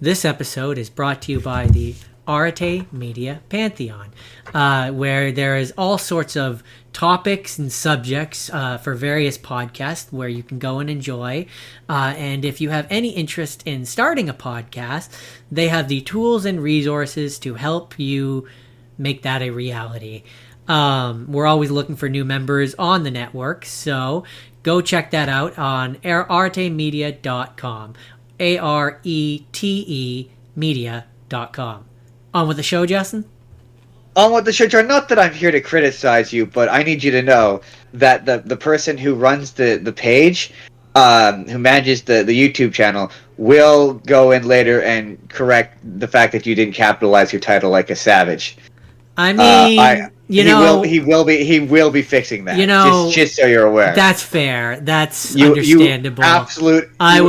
This episode is brought to you by the Arte Media Pantheon, where there is all sorts of topics and subjects for various podcasts where you can go and enjoy. And if you have any interest in starting a podcast, they have the tools and resources to help you make that a reality. We're always looking for new members on the network, so go check that out on artemedia.com. ARETE media.com. On with the show, Justin? On with the show, Jordan. Not that I'm here to criticize you, but I need you to know that the person who runs the page, who manages the YouTube channel, will go in later and correct the fact that you didn't capitalize your title like a savage. I mean, he will be fixing that. Just so you're aware. That's fair. That's understandable. You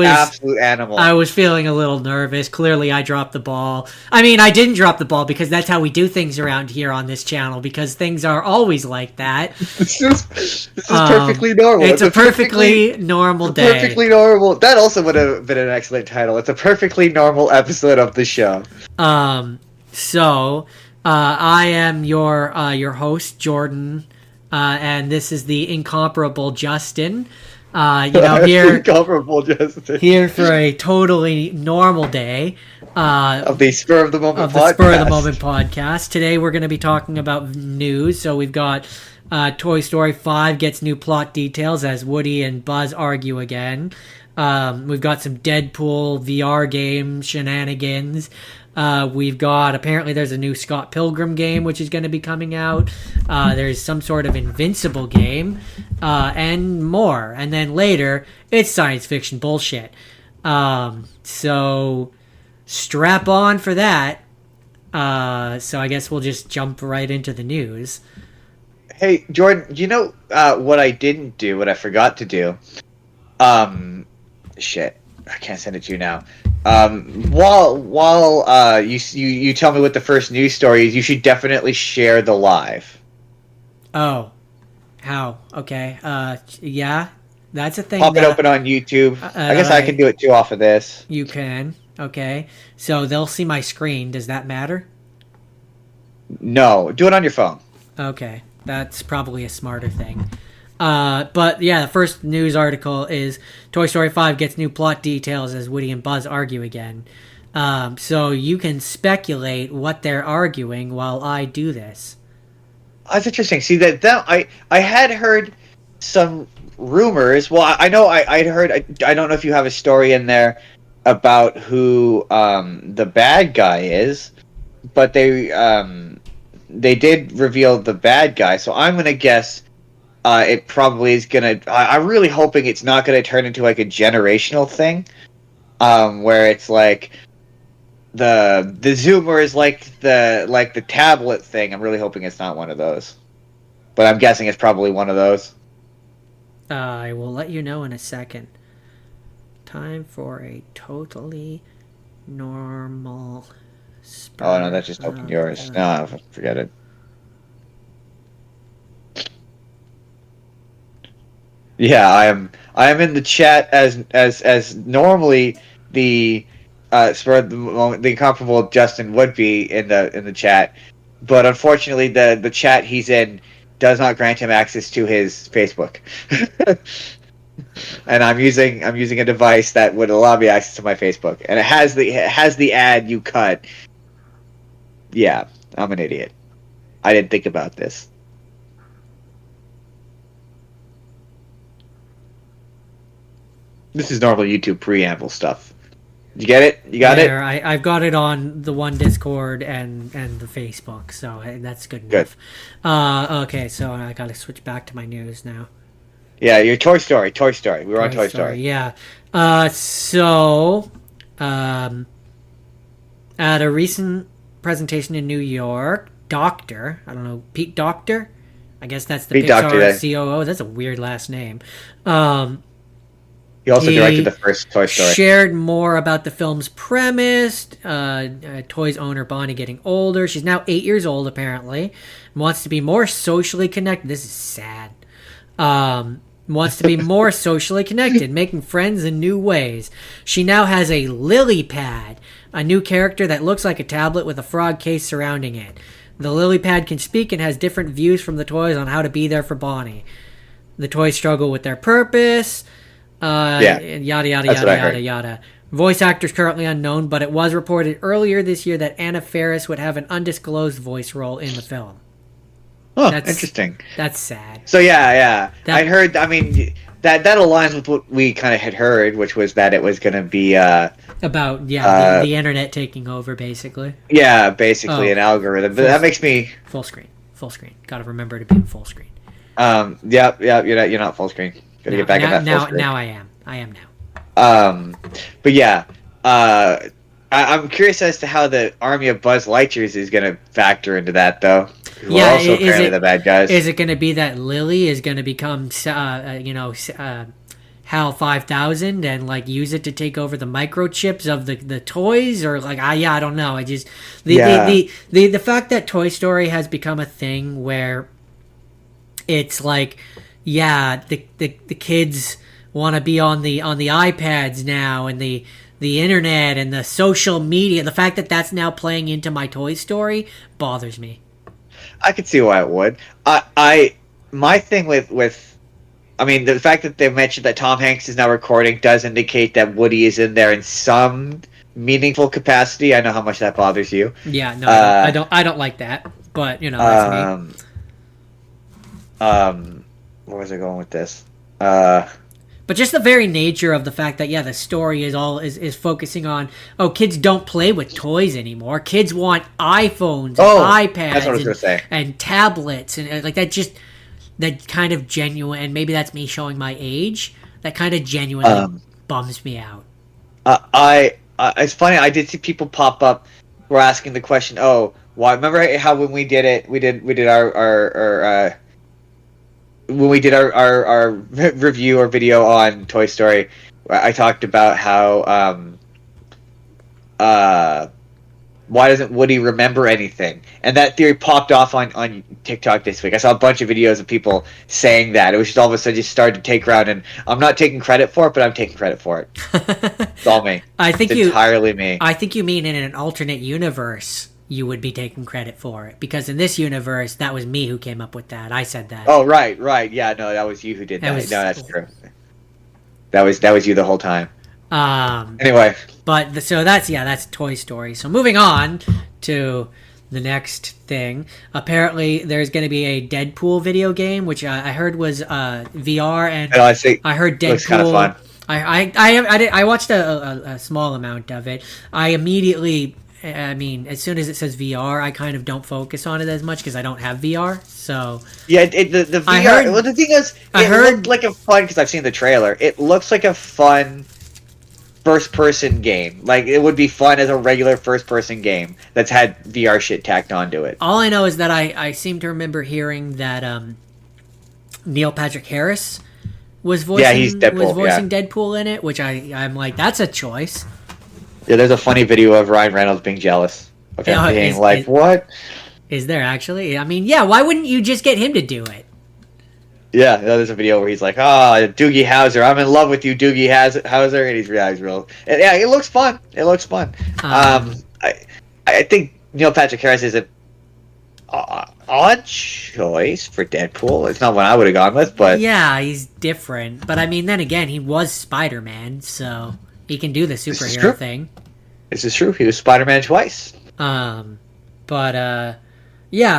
absolute animal. I was feeling a little nervous. Clearly, I dropped the ball. I mean, I didn't drop the ball because that's how we do things around here on this channel. Because things are always like that. This is perfectly normal. It's a perfectly normal day. Perfectly normal. That also would have been an excellent title. It's a perfectly normal episode of the show. I am your host, Jordan, and this is the incomparable Justin. Incomparable Justin. Here for a totally normal day of the Spur of the Moment podcast. Today we're going to be talking about news. So we've got Toy Story 5 gets new plot details as Woody and Buzz argue again. We've got some Deadpool VR game shenanigans. We've got, apparently there's a new Scott Pilgrim game which is going to be coming out. There's some sort of Invincible game, and more. And then later, it's science fiction bullshit. So strap on for that. So I guess we'll just jump right into the news. Hey, Jordan, do you know what I didn't do, what I forgot to do? Shit. I can't send it to you now. While you tell me what the first news story is, you should definitely share the live. Oh, how? Okay. Yeah, that's a thing. Pop it open on YouTube. I guess I can do it too off of this. You can. Okay. So they'll see my screen. Does that matter? No, do it on your phone. Okay, that's probably a smarter thing. But yeah, the first news article is Toy Story 5 gets new plot details as Woody and Buzz argue again. So you can speculate what they're arguing while I do this. That's interesting. See, that I had heard some rumors. Well, I know I'd heard. I don't know if you have a story in there about who the bad guy is, but they did reveal the bad guy. So I'm gonna guess. It probably is gonna. I'm really hoping it's not gonna turn into like a generational thing, where it's like the Zoomer is like the tablet thing. I'm really hoping it's not one of those, but I'm guessing it's probably one of those. I will let you know in a second. Time for a totally normal. Oh no, that just opened yours. No, forget it. Yeah, I am in the chat as normally the Spur of the Moment, the incomparable Justin would be in the chat, but unfortunately the chat he's in does not grant him access to his Facebook, and I'm using a device that would allow me access to my Facebook, and it has the ad you cut. Yeah, I'm an idiot. I didn't think about this. This is normal YouTube preamble stuff. You get it? You got it? I've got it on the one Discord and the Facebook, so that's good enough. Good. Okay, so I got to switch back to my news now. Yeah, your Toy Story. We were on Toy Story. Yeah. At a recent presentation in New York, Pete Docter? I guess that's the Pixar COO. That's a weird last name. He also directed the first Toy Story. Shared more about the film's premise. Toy's owner, Bonnie, getting older. She's now 8 years old, apparently. And wants to be more socially connected. This is sad. Wants to be more socially connected, making friends in new ways. She now has a lily pad a new character that looks like a tablet with a frog case surrounding it. The lily pad can speak and has different views from the toys on how to be there for Bonnie. The toys struggle with their purpose. Yada, yada, yada, yada. Voice actors currently unknown, but it was reported earlier this year that Anna Faris would have an undisclosed voice role in the film. Oh, interesting. That's sad. So I heard. I mean, that aligns with what we kind of had heard, which was that it was going to be about the internet taking over, basically. Yeah, basically an algorithm. But that makes me full screen. Got to remember to be in full screen. Yeah. You're not full screen. Got to get back in that full screen. Now I am now. But yeah. I'm curious as to how the army of Buzz Lightyears is going to factor into that, though. Who are also apparently the bad guys. Is it going to be that Lily is going to become, HAL 5000 and like use it to take over the microchips of the toys, or like I don't know. I just the fact that Toy Story has become a thing where it's like the kids want to be on the iPads now, and the internet and the social media, the fact that that's now playing into my Toy Story bothers me. I could see why it would. My thing with I mean, the fact that they mentioned that Tom Hanks is now recording does indicate that Woody is in there in some meaningful capacity. I know how much that bothers you. Yeah, no, I don't like that, but that's me. Where was I going with this? But just the very nature of the fact that the story is focusing on kids don't play with toys anymore. Kids want iPhones, and iPads, that's what I was gonna say. And tablets, and like that kind of genuine. And maybe that's me showing my age. That kind of genuinely bums me out. It's funny. I did see people pop up who were asking the question. Oh, why? Remember how when we did it, we did our when we did our review or video on Toy Story, I talked about how why doesn't Woody remember anything? And that theory popped off on TikTok this week. I saw a bunch of videos of people saying that. It was just all of a sudden just started to take ground, and I'm not taking credit for it, but I'm taking credit for it. It's all me. It's entirely me. I think you mean in an alternate universe you would be taking credit for it, because in this universe that was me who came up with that. I said that. Oh, right. Yeah, no, that was you who did that. No, that's true. That was you the whole time. Anyway, but so that's Toy Story. So moving on to the next thing. Apparently, there's going to be a Deadpool video game, which I heard was VR, and I heard Deadpool. Looks kind of fun. I watched a small amount of it. I immediately. I mean, as soon as it says VR, I kind of don't focus on it as much because I don't have VR. So yeah, the VR. Well, the thing is, it looked like a fun, because I've seen the trailer. It looks like a fun first-person game. Like it would be fun as a regular first-person game that's had VR shit tacked onto it. All I know is that I seem to remember hearing that Neil Patrick Harris was voicing Deadpool in it, which I'm like, that's a choice. Yeah, there's a funny video of Ryan Reynolds being jealous of him being what? Is there actually? I mean, yeah, why wouldn't you just get him to do it? Yeah, there's a video where he's like, Doogie Howser, I'm in love with you, Doogie Howser, and he's real. And yeah, it looks fun. I think Neil Patrick Harris is an odd choice for Deadpool. It's not what I would have gone with, but... Yeah, he's different. But I mean, then again, he was Spider-Man, so... He can do the superhero thing. This is true. He was Spider-Man twice. Yeah.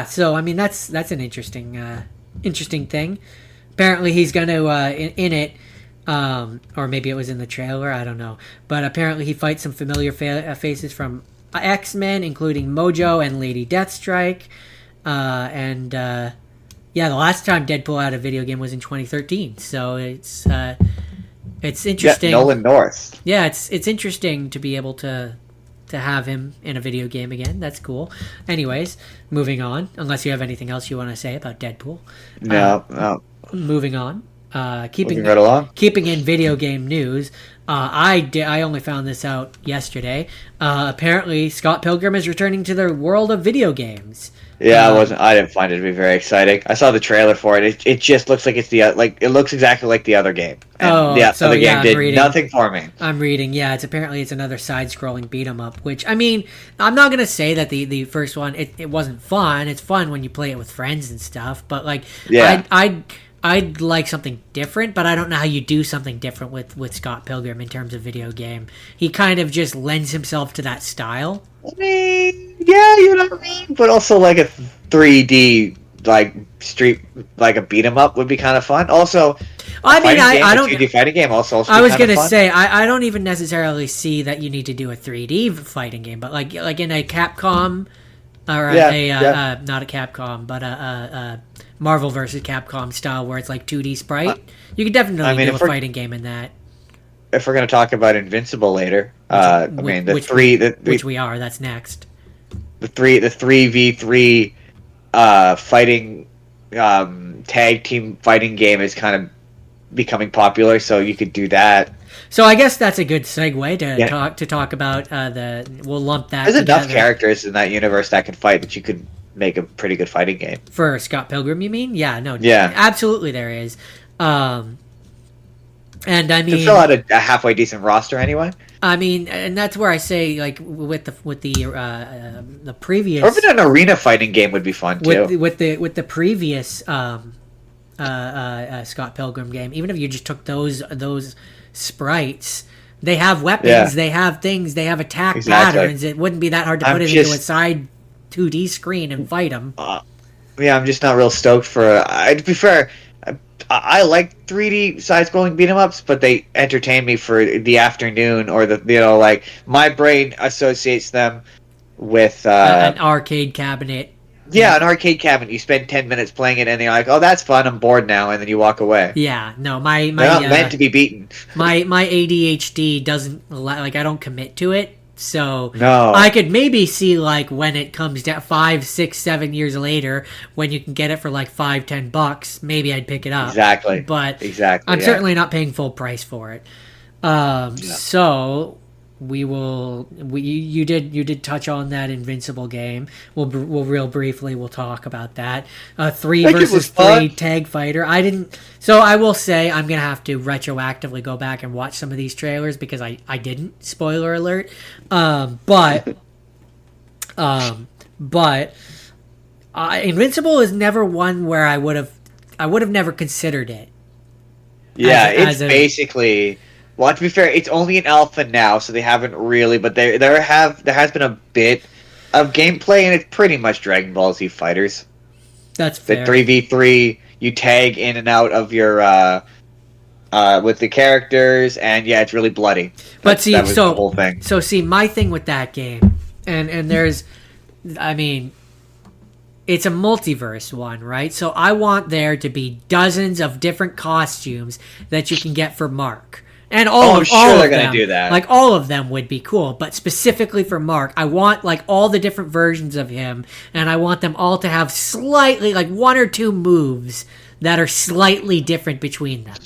So I mean, that's an interesting thing. Apparently, he's going to in it, or maybe it was in the trailer. I don't know. But apparently, he fights some familiar faces from X-Men, including Mojo and Lady Deathstrike. The last time Deadpool had a video game was in 2013. So it's interesting. Yeah, Nolan North. Yeah, it's interesting to be able to have him in a video game again. That's cool. Anyways, moving on. Unless you have anything else you want to say about Deadpool. No. Moving on. Moving right along. keeping in video game news. I only found this out yesterday. Apparently, Scott Pilgrim is returning to the world of video games. Yeah, I didn't find it to be very exciting. I saw the trailer for it. It just looks like it looks exactly like the other game. And the other game did nothing for me. I'm reading. Yeah, it's another side-scrolling beat 'em up. Which, I mean, I'm not gonna say that the first one it wasn't fun. It's fun when you play it with friends and stuff. But like, yeah. I'd like something different, but I don't know how you do something different with Scott Pilgrim in terms of video game. He kind of just lends himself to that style. I mean, yeah, you know what I mean? But also, like, a 3D, like, like a beat 'em up would be kind of fun. Also, I mean, I don't. 3D fighting game also I was gonna say I don't even necessarily see that you need to do a 3D fighting game, but like in a Capcom or not a Capcom, but a Marvel versus Capcom style where it's like 2D sprite, you could definitely do a fighting game in that. If we're going to talk about Invincible later, which we are, that's next. The 3v3 fighting tag team fighting game is kind of becoming popular, so you could do that. So I guess that's a good segue to talk about we'll lump that. There's enough characters in that universe that can fight that you could make a pretty good fighting game. For Scott Pilgrim, you mean? Yeah, no. Yeah. Absolutely there is. And I mean, to fill out a halfway decent roster anyway. I mean, and that's where I say, like, with the previous, or even an arena fighting game would be fun too. With the previous Scott Pilgrim game, even if you just took those sprites, they have weapons, they have things, they have attack patterns. It wouldn't be that hard to put it into a side 2D screen and fight them. Yeah, I'm just not real stoked for. To be fair, I like 3D side-scrolling beat-em-ups, but they entertain me for the afternoon or like my brain associates them with an arcade cabinet. Yeah, an arcade cabinet. You spend 10 minutes playing it, and you're like, "Oh, that's fun. I'm bored now," and then you walk away. Yeah, no, my they're not meant to be beaten. my ADHD doesn't like. I don't commit to it. So no. I could maybe see like when it comes down 5, 6, 7 years later when you can get it for like $5-10, maybe I'd pick it up. Exactly. But I'm certainly not paying full price for it. So you did touch on that Invincible game. We'll real briefly we'll talk about that. 3 versus 3 tag fighter. So I will say I'm gonna have to retroactively go back and watch some of these trailers because I didn't. Spoiler alert. But Invincible is never one where I would have never considered it. Yeah, it's basically. Well, to be fair, it's only an alpha now, so they haven't really. But there has been a bit of gameplay, and it's pretty much Dragon Ball Z Fighters. That's fair. The 3v3, you tag in and out of your with the characters, and yeah, it's really bloody. But see, that was the whole thing. So see, my thing with that game, and there's, I mean, it's a multiverse one, right? So I want there to be dozens of different costumes that you can get for Mark. And I'm sure they're going to do that. Like, all of them would be cool. But specifically for Mark, I want, like, all the different versions of him. And I want them all to have slightly, like, 1 or 2 moves that are slightly different between them.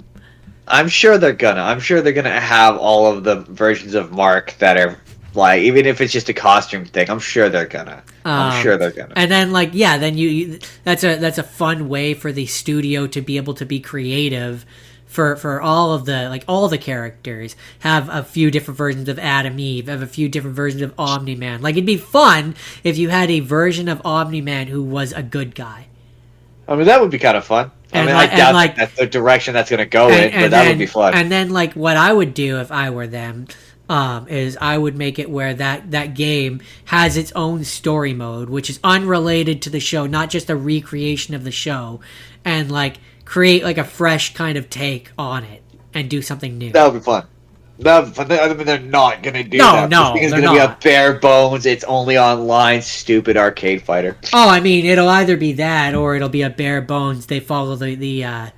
I'm sure they're gonna. I'm sure they're gonna have all of the versions of Mark that are, like, even if it's just a costume thing. I'm sure they're gonna. And then, like, yeah, then you that's a fun way for the studio to be able to be creative. For all of all the characters, have a few different versions of Adam Eve, have a few different versions of Omni-Man. Like, it'd be fun if you had a version of Omni-Man who was a good guy. I mean, that would be kind of fun. I doubt that's the direction that's going to go but that would be fun. And then, like, what I would do if I were them is I would make it where that game has its own story mode, which is unrelated to the show, not just a recreation of the show, and, like, create like a fresh kind of take on it and do something new. That would be fun. I mean, they're not going to do that. No, it's going to be a bare bones, it's only online, stupid arcade fighter. Oh, I mean, it'll either be that or it'll be a bare bones. They follow the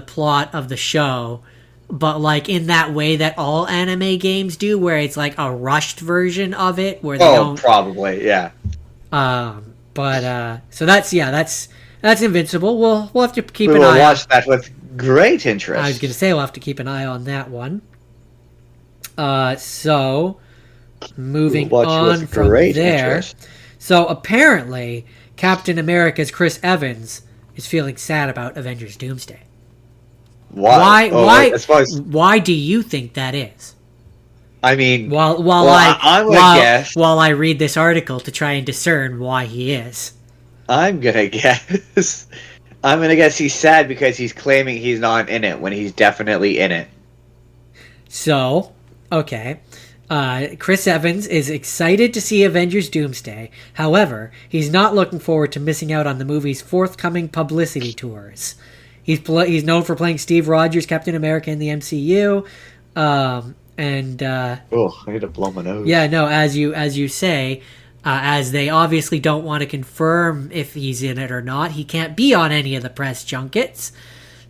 plot of the show, but like in that way that all anime games do, where it's like a rushed version of it, where they don't. Probably, yeah. So that's Invincible. We'll have to keep an eye. We'll watch that with great interest. I was going to say we'll have to keep an eye on that one. So moving on from there. Interest. So apparently, Captain America's Chris Evans is feeling sad about Avengers Doomsday. Why? Why do you think that is? I mean, while I read this article to try and discern why he is. I'm gonna guess he's sad because he's claiming he's not in it when he's definitely in it. So, okay. Chris Evans is excited to see Avengers Doomsday. However, he's not looking forward to missing out on the movie's forthcoming publicity tours. He's known for playing Steve Rogers, Captain America in the MCU. I need to blow my nose. Yeah, no, as you say, as they obviously don't want to confirm if he's in it or not, he can't be on any of the press junkets.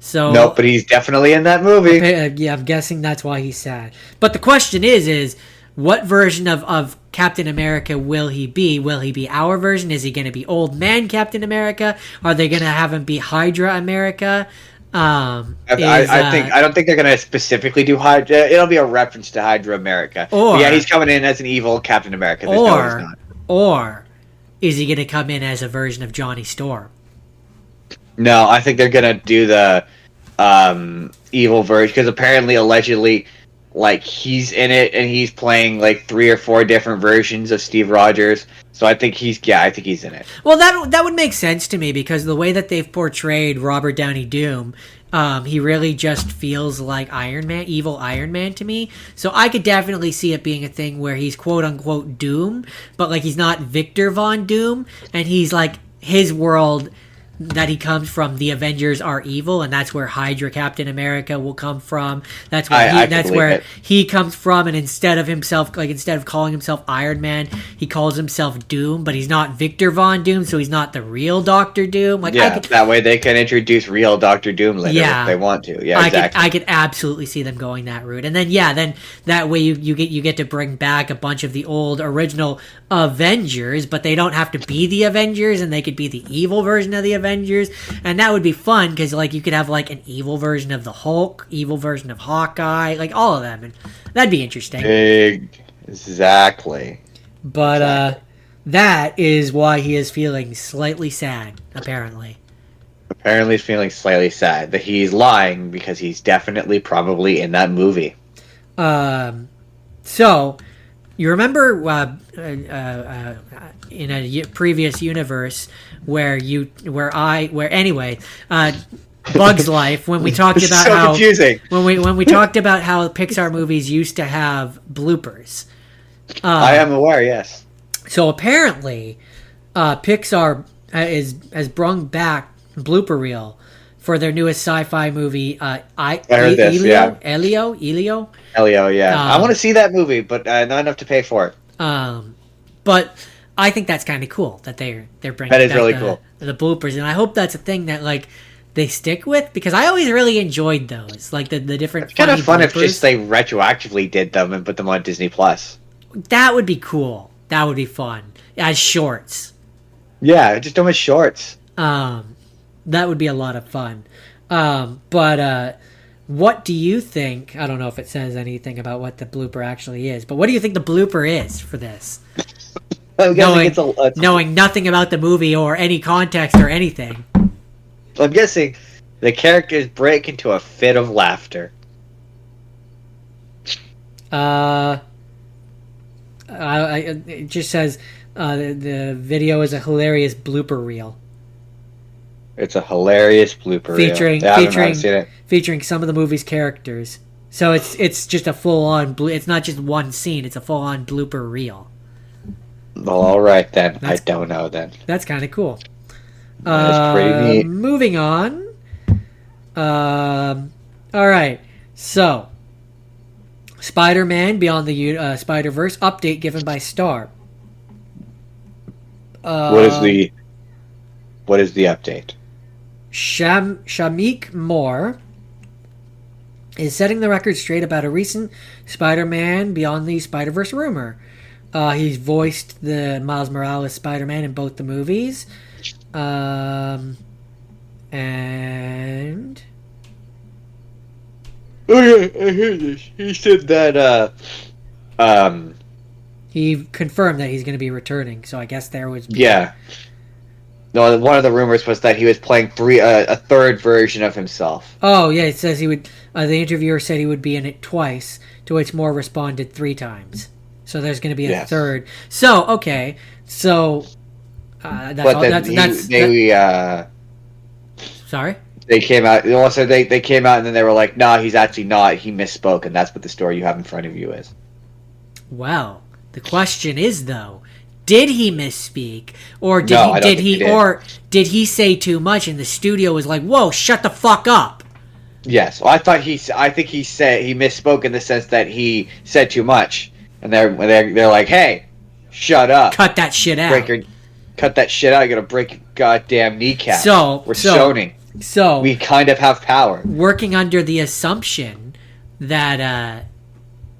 So nope, but he's definitely in that movie. Yeah, I'm guessing that's why he's sad. But the question is what version of Captain America will he be? Will he be our version? Is he going to be old man Captain America? Are they going to have him be Hydra America? I don't think they're going to specifically do Hydra. It'll be a reference to Hydra America. Yeah, he's coming in as an evil Captain America. Or is he going to come in as a version of Johnny Storm? No, I think they're going to do the evil version because apparently, allegedly, like he's in it and he's playing like 3 or 4 different versions of Steve Rogers. So I think he's in it. Well, that would make sense to me because the way that they've portrayed Robert Downey Doom, he really just feels like Iron Man, evil Iron Man to me. So I could definitely see it being a thing where he's quote unquote Doom, but like he's not Victor Von Doom, and he's like his world that he comes from, the Avengers are evil, and that's where Hydra Captain America will come from. That's where he comes from, and instead of calling himself Iron Man, he calls himself Doom, but he's not Victor Von Doom, so he's not the real Doctor Doom. That way they can introduce real Doctor Doom later if they want to. Yeah, exactly. I could absolutely see them going that route, and then that way you get to bring back a bunch of the old original Avengers, but they don't have to be the Avengers, and they could be the evil version of the Avengers. And that would be fun because like you could have like an evil version of the Hulk, evil version of Hawkeye, like all of them, and that'd be interesting. Exactly. But that is why he is feeling slightly sad. Apparently he's feeling slightly sad, but he's lying because he's definitely probably in that movie. So you remember in a previous universe where Bug's Life, when we talked about so how confusing. when we talked about how Pixar movies used to have bloopers. I am aware, yes. So apparently, Pixar has brought back blooper reel for their newest sci-fi movie. I heard this. Elio, yeah. I want to see that movie, but not enough to pay for it. But I think that's kind of cool that they're bringing. That is really cool. The bloopers, and I hope that's a thing that like they stick with because I always really enjoyed those, like the different. It's kind of fun if just they retroactively did them and put them on Disney Plus. That would be cool. That would be fun as shorts. Yeah, just do them as shorts. That would be a lot of fun. But what do you think? I don't know if it says anything about what the blooper actually is, but what do you think the blooper is for this? Knowing nothing about the movie or any context or anything. I'm guessing the characters break into a fit of laughter. It just says the video is a hilarious blooper reel. It's a hilarious blooper reel. Featuring some of the movie's characters. So it's just a full-on it's not just one scene, it's a full-on blooper reel. Well, all right then. I don't know then. That's kind of cool. That's pretty neat. Moving on. All right. So, Spider-Man Beyond the Spider-Verse update given by Star. What is the update? Shamik Moore is setting the record straight about a recent Spider-Man Beyond the Spider-Verse rumor. He's voiced the Miles Morales Spider-Man in both the movies. And Oh yeah, I heard this. He said that He confirmed that he's going to be returning, so I guess there was... yeah. No, one of the rumors was that he was playing a third version of himself. Oh, yeah, it says he would... the interviewer said he would be in it twice, to which Moore responded 3 times. So there's going to be a third. So, okay. So, that's but all. Sorry? They came out... Also, they came out and then they were like, nah, he's actually not. He misspoke, and that's what the story you have in front of you is. Well, the question is, though... Did he misspeak, or did did he say too much, and the studio was like, "Whoa, shut the fuck up"? Yes, well, I think he said he misspoke in the sense that he said too much, and they're like, "Hey, shut up! Cut that shit out! Cut that shit out! You're gonna break your goddamn kneecap." We're zoning. So we kind of have power. Working under the assumption that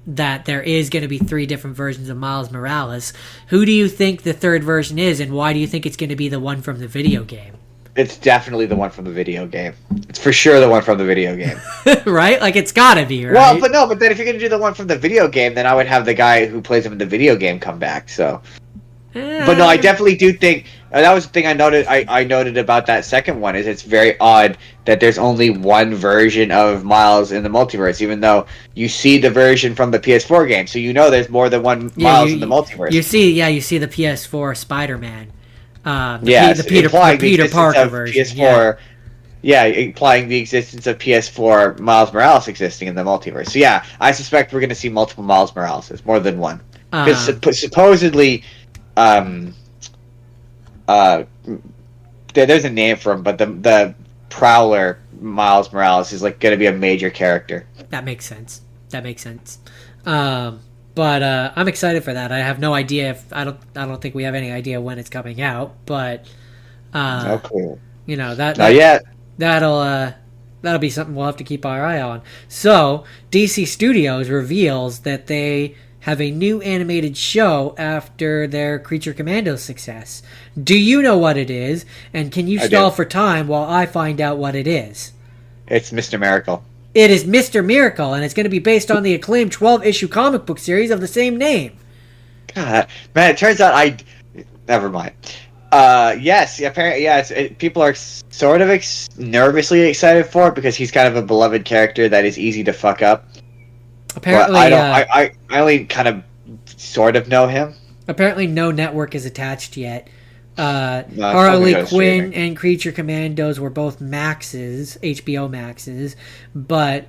that there is going to be 3 different versions of Miles Morales. Who do you think the third version is, and why do you think it's going to be the one from the video game? It's definitely the one from the video game. It's for sure the one from the video game. Right? Like, it's got to be, right? Well, but then if you're going to do the one from the video game, then I would have the guy who plays him in the video game come back, so... But no, I definitely do think that was the thing I noted. I noted about that second one is it's very odd that there's only one version of Miles in the multiverse, even though you see the version from the PS4 game, so you know there's more than one Miles in the multiverse. You see the PS4 Spider-Man. The Peter Parker version. PS4, implying the existence of PS4 Miles Morales existing in the multiverse. So yeah, I suspect we're going to see multiple Miles Morales, more than one, because supposedly. There's a name for him, but the Prowler Miles Morales is like going to be a major character. That makes sense. But I'm excited for that. I have no idea if I don't think we have any idea when it's coming out, but no clue. You know not yet. That'll be something we'll have to keep our eye on. So DC Studios reveals that they have a new animated show after their Creature Commandos success. Do you know what it is? And can you stall for time while I find out what it is? It's Mr. Miracle. It is Mr. Miracle, and it's going to be based on the acclaimed 12-issue comic book series of the same name. God, man, it turns out never mind. Yes, apparently, people are sort of nervously excited for it because he's kind of a beloved character that is easy to fuck up. Apparently, I only kind of sort of know him. Apparently, no network is attached yet. Harley Quinn and Creature Commandos were both Maxes, HBO Maxes, but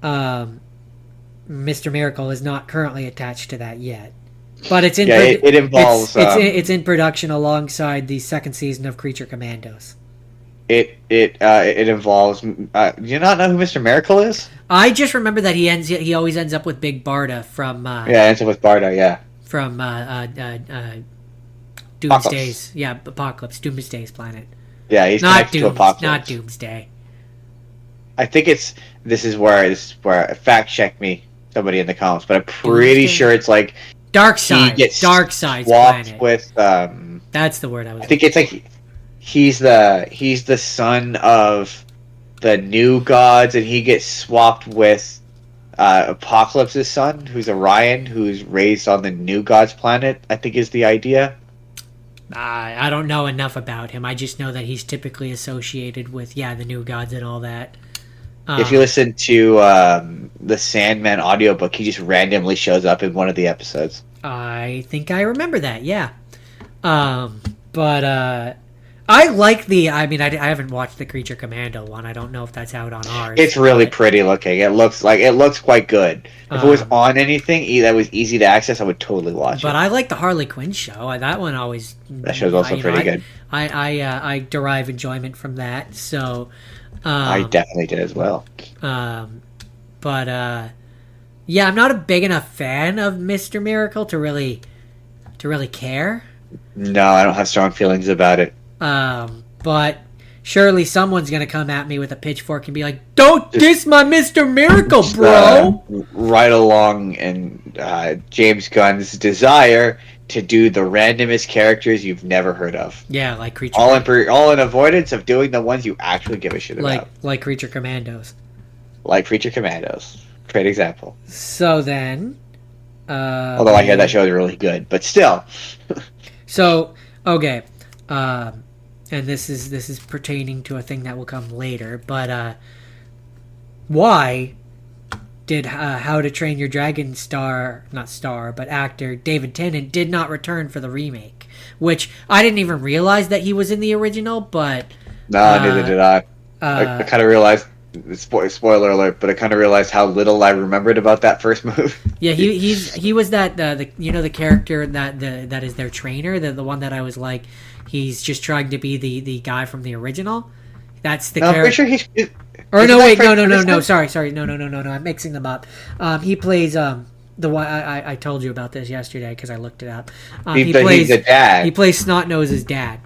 Mr. Miracle is not currently attached to that yet. But it's in it involves it's in production alongside the second season of Creature Commandos. It involves. Do you not know who Mr. Miracle is? I just remember that he always ends up with Big Barda from. Ends up with Barda. Yeah. From Doomsday's Apocalypse, Doomsday's planet. Yeah, he's not connected to Apocalypse. Not Doomsday. I think this is where fact check me, somebody in the comments, but I'm pretty sure it's like Darkseid's planet. With that's the word I was. I think it's like he's the son of the new gods, and he gets swapped with Apocalypse's son, who's Orion, who's raised on the new gods planet. I think is the idea. I don't know enough about him. I just know that he's typically associated with the new gods and all that. If you listen to the Sandman audiobook, he just randomly shows up in one of the episodes. I think I remember that, yeah. But I like I haven't watched the Creature Commando one. I don't know if that's out on ours. It's really pretty looking. It looks quite good. If it was on anything that was easy to access, I would totally watch it. But I like the Harley Quinn show. That one always... That show's also pretty good. I derive enjoyment from that, so... I definitely did as well. But I'm not a big enough fan of Mr. Miracle to really care. No, I don't have strong feelings about it. But surely someone's gonna come at me with a pitchfork and be like, "Don't diss my Mr. Miracle, bro!" Right along in James Gunn's desire to do the randomest characters you've never heard of. Yeah, like Creature. All in avoidance of doing the ones you actually give a shit about. Like Creature Commandos. Like Creature Commandos. Great example. So then, Although I hear that show is really good, but still. So okay, and this is pertaining to a thing that will come later. But why did How to Train Your Dragon actor David Tennant did not return for the remake? Which I didn't even realize that he was in the original, but No, neither did I. I kind of realized. Spoiler alert, but I kind of realized how little I remembered about that first movie. Yeah, he was that the character that is their trainer, the one that I was like, he's just trying to be the guy from the original. That's the character. I'm pretty sure he's. Or no, wait, no. Sorry, no. I'm mixing them up. He plays the one I told you about this yesterday because I looked it up. He's the dad. He plays Snotnose's dad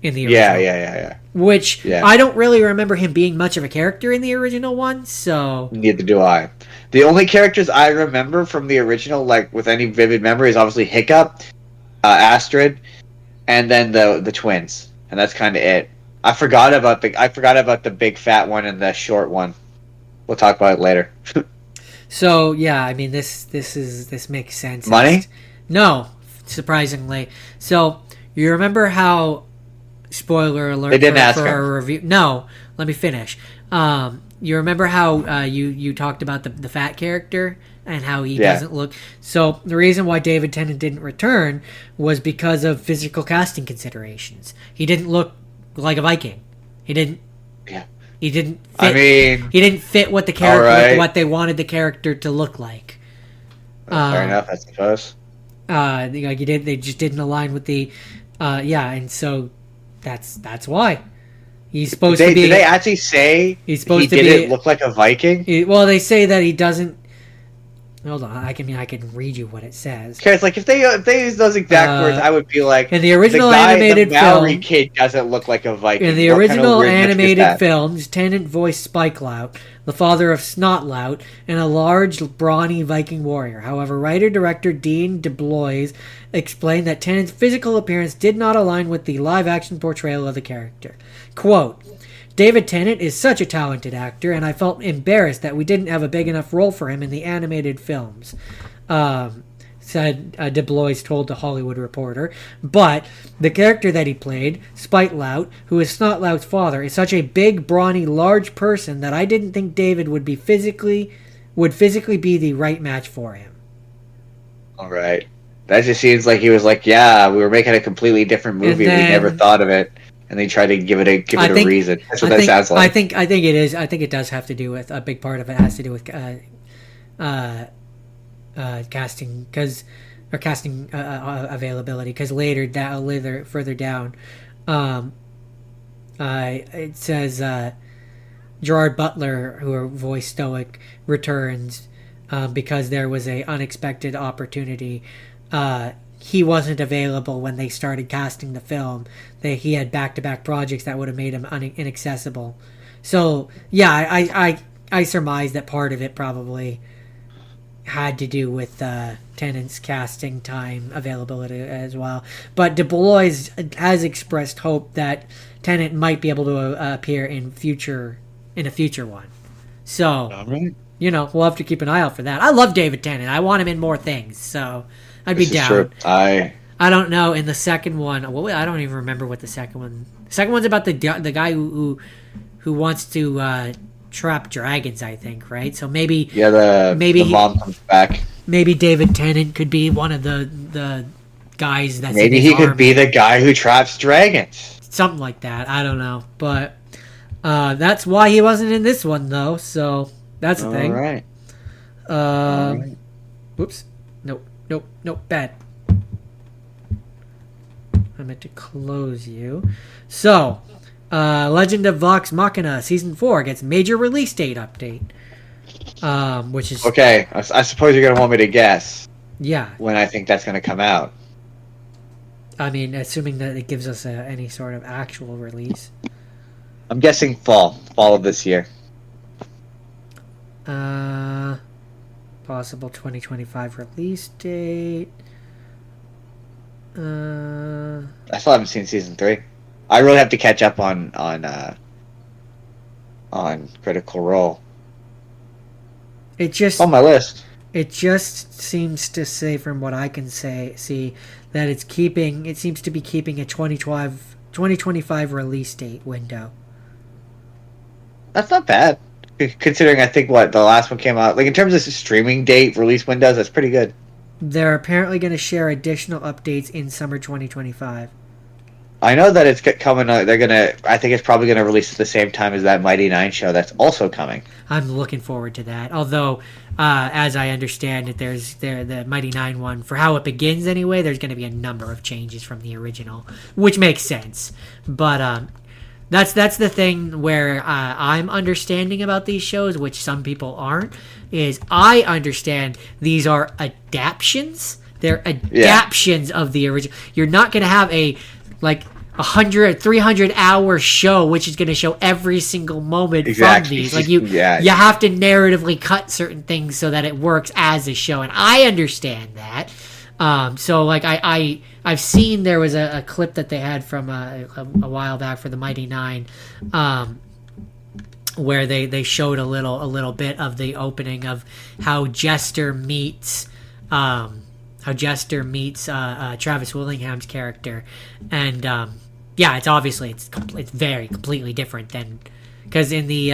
in the original. Yeah. Which I don't really remember him being much of a character in the original one, so neither do I. The only characters I remember from the original, like with any vivid memory, is obviously Hiccup, Astrid, and then the twins, and that's kind of it. I forgot about the big fat one and the short one. We'll talk about it later. So yeah, I mean this makes sense. Money? No, surprisingly. So you remember how? Spoiler alert! They didn't ask for him. a review. No, let me finish. You remember how you talked about the fat character and how he doesn't look. So the reason why David Tennant didn't return was because of physical casting considerations. He didn't look like a Viking. He didn't. Yeah. He didn't. Fit, I mean, he didn't fit what the character, right. what they wanted the character to look like. Fair enough, I suppose. They just didn't align with the. And so. That's why he's supposed to be. Did they actually say he's supposed he didn't look like a Viking? Well, they say that he doesn't. Hold on, I can read you what it says. Because like if they use those exact words, I would be like, in the original animated the Maori film, kid doesn't look like a Viking. In the original animated films, Tennant voiced Spikelout, the father of Snotlout, and a large, brawny Viking warrior. However, writer-director Dean DeBlois explained that Tennant's physical appearance did not align with the live-action portrayal of the character. Quote, David Tennant is such a talented actor, and I felt embarrassed that we didn't have a big enough role for him in the animated films, said DeBlois told The Hollywood Reporter. But the character that he played, Spikelout, who is Snotlout's father, is such a big, brawny, large person that I didn't think David would physically be the right match for him. All right. That just seems like he was like, yeah, we were making a completely different movie. We never thought of it. And they try to give it a reason. That's what that sounds like. I think it is. I think it does have to do with a big part of it has to do with casting availability. Because further down, it says Gerard Butler, who voiced Stoic, returns because there was a unexpected opportunity. He wasn't available when they started casting the film. He had back-to-back projects that would have made him inaccessible. So, yeah, I surmise that part of it probably had to do with Tennant's casting time availability as well. But DeBlois has expressed hope that Tennant might be able to appear in a future one. So, right. We'll have to keep an eye out for that. I love David Tennant. I want him in more things, so I'd be down. True. I don't know. In the second one, well, I don't even remember what the second one. The second one's about the guy who wants to trap dragons, I think, right? So maybe the mom comes back. Maybe David Tennant could be one of the guys that's maybe he could be the guy who traps dragons. Something like that. I don't know, but that's why he wasn't in this one though. So that's the thing. All right. Whoops. Nope. Bad. I meant to close you. So, Legend of Vox Machina Season 4 gets major release date update. Which is... Okay, I suppose you're going to want me to guess. Yeah. When I think that's going to come out. I mean, assuming that it gives us any sort of actual release. I'm guessing fall of this year. Possible 2025 release date. I still haven't seen season 3. I really have to catch up on Critical Role. It just on my list. it just seems to say, from what I can see, that it seems to be keeping a 2025 release date window. That's not bad, considering I think what the last one came out. Like in terms of streaming date release windows, that's pretty good. They're apparently going to share additional updates in summer 2025. I know that it's coming. They're gonna. I think it's probably gonna release at the same time as that Mighty Nine show. That's also coming. I'm looking forward to that. Although, as I understand it, there's the Mighty Nine one, for how it begins anyway. There's going to be a number of changes from the original, which makes sense. But that's the thing where I'm understanding about these shows, which some people aren't. Is I understand these are adaptions. They're adaptions of the original. You're not going to have a 300 hour show which is going to show every single moment from these. Like you have to narratively cut certain things so that it works as a show, and I understand that. So like I've seen there was a clip that they had from a while back for the Mighty Nine, where they showed a little bit of the opening of how Jester meets Travis Willingham's character, and it's obviously it's very completely different than, because in the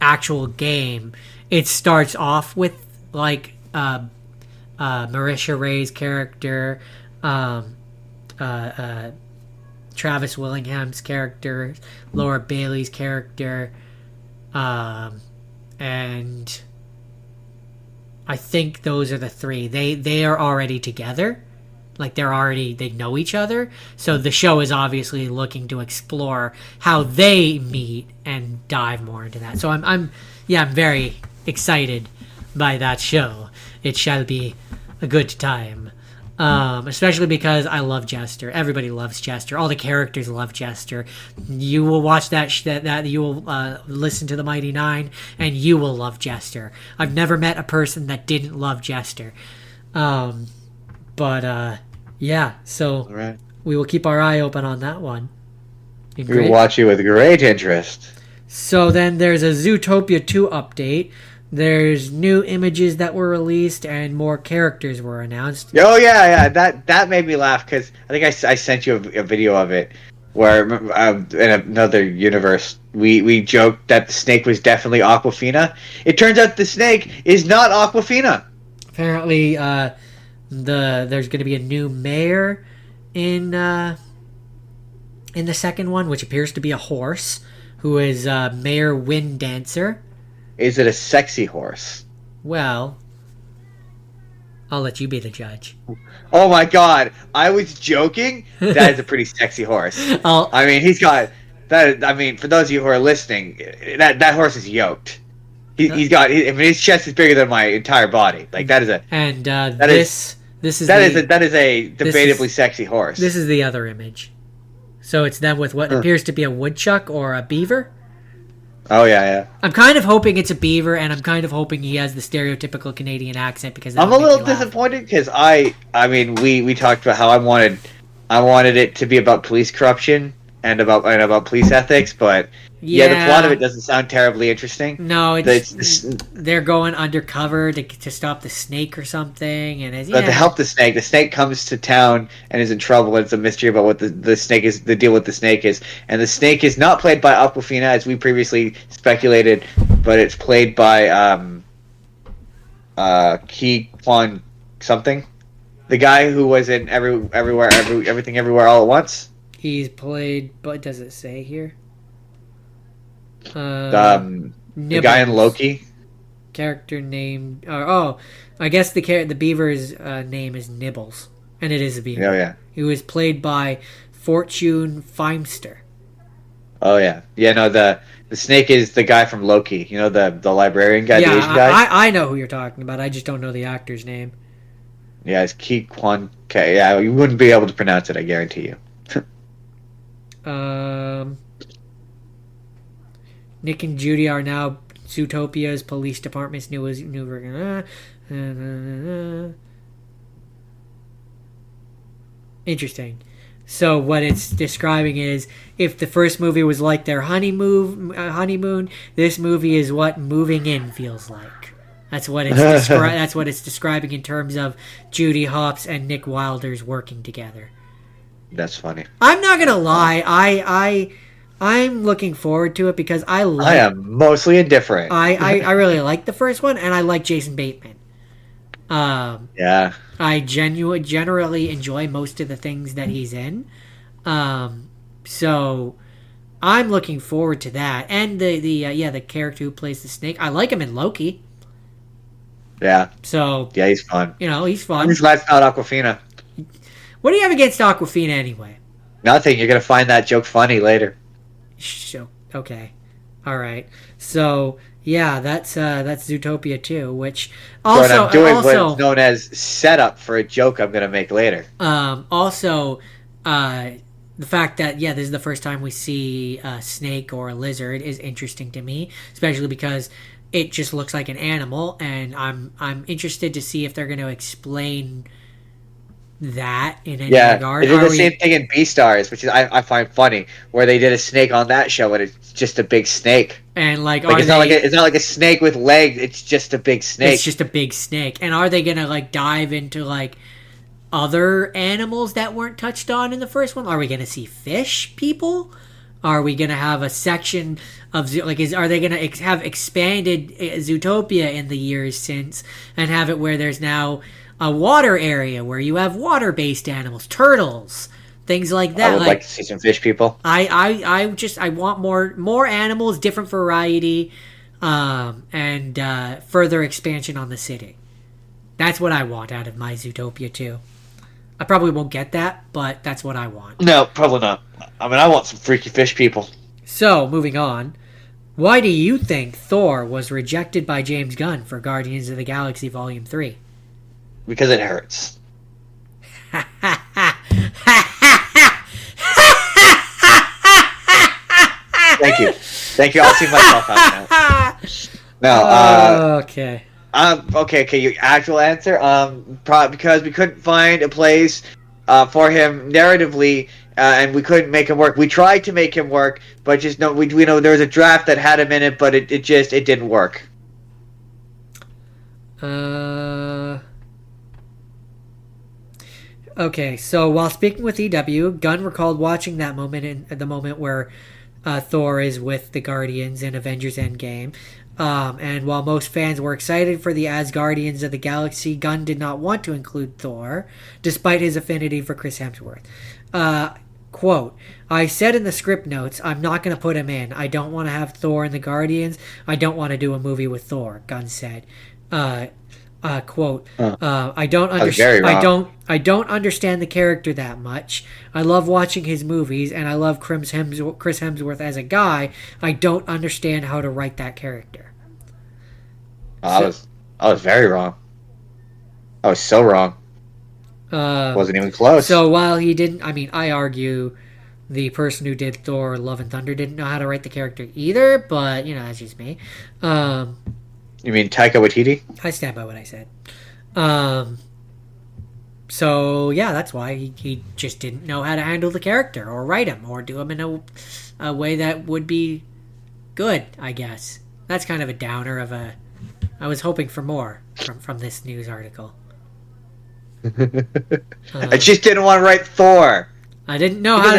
actual game it starts off with like Marisha Ray's character, Travis Willingham's character, Laura Bailey's character, and I think those are the three. They are already together. Like they know each other. So the show is obviously looking to explore how they meet and dive more into that. So I'm very excited by that show. It shall be a good time. Especially because I love Jester. Everybody loves Jester. All the characters love Jester. You will watch that you will listen to the Mighty Nine, and you will love Jester. I've never met a person that didn't love Jester. So Right. we will keep our eye open on that one. We will watch you with great interest. So then there's a Zootopia 2 update. There's new images that were released and more characters were announced. Oh yeah, that made me laugh because I think I sent you a video of it where in another universe we joked that the snake was definitely Aquafina. It turns out the snake is not Aquafina. Apparently, there's going to be a new mayor in the second one, which appears to be a horse, who is Mayor Wind Dancer. Is it a sexy horse? Well, I'll let you be the judge. Oh my god, I was joking. That is a pretty sexy horse. I mean, he's got that. I mean, for those of you who are listening, that horse is yoked. He's got. His chest is bigger than my entire body. Like that is a. And that is a debatably sexy horse. This is the other image. So it's them with what appears to be a woodchuck or a beaver. Oh yeah. I'm kind of hoping it's a beaver, and I'm kind of hoping he has the stereotypical Canadian accent, because I'm a little disappointed because I mean we talked about how I wanted it to be about police corruption and about police ethics, but the plot of it doesn't sound terribly interesting. No, they're going undercover to stop the snake or something, and but to help the snake. The snake comes to town and is in trouble, and it's a mystery about what the snake is, the deal with the snake is. And the snake is not played by Aquafina, as we previously speculated, but it's played by Ki Kwan something, the guy who was in Everything Everywhere All at Once. He's played, but does it say here? The guy in Loki. Character name. I guess the beaver's name is Nibbles, and it is a beaver. Oh yeah. He was played by Fortune Feimster. Oh yeah. No, the snake is the guy from Loki. You know, the librarian guy, the Asian guy. I know who you're talking about. I just don't know the actor's name. Yeah, it's Ki Kwan K. Yeah, you wouldn't be able to pronounce it, I guarantee you. Nick and Judy are now Zootopia's police department's new. Interesting. So what it's describing is if the first movie was like their honeymoon, this movie is what moving in feels like. That's what it's that's what it's describing in terms of Judy Hopps and Nick Wilder's working together. That's funny. I'm not gonna lie, I'm looking forward to it because I am mostly indifferent. I really like the first one, and I like Jason Bateman. Yeah. I generally enjoy most of the things that he's in. So I'm looking forward to that. And the character who plays the snake, I like him in Loki. Yeah. So yeah, he's fun. He's fun. I'm glad it's not Awkwafina. What do you have against Awkwafina anyway? Nothing. You're gonna find that joke funny later. Okay. All right. So yeah, that's Zootopia 2, which also I'm doing what's known as setup for a joke I'm gonna make later. Also, the fact that this is the first time we see a snake or a lizard is interesting to me, especially because it just looks like an animal, and I'm interested to see if they're going to explain that in any regard. They did the same thing in Beastars, which is I find funny, where they did a snake on that show, and it's just a big snake. And it's not like a snake with legs. It's just a big snake. It's just a big snake. And are they gonna dive into other animals that weren't touched on in the first one? Are we gonna see fish people? Are we gonna have a section of are they gonna have expanded Zootopia in the years since and have it where there's now a water area where you have water-based animals, turtles, things like that? I would like to see some fish people. I want more animals, different variety, and further expansion on the city. That's what I want out of my Zootopia 2. I probably won't get that, but that's what I want. No, probably not. I mean, I want some freaky fish people. So, moving on. Why do you think Thor was rejected by James Gunn for Guardians of the Galaxy Volume 3? Because it hurts. Thank you. I'll see myself out now. No. Okay. Okay. Your actual answer. Because we couldn't find a place for him narratively, and we couldn't make him work. We tried to make him work, but we know there was a draft that had him in it, but it didn't work. Okay, so while speaking with EW, Gunn recalled watching that moment at the moment where Thor is with the Guardians in Avengers Endgame. And while most fans were excited for the Asgardians of the Galaxy, Gunn did not want to include Thor, despite his affinity for Chris Hemsworth. Quote, I said in the script notes, I'm not going to put him in. I don't want to have Thor in the Guardians. I don't want to do a movie with Thor, Gunn said. Quote, I don't understand the character that much. I love watching his movies, and I love Chris Hemsworth as a guy. I don't understand how to write that character. I was very wrong. I was so wrong. Wasn't even close. So while he didn't, I argue the person who did Thor Love and Thunder didn't know how to write the character either, but, that's just me. You mean Taika Waititi? I stand by what I said. So, yeah, that's why he just didn't know how to handle the character or write him or do him in a way that would be good, I guess. That's kind of a downer of a... I was hoping for more from this news article. I just didn't want to write Thor. I didn't know how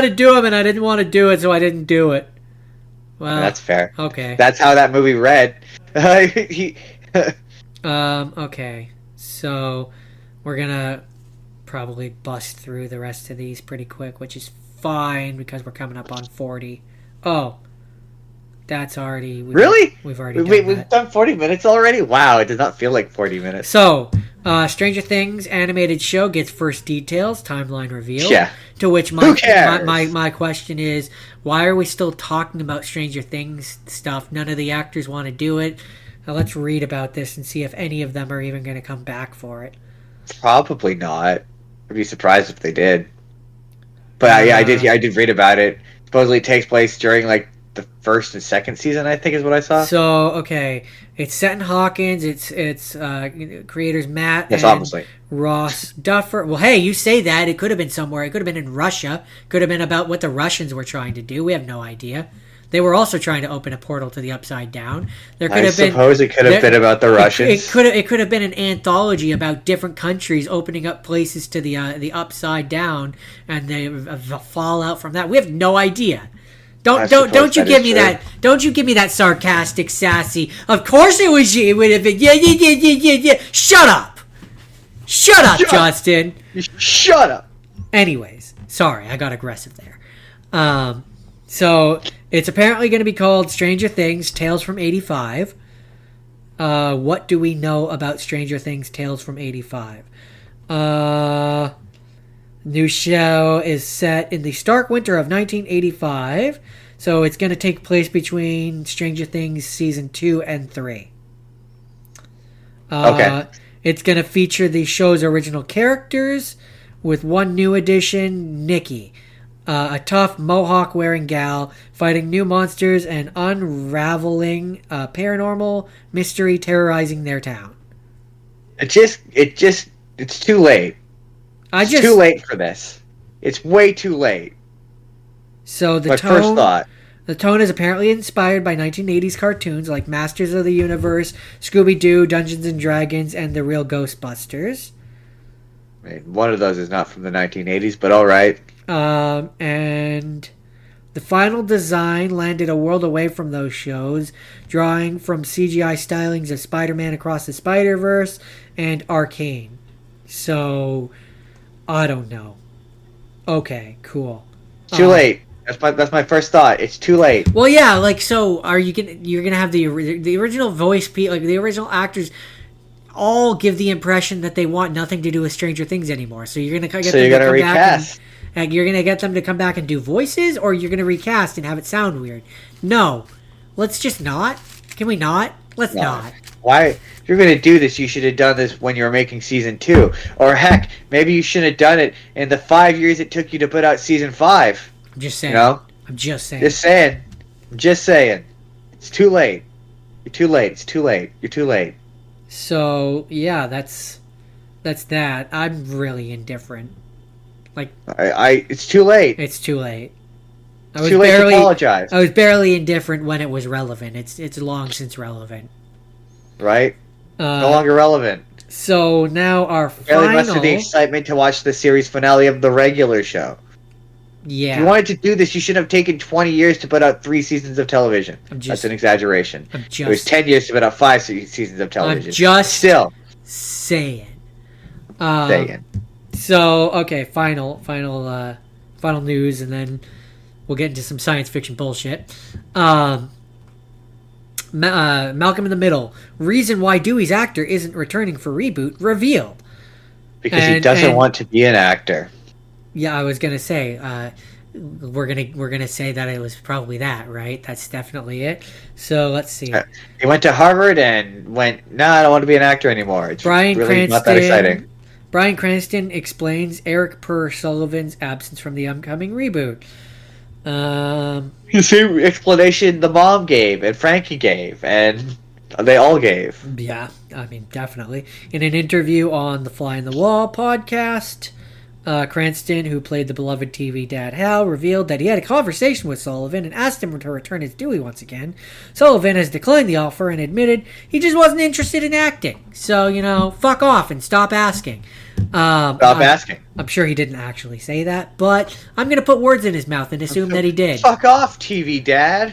to do him, and I didn't want to do it, so I didn't do it. Well, that's fair. Okay. That's how that movie read. Okay. So we're gonna probably bust through the rest of these pretty quick, which is fine because we're coming up on 40. Oh, that's already... Really? We've done 40 minutes already? Wow, it does not feel like 40 minutes. So, Stranger Things animated show gets first details, timeline revealed. Yeah. To which Who cares? my question is, why are we still talking about Stranger Things stuff? None of the actors want to do it. Now let's read about this and see if any of them are even going to come back for it. Probably not. I'd be surprised if they did. But I did read about it. Supposedly it takes place during the first and second season, I think is what I saw. So, okay, it's set in Hawkins. It's creators Matt Yes, and obviously. Ross Duffer. Well, hey, you say that. It could have been somewhere. It could have been in Russia. Could have been about what the Russians were trying to do. We have no idea. They were also trying to open a portal to the Upside Down. There could I have been. suppose it could have been about the Russians. It could have been an anthology about different countries opening up places to the Upside Down and the fallout from that. We have no idea. Don't you give me that? Don't you give me that sarcastic, sassy? Of course it was you. It would have been yeah. Shut up, Justin. Shut up. Anyways, sorry, I got aggressive there. So it's apparently going to be called Stranger Things: Tales from '85. What do we know about Stranger Things: Tales from '85? New show is set in the stark winter of 1985, so it's going to take place between Stranger Things season 2 and 3. Okay. It's going to feature the show's original characters, with one new addition, Nikki, a tough mohawk-wearing gal fighting new monsters and unraveling a paranormal mystery terrorizing their town. It's too late. It's too late for this. It's way too late. So first thought. The tone is apparently inspired by 1980s cartoons like Masters of the Universe, Scooby-Doo, Dungeons and Dragons, and The Real Ghostbusters. I mean, one of those is not from the 1980s, but all right. And the final design landed a world away from those shows, drawing from CGI stylings of Spider-Man Across the Spider-Verse and Arcane. So, I don't know. Okay, cool. Too late. That's my first thought. It's too late. Well, yeah, so you're gonna have the original voice the original actors all give the impression that they want nothing to do with Stranger Things anymore. So you're gonna get them to come recast. back and you're gonna get them to come back and do voices, or you're gonna recast and have it sound weird. No, let's just not. Can we not? Let's not. Why? If you're going to do this, you should have done this when you were making season 2. Or heck, maybe you should have done it in the 5 years it took you to put out season 5. I'm just saying. You know? I'm just saying. Just saying. It's too late. You're too late. It's too late. You're too late. So, yeah, that's that. I'm really indifferent. It's too late. It's too late. It's too late to apologize. I was barely indifferent when it was relevant. It's long since relevant. Right? No longer relevant. So now our Barely mustered the excitement to watch the series finale of the regular show. Yeah. If you wanted to do this, you should have taken 20 years to put out 3 seasons of television. That's an exaggeration. It was 10 years to put out 5 seasons of television. I'm just still saying. So, okay, final news, and then we'll get into some science fiction bullshit. Malcolm in the Middle. Reason why Dewey's actor isn't returning for reboot revealed. Because he doesn't want to be an actor. Yeah, I was gonna say. We're gonna say that it was probably that, right? That's definitely it. So let's see. He went to Harvard and went, "No, I don't want to be an actor anymore." It's really not that exciting. Bryan Cranston explains Eric Per Sullivan's absence from the upcoming reboot. The same explanation the mom gave and Frankie gave and they all gave. Yeah, I mean, definitely. In an interview on the Fly in the Wall podcast, Cranston, who played the beloved TV dad Hal, revealed that he had a conversation with Sullivan and asked him to return as Dewey once again. Sullivan has declined the offer and admitted he just wasn't interested in acting. So, fuck off and stop asking. Stop asking. I'm sure he didn't actually say that, but I'm going to put words in his mouth and assume that he did. Fuck off, TV dad.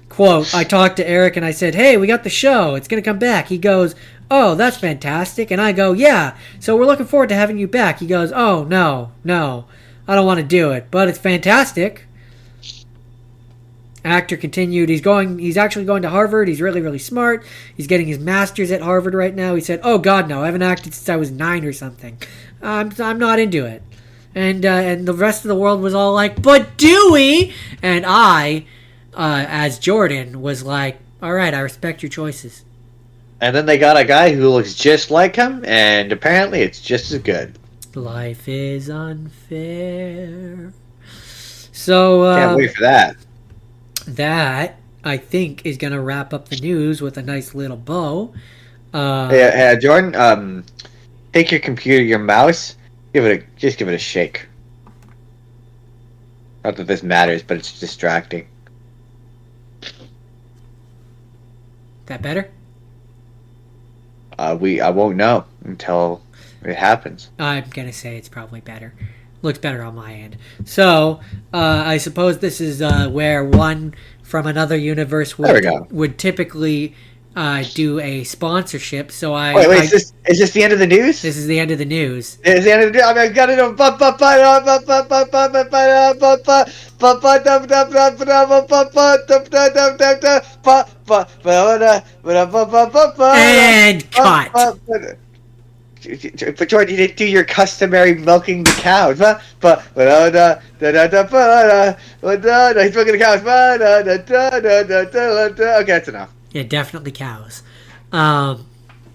Quote, I talked to Eric and I said, hey, we got the show. It's going to come back. He goes, oh, that's fantastic. And I go, yeah, so we're looking forward to having you back. He goes, oh, no, I don't want to do it, but it's fantastic. Actor continued, he's actually going to Harvard. He's really, really smart. He's getting his master's at Harvard right now. He said, oh, God, no, I haven't acted since I was 9 or something. I'm not into it. And the rest of the world was all like, but Dewey! And I, as Jordan, was like, all right, I respect your choices. And then they got a guy who looks just like him, and apparently it's just as good. Life is unfair. So can't wait for that. that I think is going to wrap up the news with a nice little bow. Jordan, take your computer, your mouse, give it a shake. Not that this matters, but it's distracting. That better? I won't know until it happens. I'm gonna say it's probably better. Looks better on my end. So I suppose this is where one from another universe would typically do a sponsorship. So wait, is this the end of the news? This is the end of the news. It's the end of the news. I mean, I got it. And cut. But Jordan, you didn't do your customary milking the cows. He's milking the cows. Okay, that's enough. Yeah, definitely cows.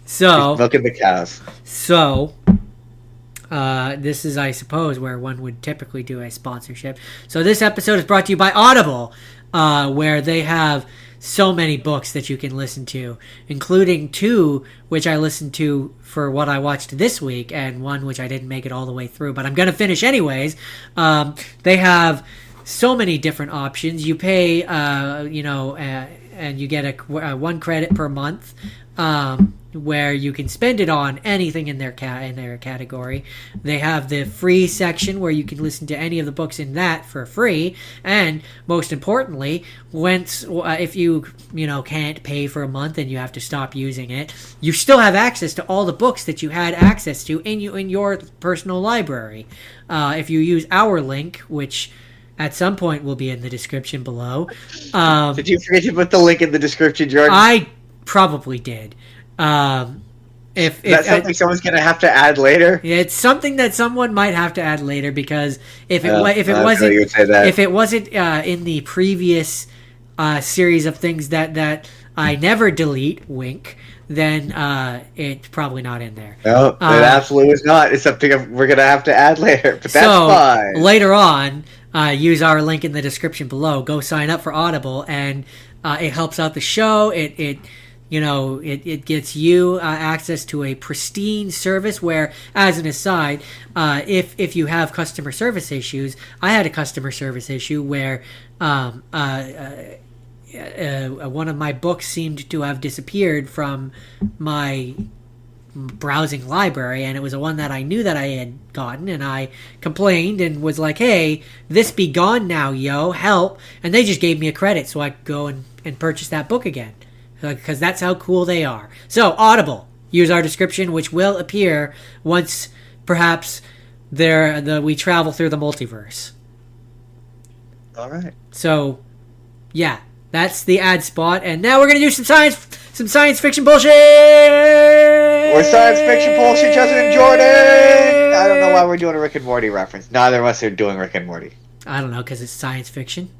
So milking the cows. So this is, I suppose, where one would typically do a sponsorship. So this episode is brought to you by Audible, where they have so many books that you can listen to, including 2 which I listened to for what I watched this week, and 1 which I didn't make it all the way through, but I'm going to finish anyways. They have so many different options. You pay, and you get a 1 credit per month, where you can spend it on anything in their category. They have the free section where you can listen to any of the books in that for free, and most importantly, if you can't pay for a month and you have to stop using it, you still have access to all the books that you had access to in your personal library. If you use our link, which at some point will be in the description below. Did you forget to put the link in the description, Jordan? I probably did. If that's something someone's gonna have to add later. Yeah, it's something that someone might have to add later, because if it wasn't in the previous series of things that I never delete, wink, then it's probably not in there. No, it absolutely is not. It's something we're gonna have to add later, but that's fine. Later on, use our link in the description below. Go sign up for Audible, and it helps out the show. It gets you access to a pristine service where, as an aside, if you have customer service issues, I had a customer service issue where one of my books seemed to have disappeared from my browsing library, and it was a one that I knew that I had gotten, and I complained and was like, hey, this be gone now, yo, help. And they just gave me a credit so I could go and purchase that book again. Because that's how cool they are. So, Audible. Use our description, which will appear once, perhaps, we travel through the multiverse. All right. So, yeah, that's the ad spot. And now we're going to do some science fiction bullshit! We're science fiction bullshit, Justin and Jordan! I don't know why we're doing a Rick and Morty reference. Neither of us are doing Rick and Morty. I don't know, because it's science fiction.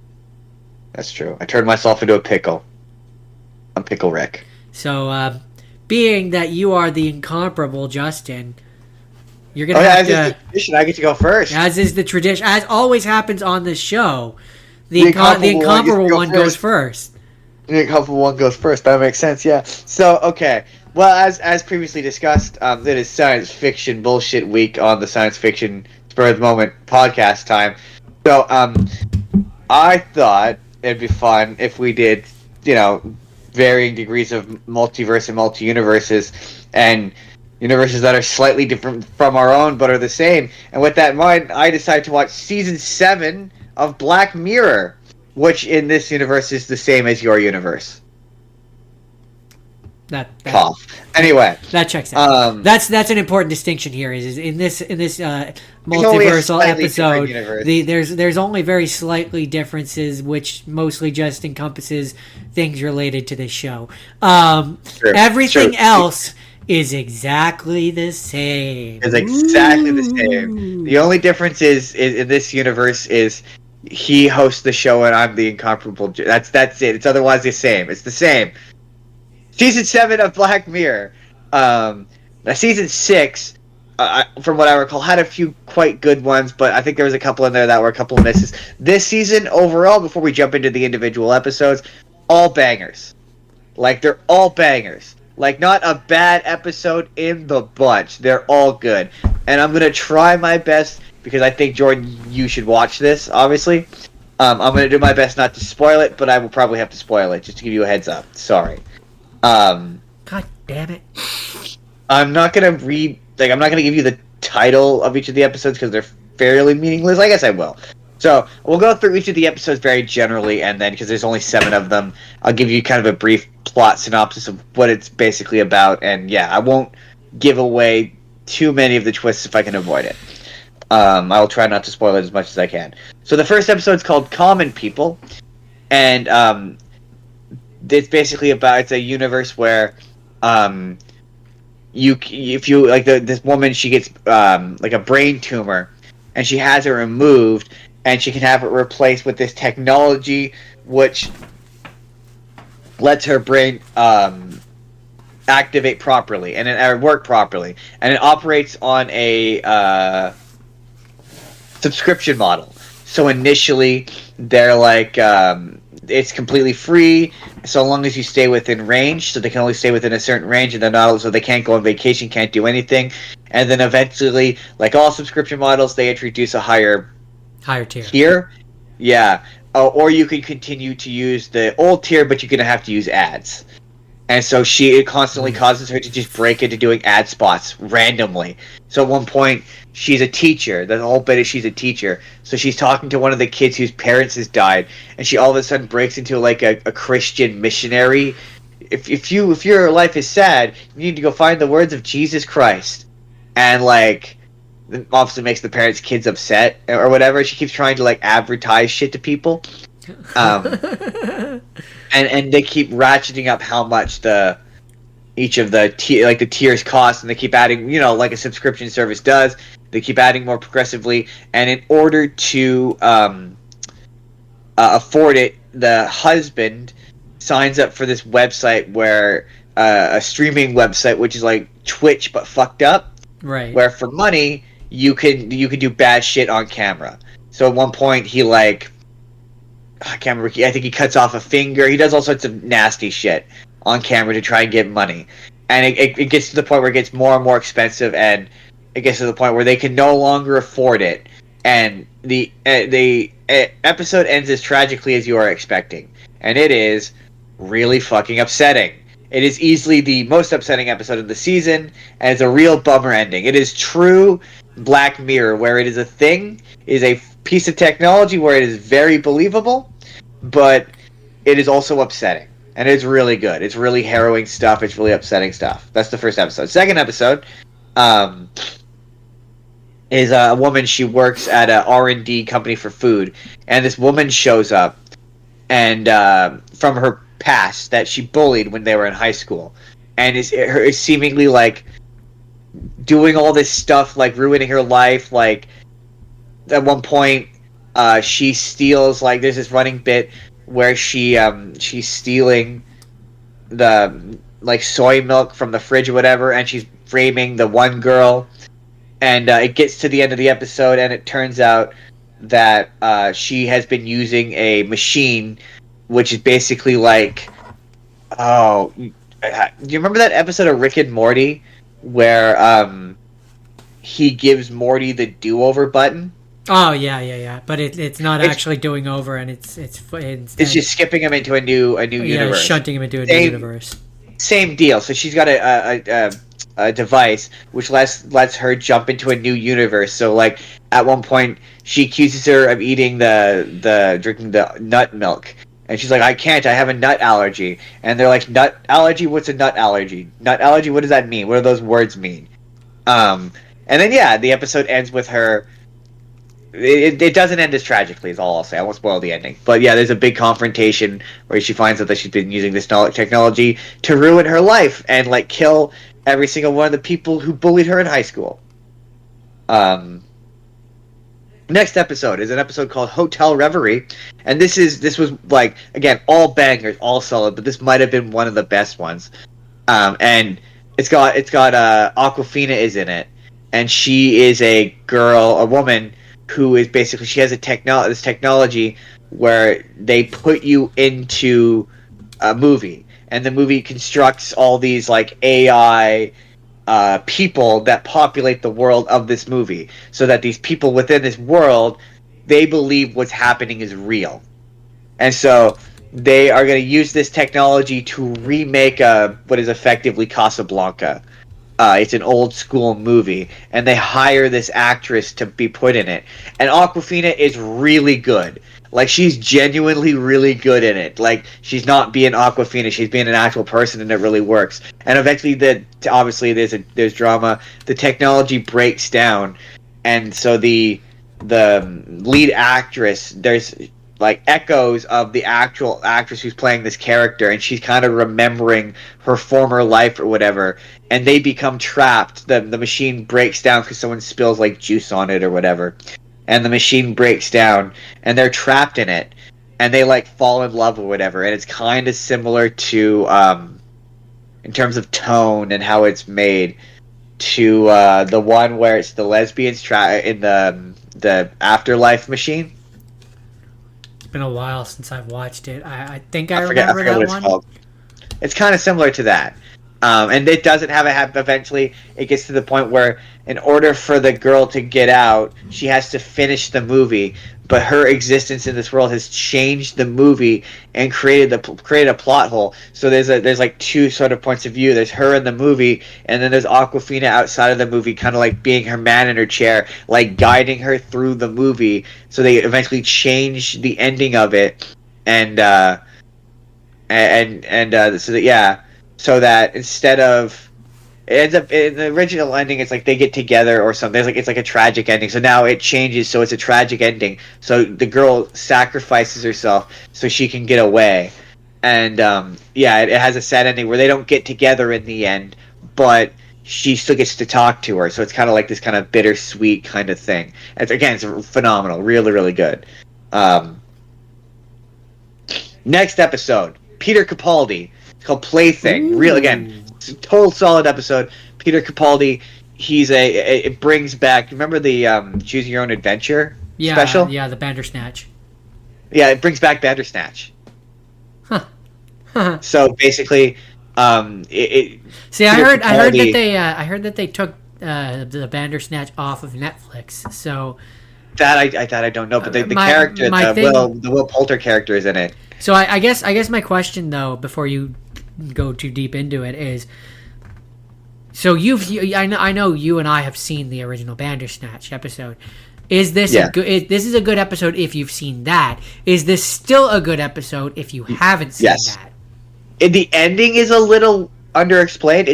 That's true. I turned myself into a pickle. I'm Pickle Rick. So, being that you are the incomparable Justin, you're gonna have to. As is the tradition, I get to go first. As is the tradition, as always happens on this show, the incomparable one goes first. The incomparable one goes first. That makes sense. Yeah. So, okay. Well, as previously discussed, it is Science Fiction Bullshit Week on the Science Fiction Spur of the Moment podcast time. So, I thought it'd be fun if we did, varying degrees of multiverse and multi-universes, and universes that are slightly different from our own but are the same. And with that in mind, I decided to watch season 7 of Black Mirror, which in this universe is the same as your universe. That cough. Anyway, that checks out. That's an important distinction here. Is in this multiversal episode, there's only very slightly differences, which mostly just encompasses things related to this show. Everything else is exactly the same. It's exactly the same. The only difference is in this universe is he hosts the show and I'm the incomparable. That's it. It's otherwise the same. It's the same. Season 7 of Black Mirror. Season 6 from what I recall, had a few quite good ones, but I think there was a couple in there that were a couple of misses. This season, overall, before we jump into the individual episodes, all bangers. Like, they're all bangers. Like, not a bad episode in the bunch. They're all good. And I'm going to try my best, because I think, Jordan, you should watch this, obviously. I'm going to do my best not to spoil it, but I will probably have to spoil it, just to give you a heads up. Sorry. God damn it. I'm not going to read... Like, I'm not going to give you the title of each of the episodes, because they're fairly meaningless. I guess I will. So, we'll go through each of the episodes very generally, and then, because there's only 7 of them, I'll give you kind of a brief plot synopsis of what it's basically about, and yeah, I won't give away too many of the twists if I can avoid it. I'll try not to spoil it as much as I can. So the first episode's called Common People, and it's basically about, it's a universe where this woman, she gets like a brain tumor, and she has it removed, and she can have it replaced with this technology which lets her brain activate properly and work properly, and it operates on a subscription model. So initially, they're like, it's completely free so long as you stay within range. So they can only stay within a certain range, and they're not, so they can't go on vacation, can't do anything. And then eventually, like all subscription models, they introduce a higher tier. Yeah. Or you could continue to use the old tier, but you're going to have to use ads. And so it constantly causes her to just break into doing ad spots randomly. So at one point, she's a teacher. The whole bit is she's a teacher. So she's talking to one of the kids whose parents has died, and she all of a sudden breaks into like a Christian missionary. If your life is sad, you need to go find the words of Jesus Christ. And like, it obviously makes the parents' kids upset or whatever. She keeps trying to like advertise shit to people. And they keep ratcheting up how much each of the tiers cost, and they keep adding, like a subscription service does. They keep adding more progressively, and in order to afford it, the husband signs up for this website where a streaming website, which is like Twitch but fucked up, right? Where for money you can do bad shit on camera. So at one point he I can't remember. I think he cuts off a finger. He does all sorts of nasty shit on camera to try and get money. And it gets to the point where it gets more and more expensive, and it gets to the point where they can no longer afford it. And the episode ends as tragically as you are expecting. And it is really fucking upsetting. It is easily the most upsetting episode of the season, and it's a real bummer ending. It is true Black Mirror, where it is a thing, is a piece of technology where it is very believable, but it is also upsetting, and it's really good. It's really harrowing stuff. It's really upsetting stuff. That's the first episode. Second episode is a woman. She works at a R&D company for food, and this woman shows up, and from her past that she bullied when they were in high school, and is seemingly like doing all this stuff, like ruining her life. Like at one point, she steals, like, there's this running bit where she's stealing the like soy milk from the fridge or whatever, and she's framing the one girl, and it gets to the end of the episode, and it turns out that she has been using a machine, which is basically like, do you remember that episode of Rick and Morty where he gives Morty the do-over button? Oh yeah. But it's not actually doing over, and it's just skipping him into a new universe. Shunting him into a new universe. Same deal. So she's got a device which lets her jump into a new universe. So like at one point she accuses her of eating the drinking the nut milk, and she's like, I can't, I have a nut allergy. And they're like, nut allergy? What's a nut allergy? Nut allergy? What does that mean? What do those words mean? And then the episode ends with her. It doesn't end as tragically, is all I'll say. I won't spoil the ending. But yeah, there's a big confrontation where she finds out that she's been using this technology to ruin her life and like kill every single one of the people who bullied her in high school. Next episode is an episode called Hotel Reverie, and this was like, again, all bangers, all solid, but this might have been one of the best ones. And it's got Aquafina is in it, and she is a woman who is basically, she has this technology where they put you into a movie, and the movie constructs all these like AI people that populate the world of this movie, so that these people within this world, they believe what's happening is real, and so they are going to use this technology to remake what is effectively Casablanca. It's an old school movie, and they hire this actress to be put in it. And Aquafina is really good. Like, she's genuinely really good in it. Like, she's not being Aquafina; she's being an actual person, and it really works. And eventually, obviously there's drama. The technology breaks down, and so the lead actress, there's like echoes of the actual actress who's playing this character, and she's kind of remembering her former life or whatever, and they become trapped. The machine breaks down because someone spills like juice on it or whatever, and the machine breaks down, and they're trapped in it, and they like fall in love or whatever. And it's kind of similar to in terms of tone and how it's made, to the one where it's the lesbians in the afterlife machine. Been a while since I've watched it. I think I remember that one. Called. It's kind of similar to that. And it doesn't have eventually it gets to the point where in order for the girl to get out, she has to finish the movie, but her existence in this world has changed the movie and created a plot hole. So there's like two sort of points of view. There's her in the movie, and then there's Aquafina outside of the movie, kind of like being her man in her chair, like guiding her through the movie. So they eventually change the ending of it, so that instead of, it ends up in the original ending, it's like they get together or something. It's like a tragic ending. So now it changes, so it's a tragic ending. So the girl sacrifices herself so she can get away, and it has a sad ending where they don't get together in the end, but she still gets to talk to her. So it's kind of like this kind of bittersweet kind of thing. It's phenomenal, really, really good. Next episode, Peter Capaldi. It's called Plaything. Real again, total solid episode. Peter Capaldi. It brings back. Remember the Choose Your Own Adventure special? Yeah, the Bandersnatch. Yeah, it brings back Bandersnatch. Huh. So basically, See, I heard that they took the Bandersnatch off of Netflix. So that I don't know, but the character, the Will Poulter character is in it. So I guess my question though, before you go too deep into it, is, so I know you and I have seen the original Bandersnatch episode. Is this this is a good episode if you've seen that? Is this still a good episode if you haven't seen that? The ending is a little underexplained.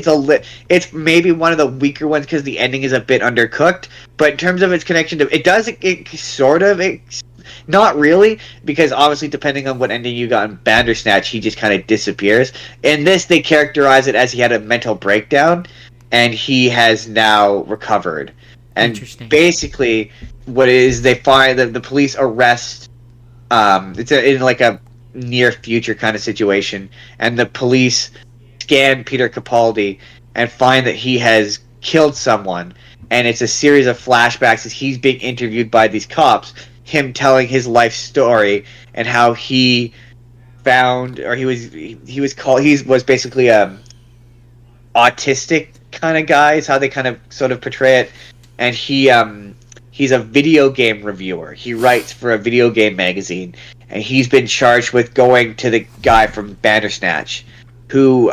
It's maybe one of the weaker ones because the ending is a bit undercooked. But in terms of its connection to not really, because obviously depending on what ending you got in Bandersnatch, he just kind of disappears. In this, they characterize it as he had a mental breakdown, and he has now recovered. And basically, what it is, they find that the police arrest. It's in like a near future kind of situation, and the police scan Peter Capaldi and find that he has killed someone. And it's a series of flashbacks as he's being interviewed by these cops, him telling his life story and how he found, or he was basically a autistic kind of guy is how they kind of sort of portray it. And he's a video game reviewer. He writes for a video game magazine, and he's been charged with going to the guy from Bandersnatch, who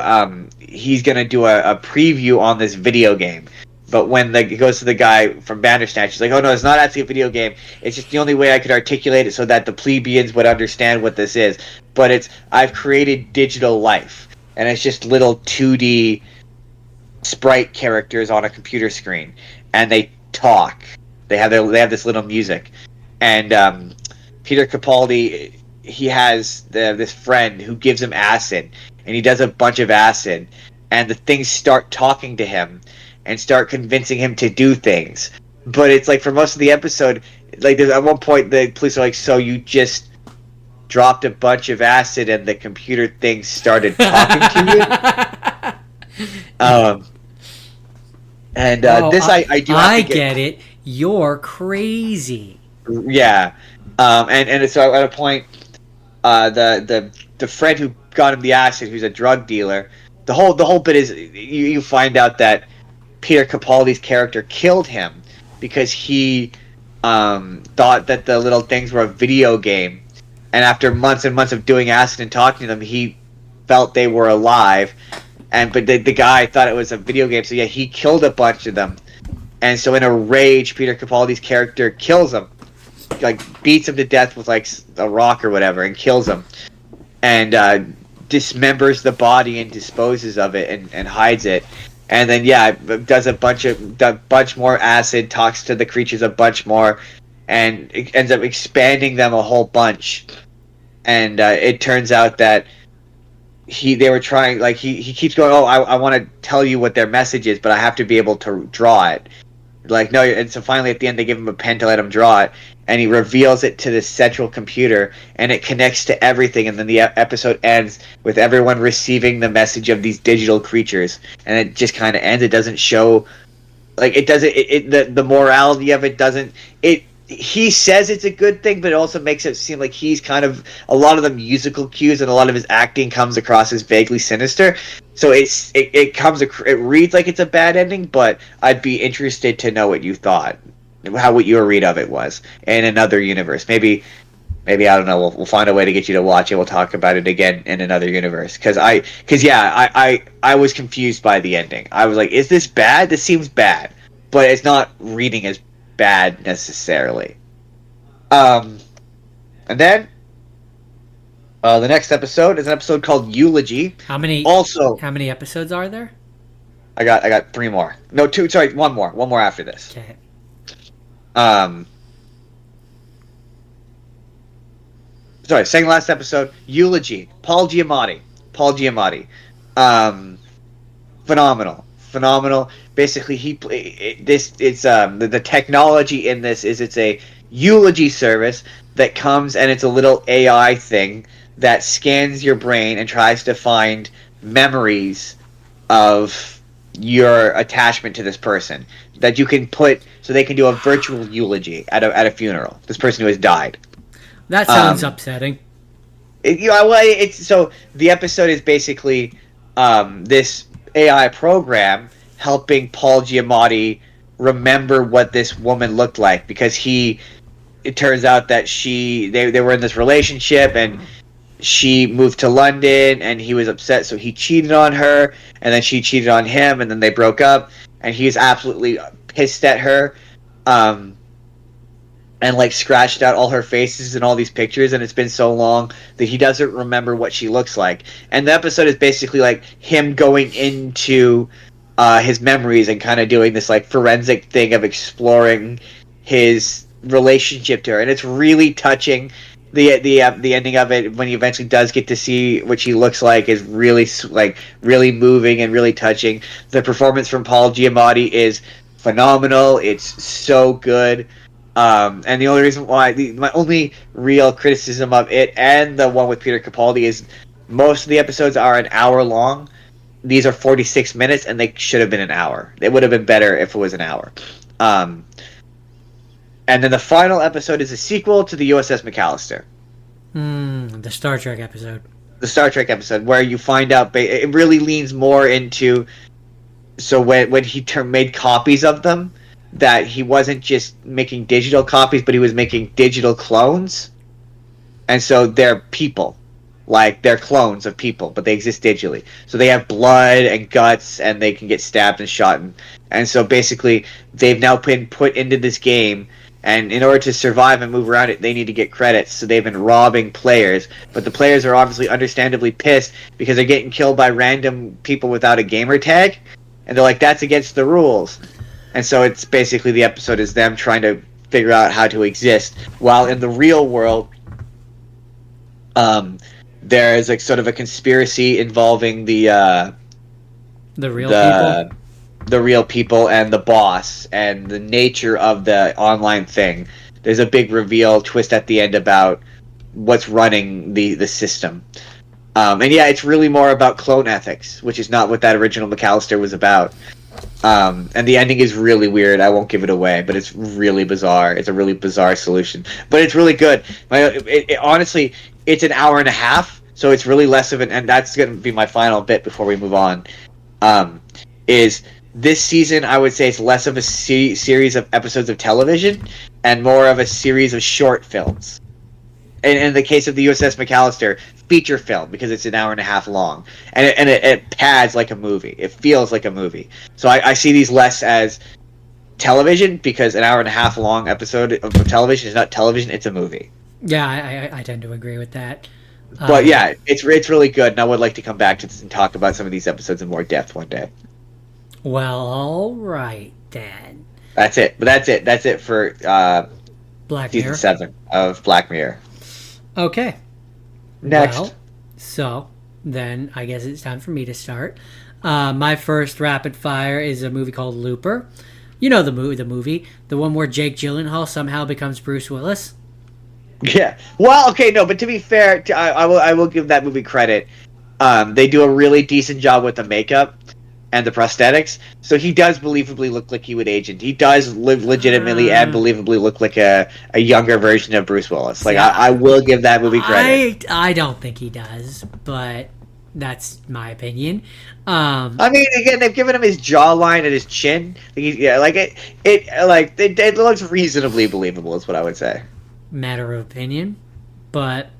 he's going to do a preview on this video game. But when he goes to the guy from Bandersnatch, he's like, oh no, it's not actually a video game. It's just the only way I could articulate it so that the plebeians would understand what this is. But I've created digital life. And it's just little 2D sprite characters on a computer screen. And they talk. They have this little music. And Peter Capaldi, he has this friend who gives him acid. And he does a bunch of acid. And the things start talking to him and start convincing him to do things. But it's like for most of the episode, like at one point the police are like, so you just dropped a bunch of acid and the computer things started talking to you? And Oh, this I do have I to get. get it. You're crazy. Yeah, and so at a point, the friend who got him the acid, who's a drug dealer, the whole bit is you find out that Peter Capaldi's character killed him because he thought that the little things were a video game, and after months and months of doing acid and talking to them, he felt they were alive, but the guy thought it was a video game, so yeah, he killed a bunch of them, and so in a rage, Peter Capaldi's character kills him, like beats him to death with like a rock or whatever, and kills him, and dismembers the body and disposes of it and hides it. And then yeah, does a bunch more acid, talks to the creatures a bunch more, and it ends up expanding them a whole bunch. And it turns out that they were trying, like he keeps going, oh, I want to tell you what their message is, but I have to be able to draw it. Like no, and so finally at the end they give him a pen to let him draw it, and he reveals it to this central computer, and it connects to everything, and then the episode ends with everyone receiving the message of these digital creatures, and it just kind of ends. It doesn't show, like it doesn't. The morality of it doesn't. He says it's a good thing, but it also makes it seem like he's kind of, a lot of the musical cues and a lot of his acting comes across as vaguely sinister. So it reads like it's a bad ending, but I'd be interested to know what you thought, what your read of it was in another universe. Maybe I don't know. We'll find a way to get you to watch it. We'll talk about it again in another universe. Because I was confused by the ending. I was like, is this bad? This seems bad, but it's not reading as bad necessarily. And then the next episode is an episode called Eulogy. How many episodes are there? I got 3 more. No, 2. Sorry, 1 more. 1 more after this. Okay. Sorry, second last episode, Eulogy. Paul Giamatti. Phenomenal. Basically, the technology in this is it's a eulogy service that comes, and it's a little AI thing that scans your brain and tries to find memories of your attachment to this person that you can put, so they can do a virtual eulogy at a funeral. This person who has died. That sounds upsetting. So the episode is basically this AI program helping Paul Giamatti remember what this woman looked like, because it turns out that they were in this relationship, and she moved to London, and he was upset, so he cheated on her, and then she cheated on him, and then they broke up, and he's absolutely pissed at her, and like scratched out all her faces and all these pictures, and it's been so long that he doesn't remember what she looks like. And the episode is basically like him going into his memories and kind of doing this like forensic thing of exploring his relationship to her, and it's really touching. The ending of it, when he eventually does get to see what she looks like, is really really moving and really touching. The performance from Paul Giamatti is phenomenal. It's so good. And the only reason why, my only real criticism of it and the one with Peter Capaldi is most of the episodes are an hour long. These are 46 minutes, and they should have been an hour. It would have been better if it was an hour. And then the final episode is a sequel to the USS McAllister. The Star Trek episode. The Star Trek episode, where you find out it really leans more into, so when he made copies of them, that he wasn't just making digital copies, but he was making digital clones. And so they're people. Like, they're clones of people, but they exist digitally. So they have blood and guts, and they can get stabbed and shot. And so basically, they've now been put into this game, and in order to survive and move around it, they need to get credits. So they've been robbing players. But the players are obviously understandably pissed because they're getting killed by random people without a gamer tag. And they're like, that's against the rules. And so it's basically, the episode is them trying to figure out how to exist. While in the real world, there is like sort of a conspiracy involving the real people and the boss and the nature of the online thing. There's a big reveal twist at the end about what's running the system. And yeah, it's really more about clone ethics, which is not what that original McAllister was about. And the ending is really weird. I won't give it away, but it's really bizarre. It's a really bizarre solution, but it's really good. Honestly, it's an hour and a half, so it's really less of an. And that's going to be my final bit before we move on. Is this season? I would say it's less of a series of episodes of television and more of a series of short films. And in the case of the USS McAllister, feature film, because it's an hour and a half long, and it pads like a movie. It feels like a movie. So I see these less as television, because an hour and a half long episode of television is not television; it's a movie. Yeah, I tend to agree with that. But yeah, it's really good, and I would like to come back to this and talk about some of these episodes in more depth one day. Well, all right then. That's it. But that's it for Black season Mirror. 7 of Black Mirror. Okay. Next. Well, so then I guess it's time for me to start. My first rapid fire is a movie called Looper. You know the movie, the one where Jake Gyllenhaal somehow becomes Bruce Willis. Yeah. Well, okay, no, but to be fair, I will give that movie credit. They do a really decent job with the makeup and the prosthetics, so he does believably look like he would age, and he does legitimately and believably look like a younger version of Bruce Willis. Like, yeah. I will give that movie credit. I don't think he does, but that's my opinion. I mean, again, they've given him his jawline and his chin. It looks reasonably believable, is what I would say. Matter of opinion, but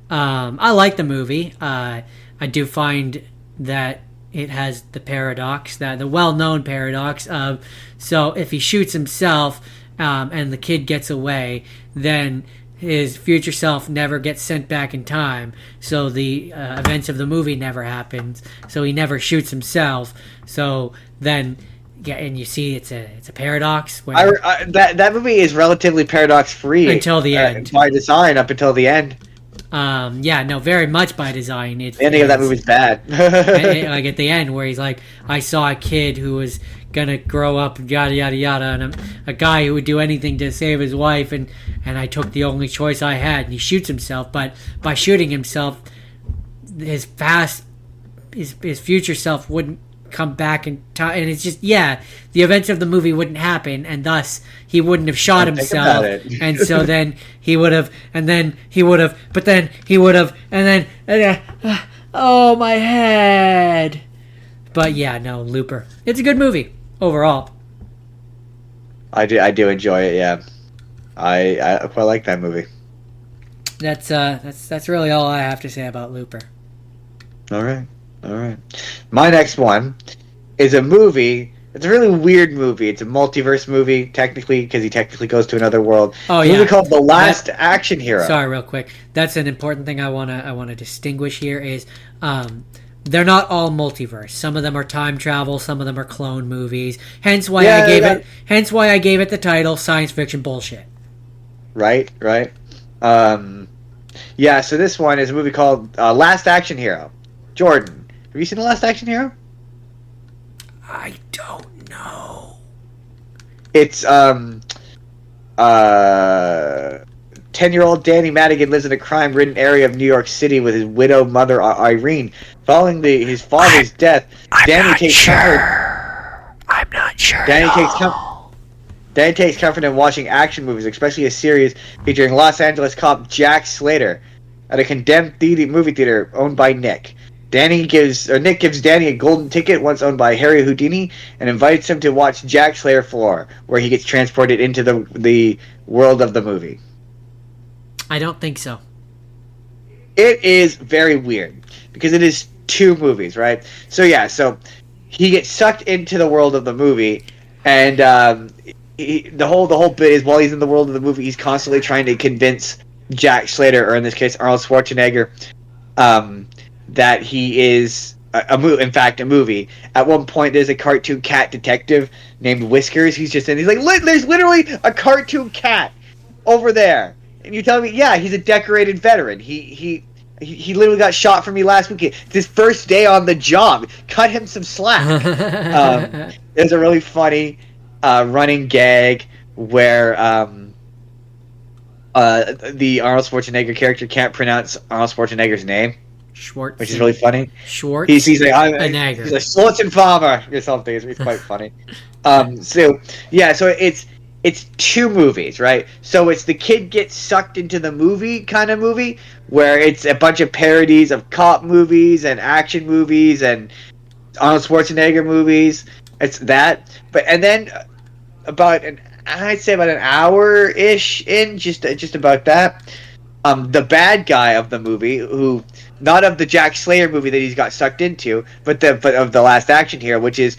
I like the movie. I do find that it has the paradox, that the well-known paradox of, so if he shoots himself and the kid gets away, then his future self never gets sent back in time, so the events of the movie never happens, so he never shoots himself. So then, yeah, and you see it's a paradox where that movie is relatively paradox free until the end, by design, up until the end. Yeah, no, very much by design. The ending of that movie's bad. Like at the end, where he's like, I saw a kid who was gonna grow up, yada yada yada, and a guy who would do anything to save his wife, and I took the only choice I had, and he shoots himself. But by shooting himself, his future self wouldn't come back in time, and it's just, yeah, the events of the movie wouldn't happen, and thus he wouldn't have shot himself, and so then he would have, and then he would have, but then he would have, and then oh, my head. But yeah, no, Looper, it's a good movie overall. I do enjoy it. Yeah, I quite like that movie. That's really all I have to say about Looper. All right. My next one is a movie. It's a really weird movie. It's a multiverse movie, technically, because he technically goes to another world. Oh, it's a movie called The Last Action Hero. Sorry, real quick. That's an important thing I wanna distinguish here is they're not all multiverse. Some of them are time travel. Some of them are clone movies. Hence why I gave it the title science fiction bullshit. Right. Yeah. So this one is a movie called Last Action Hero. Jordan, have you seen The Last Action Hero? I don't know. It's 10-year-old Danny Madigan lives in a crime-ridden area of New York City with his widowed mother Irene. Following his father's death, Danny takes comfort. I'm not sure. Danny takes comfort in watching action movies, especially a series featuring Los Angeles cop Jack Slater at a condemned movie theater owned by Nick. Nick gives Danny a golden ticket once owned by Harry Houdini and invites him to watch Jack Slayer Floor, where he gets transported into the world of the movie. I don't think so. It is very weird because it is two movies, right? So he gets sucked into the world of the movie, and the whole bit is while he's in the world of the movie, he's constantly trying to convince Jack Slater, or in this case Arnold Schwarzenegger, that he is a movie. At one point, there's a cartoon cat detective named Whiskers. He's like, there's literally a cartoon cat over there, and you tell me, yeah, he's a decorated veteran. He literally got shot for me last week. It's his first day on the job. Cut him some slack. There's a really funny running gag where the Arnold Schwarzenegger character can't pronounce Arnold Schwarzenegger's name. which is really funny. Schwartz. He's like Schwarzenegger. he's like Schwarzenfarmer or something. It's quite funny. So yeah, so it's two movies, right? So it's the kid gets sucked into the movie kind of movie where it's a bunch of parodies of cop movies and action movies and Arnold Schwarzenegger movies. It's that, but and then I'd say about an hour ish in, just about that. The bad guy of the movie, who not of the Jack Slayer movie that he's got sucked into, but of the Last Action Hero, which is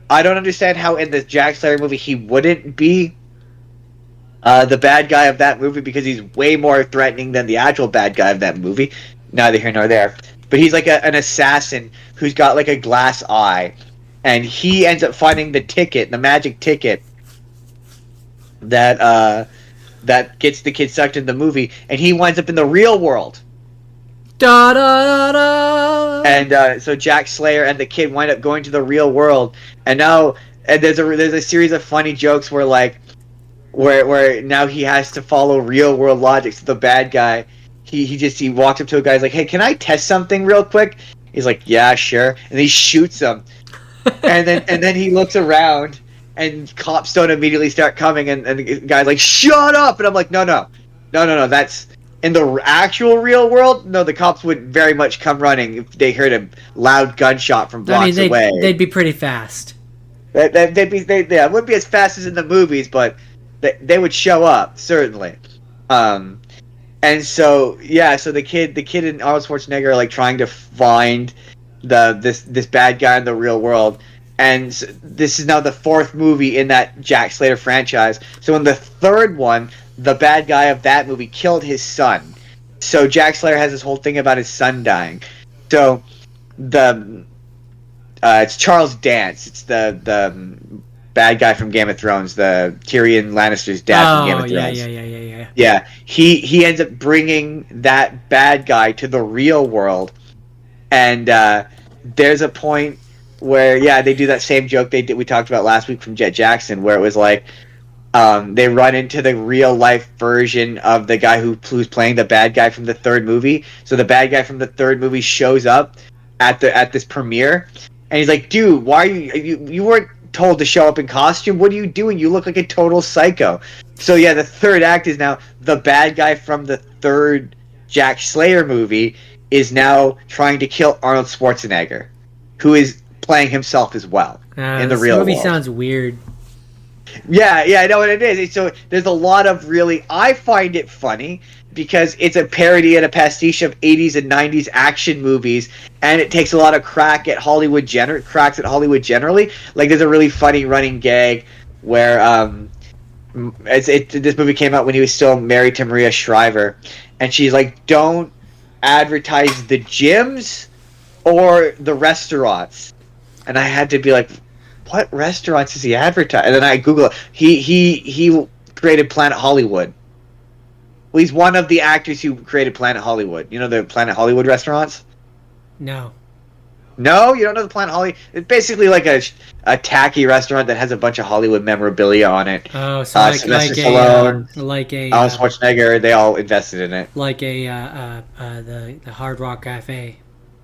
I don't understand how in the Jack Slayer movie he wouldn't be the bad guy of that movie because he's way more threatening than the actual bad guy of that movie. Neither here nor there. But he's like an assassin who's got like a glass eye, and he ends up finding the magic ticket that gets the kid sucked into the movie, and he winds up in the real world. Da da da da. And so Jack Slayer and the kid wind up going to the real world, and there's a series of funny jokes where now he has to follow real world logic. So the bad guy, he walks up to a guy, he's like, "Hey, can I test something real quick?" He's like, "Yeah, sure," and he shoots him, and then he looks around, and cops don't immediately start coming, and the guy's like, "Shut up!" And I'm like, no, that's in the actual real world. No, the cops would very much come running if they heard a loud gunshot from blocks away. They'd be pretty fast. They wouldn't be as fast as in the movies, but they would show up certainly. And so the kid and Arnold Schwarzenegger are like trying to find this bad guy in the real world. And this is now the fourth movie in that Jack Slater franchise. So in the third one, the bad guy of that movie killed his son. So Jack Slater has this whole thing about his son dying. So it's Charles Dance. It's the bad guy from Game of Thrones, the Tyrion Lannister's dad from Game of Thrones. Yeah. He ends up bringing that bad guy to the real world, and there's a point where they do that same joke we talked about last week from Jet Jackson, where it was like they run into the real life version of the guy who's playing the bad guy from the third movie. So the bad guy from the third movie shows up at this premiere, and he's like, "Dude, why are you weren't told to show up in costume? What are you doing? You look like a total psycho." So the third act is now the bad guy from the third Jack Slayer movie is now trying to kill Arnold Schwarzenegger, who is playing himself as well in the real world. This movie sounds weird. Yeah, I know what it is. So there's a lot of I find it funny because it's a parody and a pastiche of 80s and 90s action movies, and it takes a lot of cracks at Hollywood generally. Like there's a really funny running gag where this movie came out when he was still married to Maria Shriver, and she's like, "Don't advertise the gyms or the restaurants." And I had to be like, what restaurants is he advertising? And then I Google it. He created Planet Hollywood. Well, he's one of the actors who created Planet Hollywood. You know the Planet Hollywood restaurants? No. No? You don't know the Planet Hollywood? It's basically like a tacky restaurant that has a bunch of Hollywood memorabilia on it. Oh, so like Stallone, Arnold Schwarzenegger, they all invested in it. Like the Hard Rock Cafe,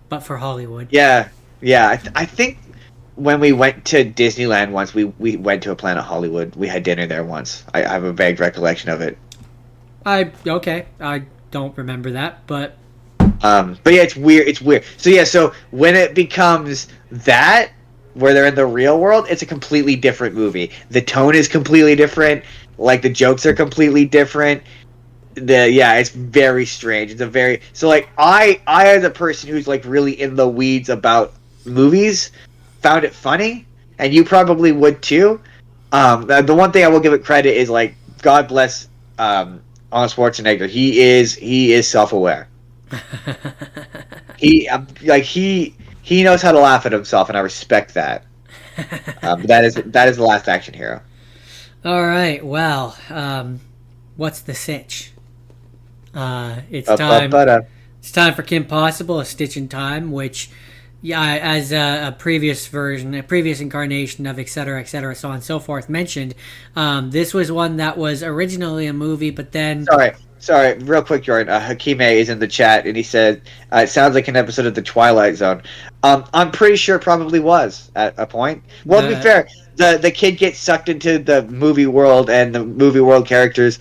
but for Hollywood. Yeah. I think when we went to Disneyland once, we went to a Planet Hollywood. We had dinner there once. I have a vague recollection of it. I don't remember that, but it's weird. So when it becomes that, where they're in the real world, it's a completely different movie. The tone is completely different. Like the jokes are completely different. It's very strange. I as a person who's like really in the weeds about movies, found it funny, and you probably would too. The one thing I will give it credit is like, God bless Arnold Schwarzenegger. He is self-aware. he knows how to laugh at himself, and I respect that. That is the Last Action Hero. All right. Well, what's the sitch? It's time. It's time for Kim Possible, A Stitch in Time, which, as a previous version, a previous incarnation of et cetera, so on and so forth mentioned, this was one that was originally a movie, but then... Sorry, real quick, Jordan. Hakime is in the chat, and he said it sounds like an episode of The Twilight Zone. I'm pretty sure it probably was at a point. Well, to be fair, the kid gets sucked into the movie world, and the movie world characters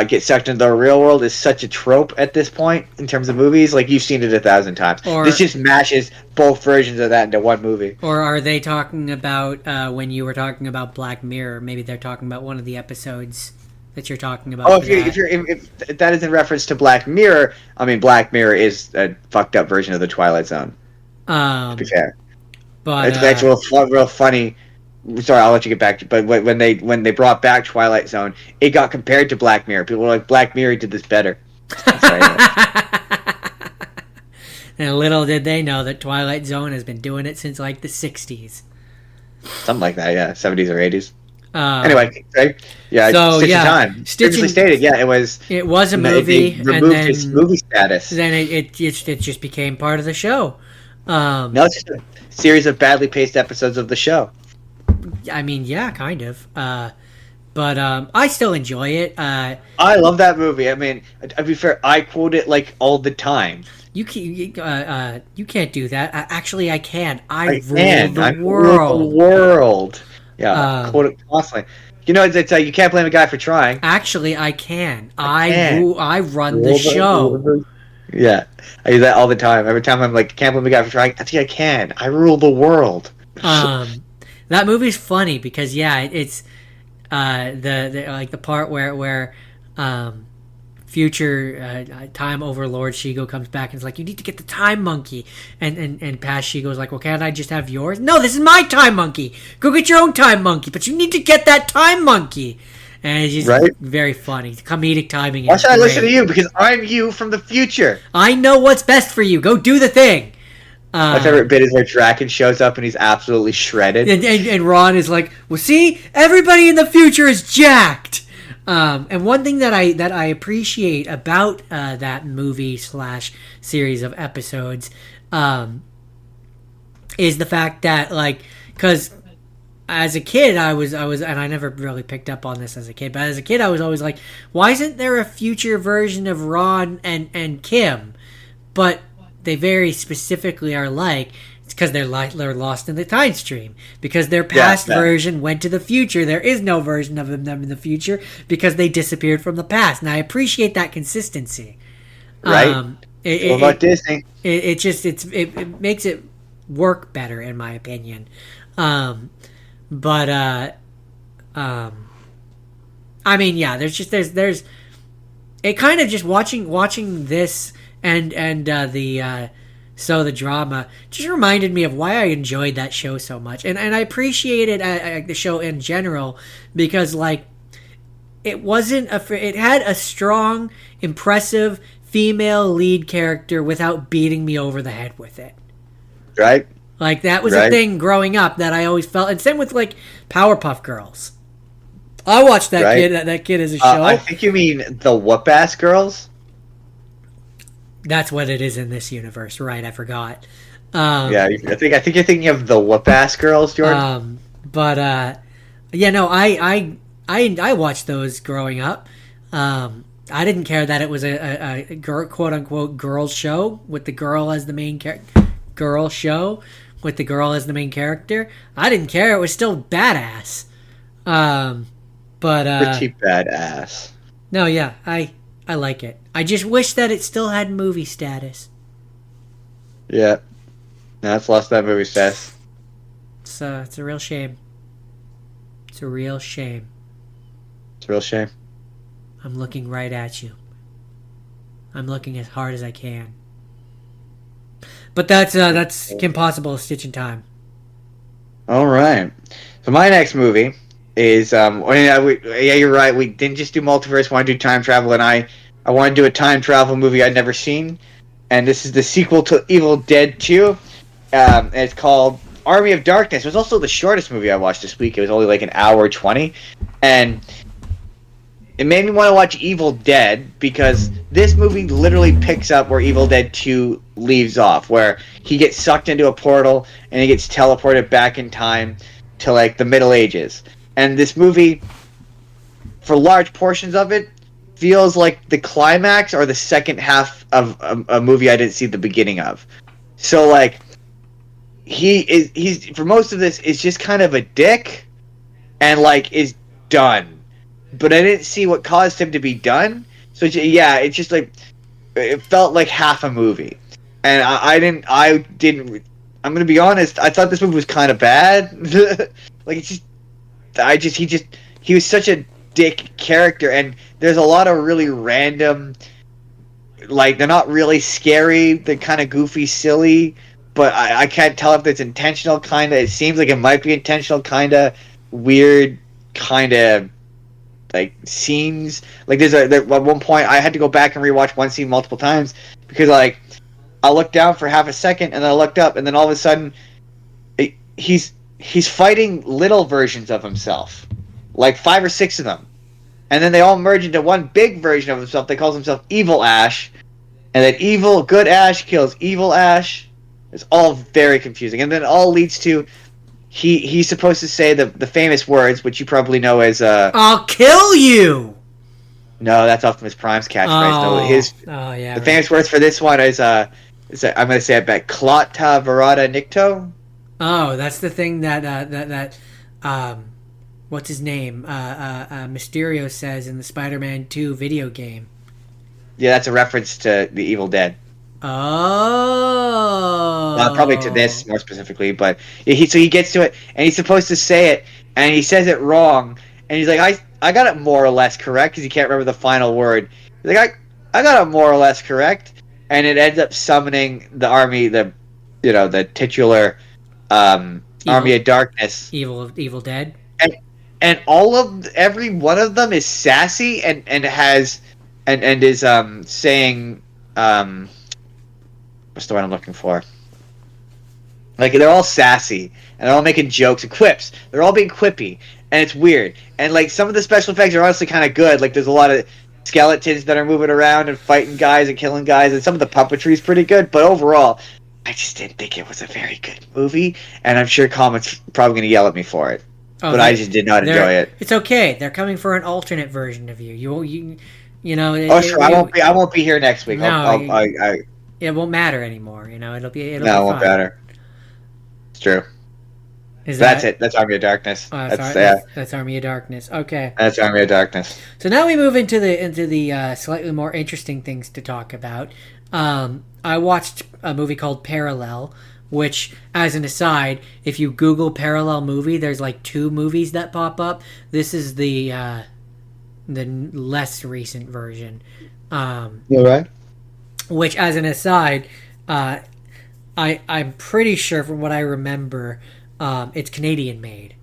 get sucked into the real world is such a trope at this point in terms of movies. Like, you've seen it 1,000 times. This just mashes both versions of that into one movie. Or are they talking about when you were talking about Black Mirror? Maybe they're talking about one of the episodes that you're talking about. Oh, if that is in reference to Black Mirror, I mean, Black Mirror is a fucked up version of the Twilight Zone. To be fair, but it's real funny. Sorry, I'll let you get back to. But when they brought back Twilight Zone, it got compared to Black Mirror. People were like, Black Mirror did this better. And little did they know that Twilight Zone has been doing it since like the 60s. Something like that, yeah, 70s or 80s. Anyway, right? Yeah, so, Stitch in Time. Stitching stated, yeah, it was a movie, they removed its movie status. Then it just became part of the show. No, it's just a series of badly paced episodes of the show. I mean, yeah, kind of. But I still enjoy it. I love that movie. I mean, to be fair, I quote it like all the time. You can't do that. Actually, I can. I rule the world. Yeah, quote it constantly. You know, it's you can't blame a guy for trying. Actually, I can. I run the show. Yeah, I do that all the time. Every time I'm like, can't blame a guy for trying. I think I can. I rule the world. That movie's funny because it's the like the part where future time overlord Shigo comes back and is like, you need to get the time monkey, and past Shigo's like, well, can't I just have yours? No, this is my time monkey. Go get your own time monkey, but you need to get that time monkey. And it's just very funny. Comedic timing. Why should I listen to you? Because I'm you from the future. I know what's best for you. Go do the thing. My favorite bit is where Draken shows up and he's absolutely shredded. And Ron is like, well, see, everybody in the future is jacked. And one thing that I appreciate about that movie / series of episodes is the fact that, like, because as a kid I was and I never really picked up on this as a kid, but as a kid I was always like, why isn't there a future version of Ron and Kim? But they very specifically are like, it's because they're lost in the time stream. Because their past version went to the future. There is no version of them in the future because they disappeared from the past. And I appreciate that consistency. Right. What about Disney? It makes it work better, in my opinion. I mean, yeah, there's it kind of just watching this and the drama just reminded me of why I enjoyed that show so much, and I appreciated the show in general because, like, it had a strong, impressive female lead character without beating me over the head with it. Right. Like, that was a thing growing up that I always felt, and same with like Powerpuff Girls. I watched that kid as a show. I think you mean the Whoop-Ass Girls. That's what it is in this universe, right? I forgot. Yeah, I think you're thinking of the Whoop-Ass Girls, Jordan. I watched those growing up. I didn't care that it was a quote unquote girl show with the girl as the main girl show with the girl as the main character. I didn't care. It was still badass. Pretty badass. No, yeah, I like it. I just wish that it still had movie status. Yeah. No, it's lost that movie status. It's a real shame. It's a real shame. It's a real shame. I'm looking right at you. I'm looking as hard as I can. But that's Kim Possible, Stitch in Time. All right. So my next movie is you're right. We didn't just do multiverse. We want to do time travel, and I want to do a time travel movie I'd never seen, and this is the sequel to Evil Dead 2. And it's called Army of Darkness. It was also the shortest movie I watched this week. It was only like an hour 20, and it made me want to watch Evil Dead because this movie literally picks up where Evil Dead 2 leaves off, where he gets sucked into a portal and he gets teleported back in time to like the Middle Ages. And this movie, for large portions of it, feels like the climax or the second half of a movie I didn't see the beginning of. So like he's for most of this is just kind of a dick and like is done. But I didn't see what caused him to be done. So yeah, it's just like it felt like half a movie. And I didn't I'm gonna be honest, I thought this movie was kind of bad. Like it's just he was such a dick character, and there's a lot of really random, like they're not really scary, they're kind of goofy, silly, but I can't tell if it's intentional. Kind of, it seems like it might be intentional. Kind of weird, kind of like scenes. Like at one point I had to go back and rewatch one scene multiple times because like I looked down for half a second and then I looked up and then all of a sudden he's fighting little versions of himself, like 5 or 6 of them, and then they all merge into one big version of himself. They calls himself Evil Ash, and then evil good Ash kills Evil Ash. It's all very confusing, and then it all leads to he's supposed to say the famous words, which you probably know as "I'll kill you." No, that's Optimus Prime's catchphrase. No, yeah. The famous words for this one is I'm going to say it back. Klata Verada Nikto. Oh, that's the thing that what's his name? Mysterio says in the Spider-Man 2 video game. Yeah, that's a reference to the Evil Dead. Oh. Not probably to this more specifically, but he gets to it and he's supposed to say it and he says it wrong and he's like, I got it more or less correct because he can't remember the final word. He's like, I got it more or less correct, and it ends up summoning the army, the titular Army of Darkness, Evil Dead, and every one of them is sassy and is saying what's the word I'm looking for? Like they're all sassy and they're all making jokes and quips. They're all being quippy and it's weird. And like some of the special effects are honestly kind of good. Like there's a lot of skeletons that are moving around and fighting guys and killing guys, and some of the puppetry is pretty good. But overall, I just didn't think it was a very good movie, and I'm sure comments probably going to yell at me for it. But I just did not enjoy it. It's okay. They're coming for an alternate version of you. You know. I won't be here next week. No, it won't matter anymore. It'll be. No, it won't matter. It's true. That's it. That's Army of Darkness. That's Army of Darkness. Okay. That's Army of Darkness. So now we move into the slightly more interesting things to talk about. I watched a movie called Parallel, which, as an aside, if you Google Parallel movie, there's like 2 movies that pop up. This is the less recent version. You're right. Which, as an aside, I'm pretty sure from what I remember, it's Canadian made.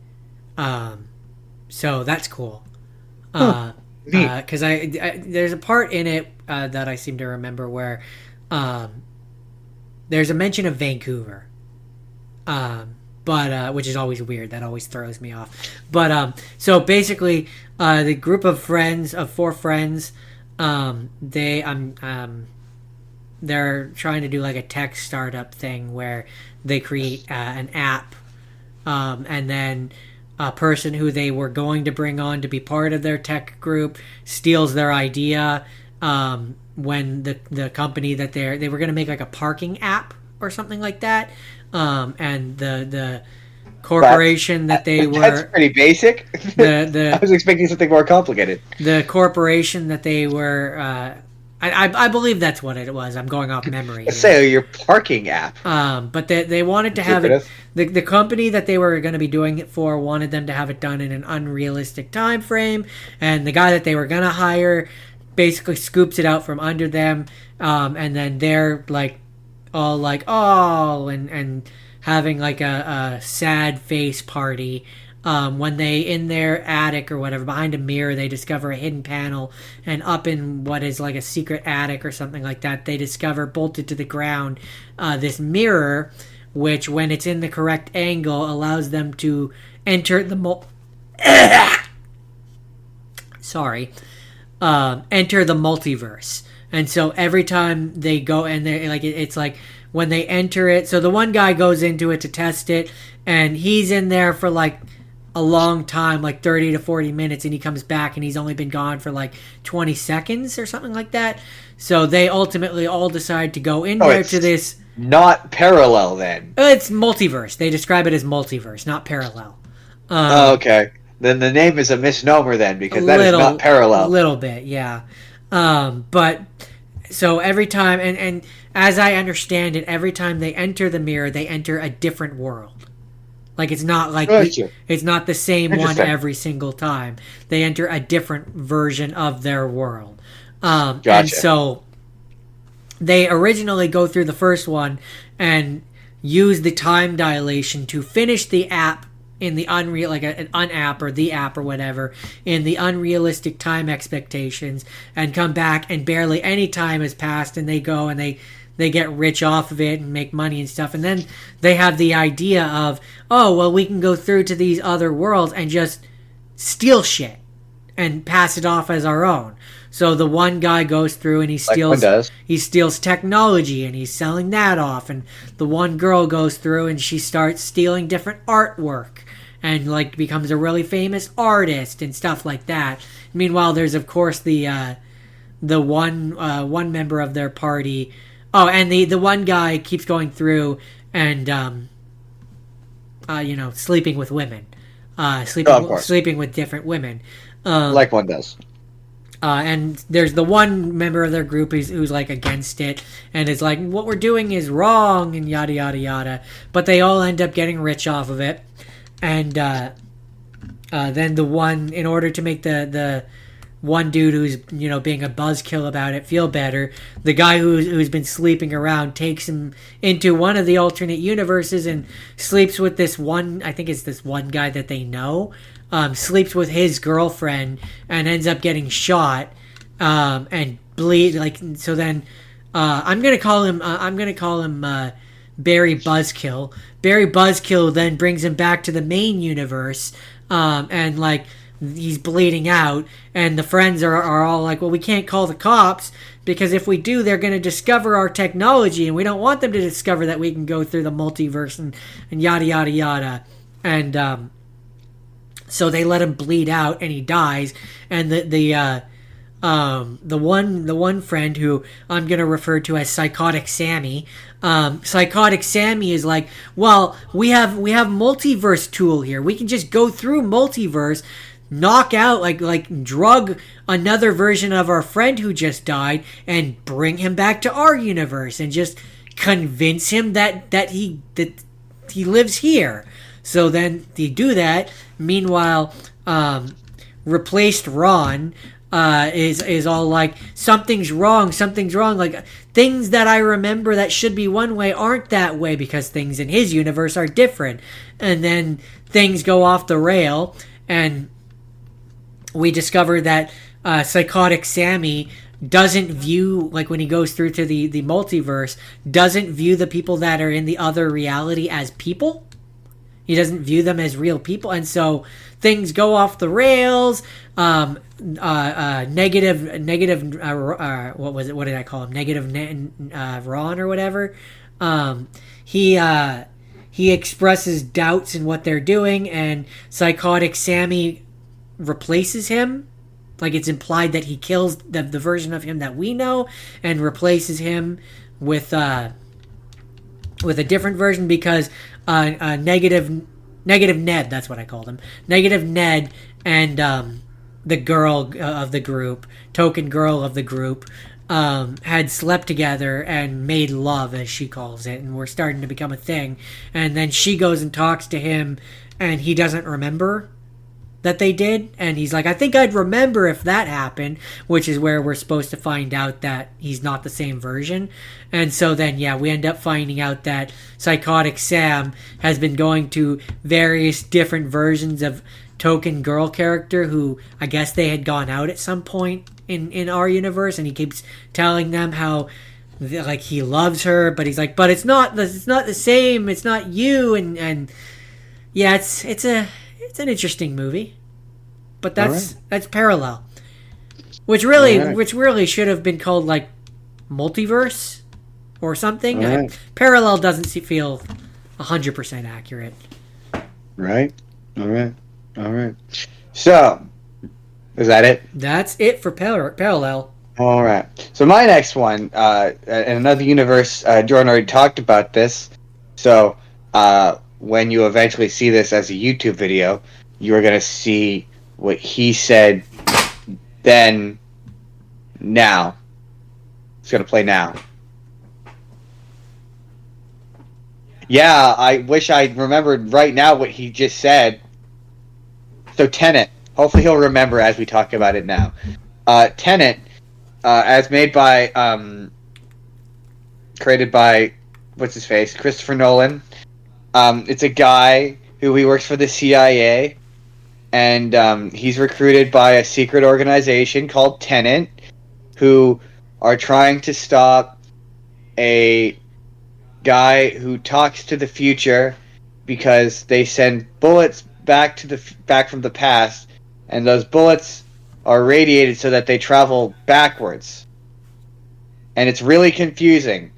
So that's cool. Because there's a part in it that I seem to remember where there's a mention of Vancouver, but which is always weird. That always throws me off. But so basically, the group of 4 friends, they're trying to do like a tech startup thing where they create an app, and then a person who they were going to bring on to be part of their tech group steals their idea when the company that they were going to make like a parking app or something like that, and the corporation that they were... That's pretty basic. I was expecting something more complicated. The corporation that they were... I believe that's what it was. I'm going off memory. Let's say your parking app. But they wanted to have it. The company that they were going to be doing it for wanted them to have it done in an unrealistic time frame, and the guy that they were going to hire basically scoops it out from under them, and then they're like all like and having like a sad face party. When they, in their attic or whatever, behind a mirror, they discover a hidden panel, and up in what is like a secret attic or something like that, they discover bolted to the ground this mirror, which when it's in the correct angle allows them to enter the enter the multiverse. And so every time they go and they like it's like when they enter it, so the one guy goes into it to test it, and he's in there for like a long time, like 30 to 40 minutes, and he comes back and he's only been gone for like 20 seconds or something like that. So they ultimately all decide to go in there to this. Not parallel then. It's multiverse. They describe it as multiverse, not parallel. Okay. Then the name is a misnomer then, because that is not parallel. A little bit, yeah. But so every time, and as I understand it, every time they enter the mirror, they enter a different world. Like it's not like it's not the same one every single time. They enter a different version of their world. Gotcha. And so they originally go through the first one and use the time dilation to finish the app in the unreal, like an unapp or the app or whatever, in the unrealistic time expectations, and come back and barely any time has passed, and they go and they get rich off of it and make money and stuff. And then they have the idea of, oh, well, we can go through to these other worlds and just steal shit and pass it off as our own. So the one guy goes through and he steals technology and he's selling that off. And the one girl goes through and she starts stealing different artwork and like becomes a really famous artist and stuff like that. Meanwhile, there's of course the one member of their party. Oh, and the one guy keeps going through and sleeping with women, sleeping with different women, like one does. And there's the one member of their group who's like against it and is like, what we're doing is wrong and yada yada yada. But they all end up getting rich off of it. And then the one, in order to make the one dude who's being a buzzkill about it feel better, the guy who's been sleeping around takes him into one of the alternate universes and sleeps with this one. I think it's this one guy that they know. Sleeps with his girlfriend and ends up getting shot and bleed. Like, so then I'm gonna call him Barry Buzzkill. Barry Buzzkill then brings him back to the main universe, and like he's bleeding out, and the friends are all like, well, we can't call the cops because if we do, they're gonna discover our technology, and we don't want them to discover that we can go through the multiverse and yada yada yada, and so they let him bleed out, and he dies. And the one friend who I'm gonna refer to as Psychotic Sammy, Psychotic Sammy is like, well, we have multiverse tool here. We can just go through multiverse, knock out like drug another version of our friend who just died, and bring him back to our universe, and just convince him that he lives here. So then they do that. Meanwhile, replaced Ron is all like, something's wrong. Like, things that I remember that should be one way aren't that way because things in his universe are different. And then things go off the rail, and we discover that Psychotic Sammy doesn't view, like when he goes through to the multiverse, doesn't view the people that are in the other reality as people. He doesn't view them as real people, and so things go off the rails. Negative. What was it? What did I call him? Ron or whatever. He expresses doubts in what they're doing, and Psychotic Sammy replaces him. Like, it's implied that he kills the version of him that we know, and replaces him with a different version because Negative Ned, that's what I called him. Negative Ned and the girl of the group, token girl of the group, had slept together and made love, as she calls it, and were starting to become a thing. And then she goes and talks to him, and he doesn't remember that they did, and he's like, I think I'd remember if that happened, which is where we're supposed to find out that he's not the same version. And so then, yeah, we end up finding out that Psychotic Sam has been going to various different versions of token girl character who I guess they had gone out at some point in our universe, and he keeps telling them how like he loves her, but he's like, but it's not the same, it's not you, and yeah, it's an interesting movie, but that's parallel, which really should have been called like Multiverse or something. Parallel doesn't feel 100% accurate. Right. All All right. So, is that it? That's it for parallel. All right. So my next one, in another universe, Jordan already talked about this. So when you eventually see this as a YouTube video, you are gonna see what he said then. Now, it's gonna play now. Yeah, I wish I remembered right now what he just said. So Tenet. Hopefully he'll remember as we talk about it now. Tenet, as made by created by what's his face, Christopher Nolan. It's a guy who he works for the CIA, and he's recruited by a secret organization called Tenet, who are trying to stop a guy who talks to the future because they send bullets back from the past, and those bullets are radiated so that they travel backwards, and it's really confusing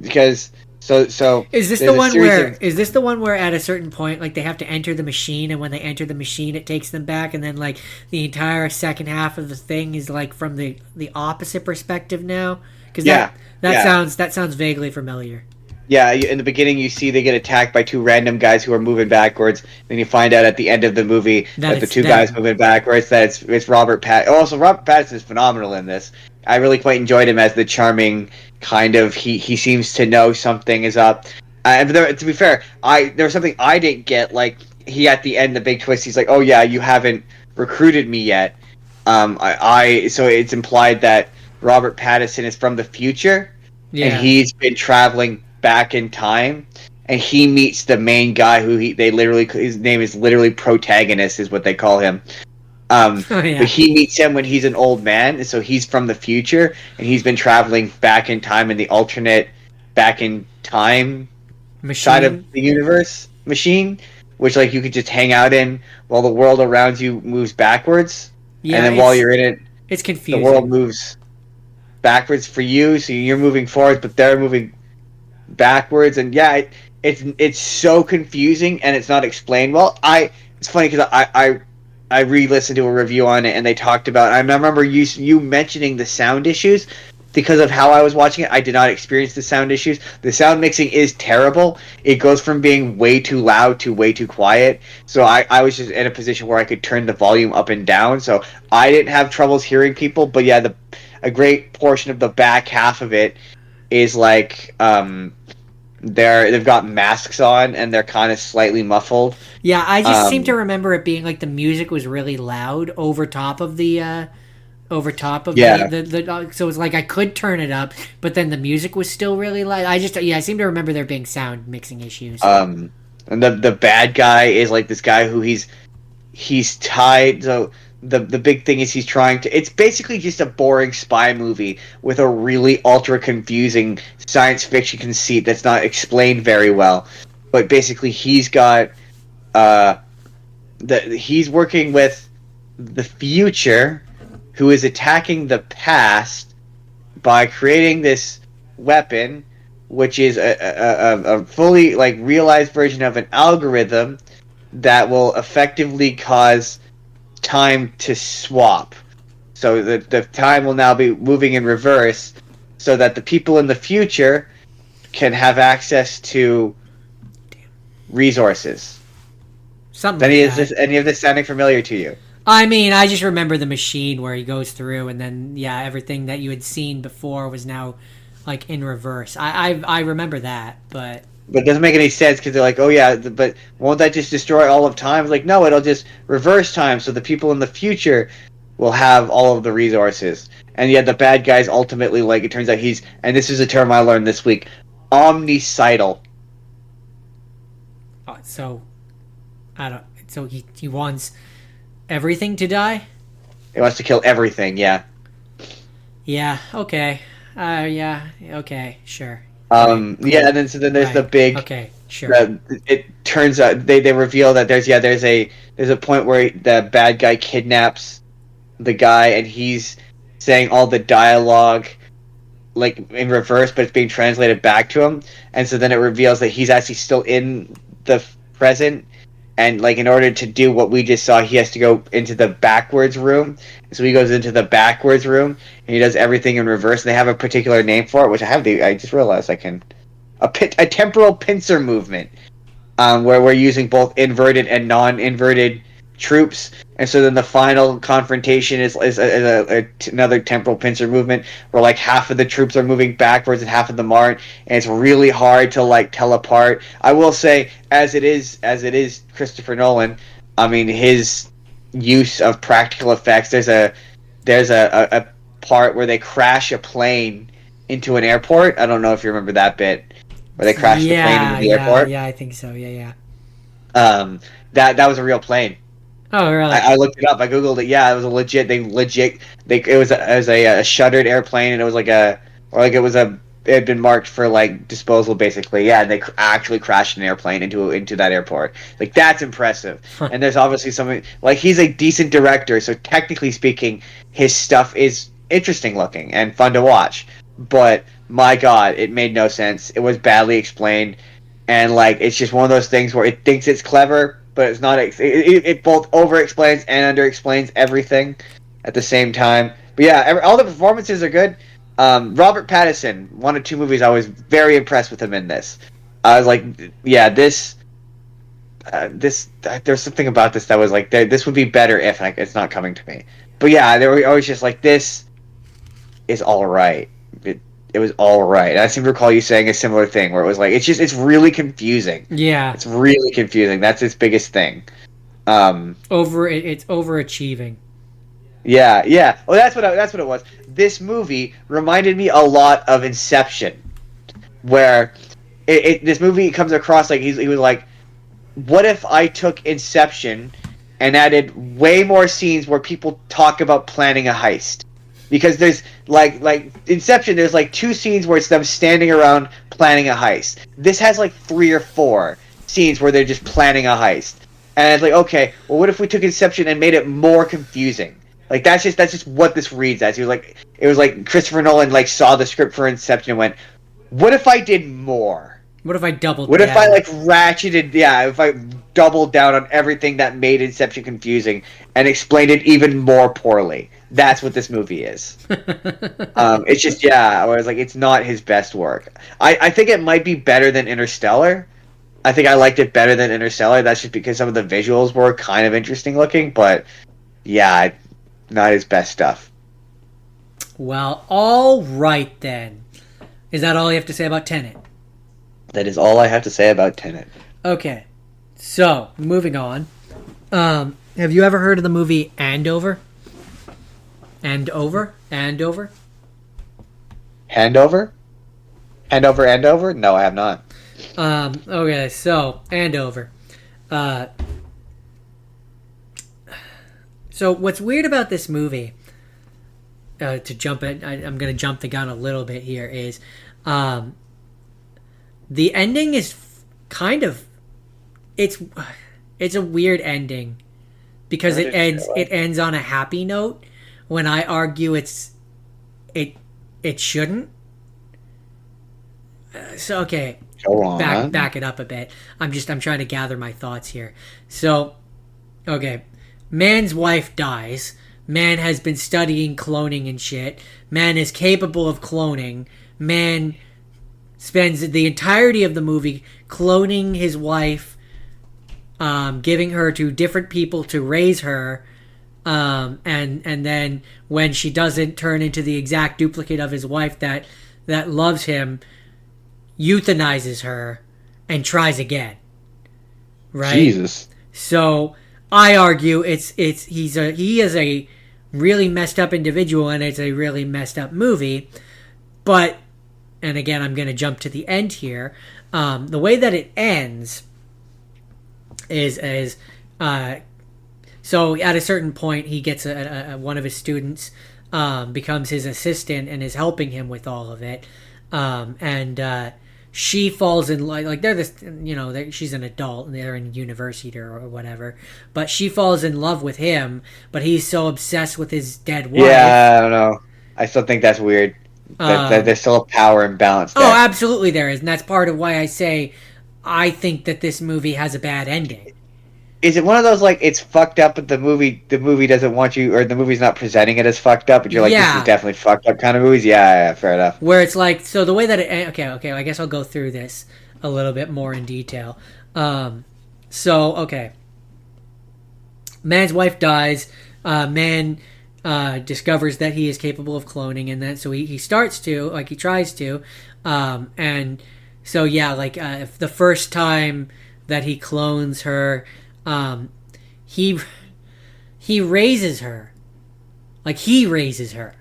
because Is this there's the a one series where of, is this the one where at a certain point like they have to enter the machine, and when they enter the machine it takes them back, and then like the entire second half of the thing is like from the opposite perspective now? Because yeah, that yeah. sounds vaguely familiar. Yeah, in the beginning you see they get attacked by two random guys who are moving backwards. Then you find out at the end of the movie that the it's two guys them. moving backwards that it's Robert Pat. Also, Robert Pattinson is phenomenal in this. I really quite enjoyed him as the charming kind of he seems to know something is up. And to be fair, there was something I didn't get. Like he at the end, the big twist. He's like, "Oh yeah, you haven't recruited me yet." So it's implied that Robert Pattinson is from the future, and Yeah. he's been traveling back in time, and he meets the main guy who they literally his name is literally protagonist is what they call him. Oh yeah. But he meets him when he's an old man, and so he's from the future, and he's been traveling back in time in the alternate back in time side of Machine. the universe machine, which like you could just hang out in while the world around you moves backwards, Yeah, and then while you're in it, it's the confusing. world moves backwards for you, so you're moving forward, but they're moving backwards, and yeah, it's so confusing and it's not explained well. It's funny because I re-listened to a review on it, and they talked about. I remember you mentioning the sound issues because of how I was watching it. I did not experience the sound issues. The sound mixing is terrible. It goes from being way too loud to way too quiet. So I was just in a position where I could turn the volume up and down. So I didn't have troubles hearing people. But yeah, a great portion of the back half of it is like they've got masks on and they're kind of slightly muffled. Yeah, I just seem to remember it being like the music was really loud over top of the Yeah. the so it's like I could turn it up, but then the music was still really loud. I seem to remember there being sound mixing issues. And the bad guy is like this guy who he's tied. So the big thing is he's trying to. It's basically just a boring spy movie with a really ultra confusing science fiction conceit that's not explained very well. But basically, he's got he's working with the future, who is attacking the past by creating this weapon, which is a fully like realized version of an algorithm that will effectively cause time to swap. So the time will now be moving in reverse, so that the people in the future can have access to resources. Something Any like of that. this, any of this sounding familiar to you? I mean, I just remember the machine where he goes through, and then yeah, everything that you had seen before was now like in reverse. I remember that, but But it doesn't make any sense because they're like, oh yeah, but won't that just destroy all of time? It's like, no, it'll just reverse time, so the people in the future will have all of the resources. And yet the bad guys ultimately, like, it turns out and this is a term I learned this week, omnicidal. so I don't. So he wants everything to die. It wants to kill everything, yeah. Yeah. Okay. Yeah. Okay. Sure. Yeah, and then there's the Right. big. Okay. Sure. It turns out they reveal that there's a point where the bad guy kidnaps the guy, and he's saying all the dialogue like in reverse, but it's being translated back to him, and so then it reveals that he's actually still in the present, and like in order to do what we just saw, he has to go into the backwards room. So he goes into the backwards room and he does everything in reverse. And they have a particular name for it, which I just realized I can a temporal pincer movement, where we're using both inverted and non-inverted troops. And so then the final confrontation is another temporal pincer movement where like half of the troops are moving backwards and half of them aren't, and it's really hard to like tell apart. I will say, as it is Christopher Nolan, I mean his use of practical effects. There's a part where they crash a plane into an airport. I don't know if you remember that bit where they crashed the plane into the airport. Yeah, I think so. Yeah. That was a real plane. Oh, really? I looked it up. I googled it. Yeah, it was a legit. It was a shuttered airplane, and it was it had been marked for like disposal, basically. Yeah, and they actually crashed an airplane into that airport. Like that's impressive. And there's obviously something like he's a decent director, so technically speaking, his stuff is interesting looking and fun to watch. But my God, it made no sense. It was badly explained, and like it's just one of those things where it thinks it's clever, but it's not. It both over-explains and under-explains everything at the same time. But yeah, all the performances are good. Robert Pattinson, one or two movies, I was very impressed with him in this. I was like, yeah, there's something about this that was like, this would be better if, like, it's not coming to me. But yeah, they were always just like, this is all right. It was all right. And I seem to recall you saying a similar thing where it was like, it's really confusing. Yeah. It's really confusing. That's its biggest thing. It's overachieving. Yeah. Well, that's what it was. This movie reminded me a lot of Inception, where this movie comes across like he was like, what if I took Inception and added way more scenes where people talk about planning a heist? Because there's like Inception, there's like 2 scenes where it's them standing around planning a heist. This has like 3 or 4 scenes where they're just planning a heist. And it's like, okay, well, what if we took Inception and made it more confusing? Like that's just what this reads as. It was like Christopher Nolan like saw the script for Inception and went, what if I did more? What if I doubled What down? if I like ratcheted? Yeah, if I doubled down on everything that made Inception confusing and explained it even more poorly. That's what this movie is. It's just I was like, it's not his best work. I think it might be better than Interstellar. I think I liked it better than Interstellar. That's just because some of the visuals were kind of interesting looking, but yeah, not his best stuff. Well, all right then. Is that all you have to say about Tenet? That is all I have to say about Tenet. Okay, so moving on. Have you ever heard of the movie Andover? Andover? Handover? No, I have not. Okay, so Andover. So what's weird about this movie, I'm going to jump the gun a little bit here, is the ending is kind of, it's a weird ending because it ends on a happy note when I argue it shouldn't. So okay, back it up a bit. I'm trying to gather my thoughts here. So okay, man's wife dies. Man has been studying cloning and shit. Man is capable of cloning. Man spends the entirety of the movie cloning his wife, giving her to different people to raise her, and then when she doesn't turn into the exact duplicate of his wife that loves him, euthanizes her and tries again. Right? Jesus. So I argue he is a really messed up individual and it's a really messed up movie. But, and again, I'm going to jump to the end here. The way that it ends is so at a certain point he gets one of his students becomes his assistant and is helping him with all of it. And she falls in like they're this, she's an adult and they're in university or whatever, but she falls in love with him, but he's so obsessed with his dead wife. Yeah, I don't know. I still think that's weird. That there's still a power imbalance there. Oh, absolutely there is, and that's part of why I say I think that this movie has a bad ending. is it one of those like it's fucked up, but the movie doesn't want you, or the movie's not presenting it as fucked up, but you're like, this is Yeah, definitely fucked up kind of movies. Yeah, fair enough. where it's like, so the way that it, okay, I guess I'll go through this a little bit more in detail. So okay, man's wife dies. Man discovers that he is capable of cloning, and then so he starts to, like, he tries to, and so yeah, like, if the first time that he clones her, he raises her, like, he raises her.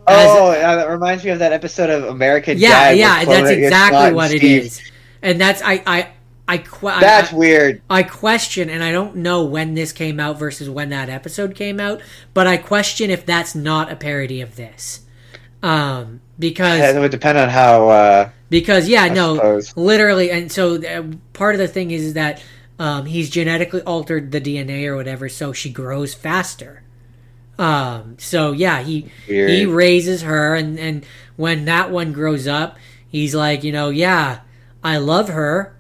Oh, that reminds me of that episode of American Yeah, Dad. yeah, that's exactly what it is, and that's That's weird. I question, and I don't know when this came out versus when that episode came out, but I question if that's not a parody of this, because It would depend on how. yeah, I no, suppose. literally, and so part of the thing is that he's genetically altered the DNA or whatever, so she grows faster. So yeah, he Weird. raises her, and when that one grows up, he's like, yeah, I love her,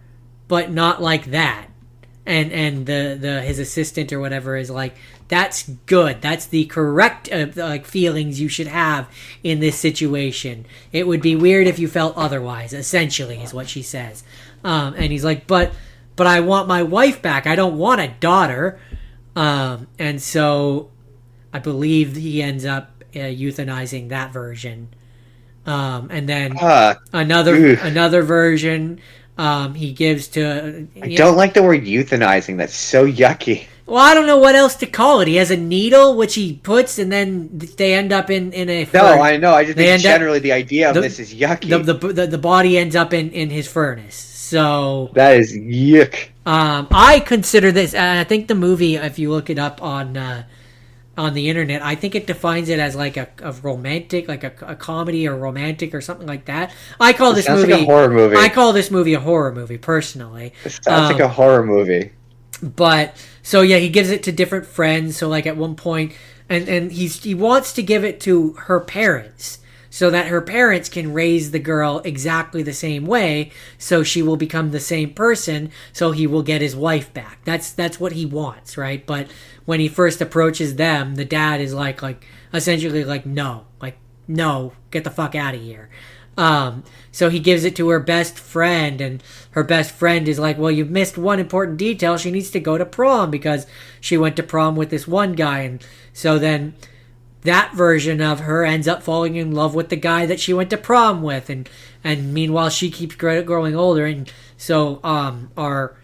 but not like that. And the his assistant or whatever is like, that's good. That's the correct like feelings you should have in this situation. It would be weird if you felt otherwise. Essentially, is what she says. And he's like, but I want my wife back. I don't want a daughter. And so I believe he ends up euthanizing that version. And then another version he gives to. I don't like the word euthanizing. That's so yucky. Well, I don't know what else to call it. He has a needle which he puts, and then they end up in a. No, I know. I just think generally the idea of this is yucky. The body ends up in his furnace. So that is yuck. I consider this. I think the movie, if you look it up on the internet, I think it defines it as like a romantic, like a comedy or romantic or something like that. I call this movie like a horror movie. I call this movie a horror movie personally. It sounds like a horror movie. But so yeah, he gives it to different friends. So like at one point, and he wants to give it to her parents, so that her parents can raise the girl exactly the same way, so she will become the same person, so he will get his wife back. That's what he wants, right? But when he first approaches them, the dad is like essentially like, no, get the fuck out of here. So he gives it to her best friend, and her best friend is like, well, you've missed one important detail. She needs to go to prom because she went to prom with this one guy. And so then that version of her ends up falling in love with the guy that she went to prom with. And meanwhile, she keeps growing older. And so our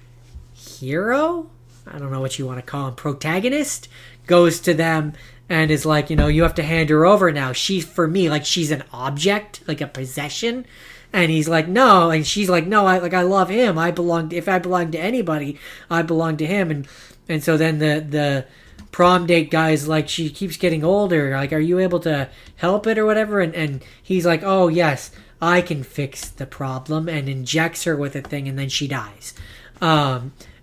hero, I don't know what you want to call him, protagonist, goes to them and is like, you have to hand her over now. She's, for me, like, she's an object, like a possession. And he's like, no. And she's like, no, I love him. If I belong to anybody, I belong to him. And so then the prom date guy is like, she keeps getting older. Like, are you able to help it or whatever? And he's like, oh, yes, I can fix the problem, and injects her with a thing, and then she dies.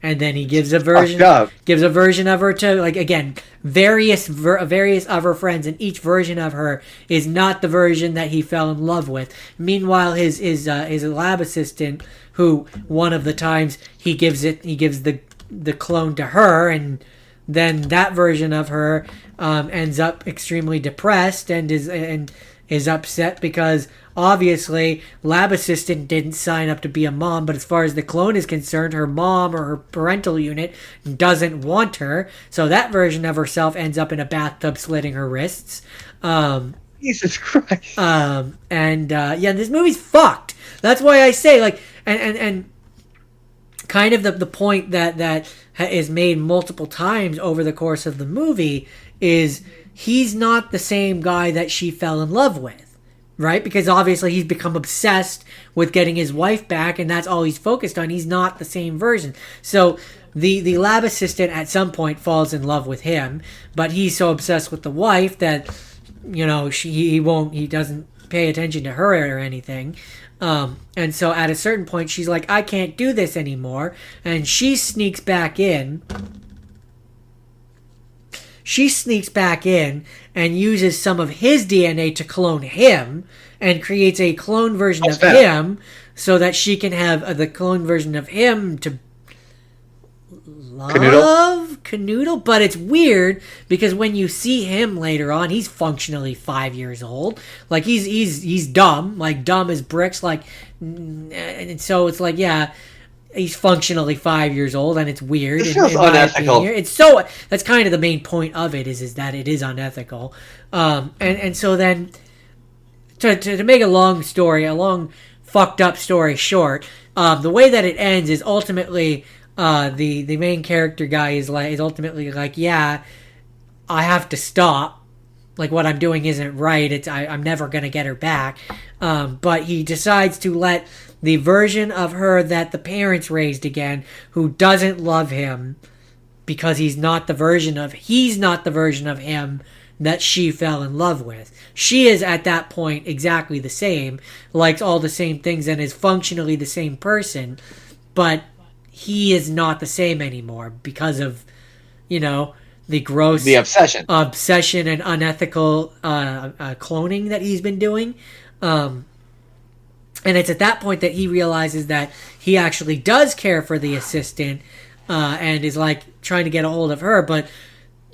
And then he gives a version of her to, like, again, various of her friends, and each version of her is not the version that he fell in love with. Meanwhile, his lab assistant, who one of the times he gives the clone to her, and then that version of her ends up extremely depressed and is upset because obviously lab assistant didn't sign up to be a mom, but as far as the clone is concerned, her mom or her parental unit doesn't want her, so that version of herself ends up in a bathtub slitting her wrists. Jesus Christ. Yeah, this movie's fucked. That's why I say, like, and kind of the point that is made multiple times over the course of the movie is he's not the same guy that she fell in love with, right? Because obviously he's become obsessed with getting his wife back, and that's all he's focused on. He's not the same version. So the lab assistant at some point falls in love with him, but he's so obsessed with the wife that, he doesn't pay attention to her or anything. And so at a certain point, she's like, I can't do this anymore. And she sneaks back in. And uses some of his DNA to clone him, and creates a clone version of him, so that she can have the clone version of him to Canoodle? love Canoodle, but it's weird because when you see him later on, he's functionally 5 years old. Like he's dumb, like dumb as bricks. Like, and so it's like, yeah, he's functionally 5 years old, and it's weird. It feels in my unethical. opinion. It's so that's kind of the main point of it is that it is unethical. And so then to make a long fucked up story short, the way that it ends is ultimately the main character guy is ultimately like, yeah, I have to stop. Like what I'm doing isn't right. I'm never gonna get her back. But he decides to let the version of her that the parents raised again, who doesn't love him because he's not the version of him that she fell in love with. She is at that point exactly the same, likes all the same things, and is functionally the same person, but he is not the same anymore because of, the gross The obsession and unethical cloning that he's been doing. And it's at that point that he realizes that he actually does care for the assistant, and is like trying to get a hold of her, but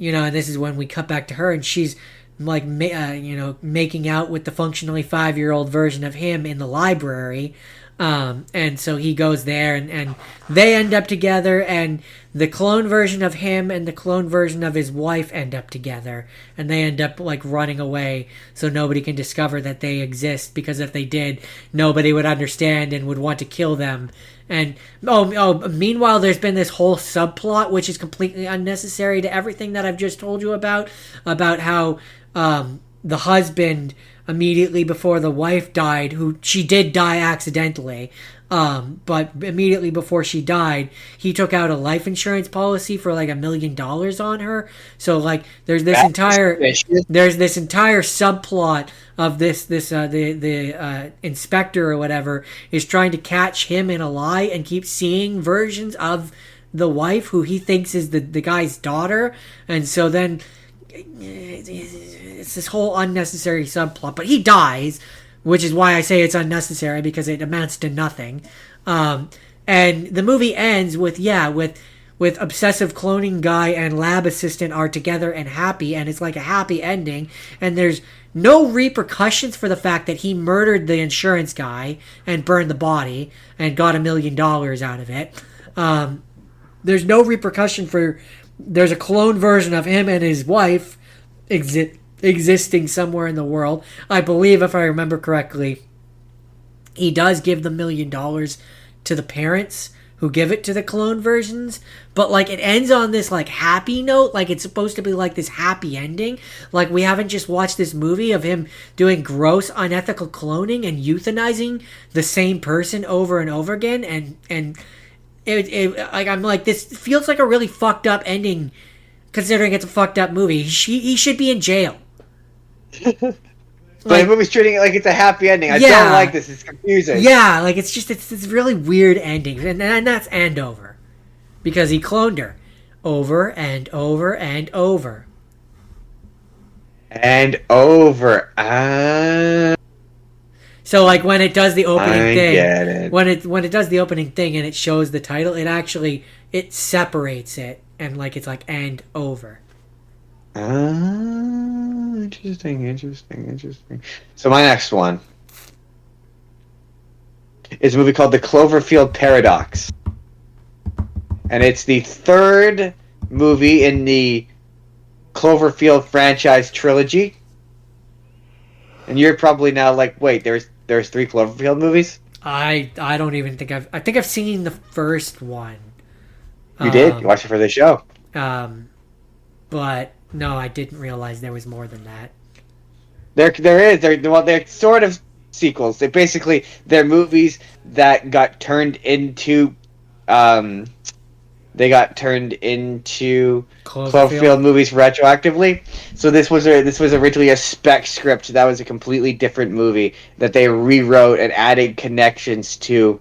and this is when we cut back to her, and she's like, making out with the functionally 5-year-old version of him in the library. And so he goes there, and they end up together, and the clone version of him and the clone version of his wife end up together, and they end up like running away so nobody can discover that they exist, because if they did, nobody would understand and would want to kill them. And meanwhile, there's been this whole subplot which is completely unnecessary to everything that I've just told you about how the husband, immediately before the wife died, who she did die accidentally, but immediately before she died, he took out a life insurance policy for like $1 million on her. So like there's this entire subplot of the inspector or whatever is trying to catch him in a lie and keep seeing versions of the wife who he thinks is the guy's daughter. And so then it's this whole unnecessary subplot, but he dies, which is why I say it's unnecessary, because it amounts to nothing. And the movie ends with obsessive cloning guy and lab assistant are together and happy, and it's like a happy ending, and there's no repercussions for the fact that he murdered the insurance guy and burned the body and got $1 million out of it. There's no repercussion for there's a clone version of him and his wife existing somewhere in the world. I believe, if I remember correctly, he does give the $1 million to the parents who give it to the clone versions, but like it ends on this like happy note, like it's supposed to be like this happy ending. Like we haven't just watched this movie of him doing gross unethical cloning and euthanizing the same person over and over again, and like I'm like, this feels like a really fucked up ending, considering it's a fucked up movie. He should be in jail. But the movie's treating it like it's a happy ending. I don't like this. It's confusing. Yeah, like it's this really weird ending, and that's Andover, because he cloned her over and over and over and over. So like when it does the opening thing, when it does the opening thing and it shows the title, it separates it, and like it's like and over. Interesting. So my next one is a movie called The Cloverfield Paradox. And it's the third movie in the Cloverfield franchise trilogy. And you're probably now like, wait, there's 3 Cloverfield movies? I don't even think I've seen the first one. You did? You watched it for the show. But no, I didn't realize there was more than that. There is. They're sort of sequels. They're movies that got turned into Cloverfield movies retroactively. So this was originally a spec script that was a completely different movie that they rewrote and added connections to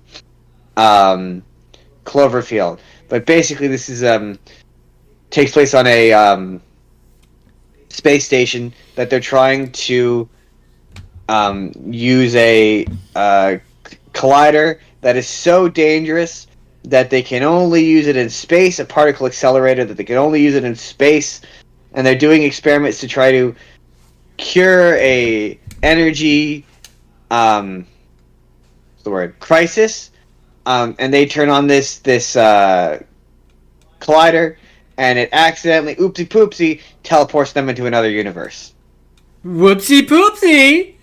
Cloverfield. But basically, this is takes place on a space station that they're trying to use a collider that is so dangerous that they can only use it in space, a particle accelerator that they can only use it in space, and they're doing experiments to try to cure a energy what's the word, crisis. And they turn on this collider, and it accidentally, oopsie poopsie, teleports them into another universe. Whoopsie poopsie!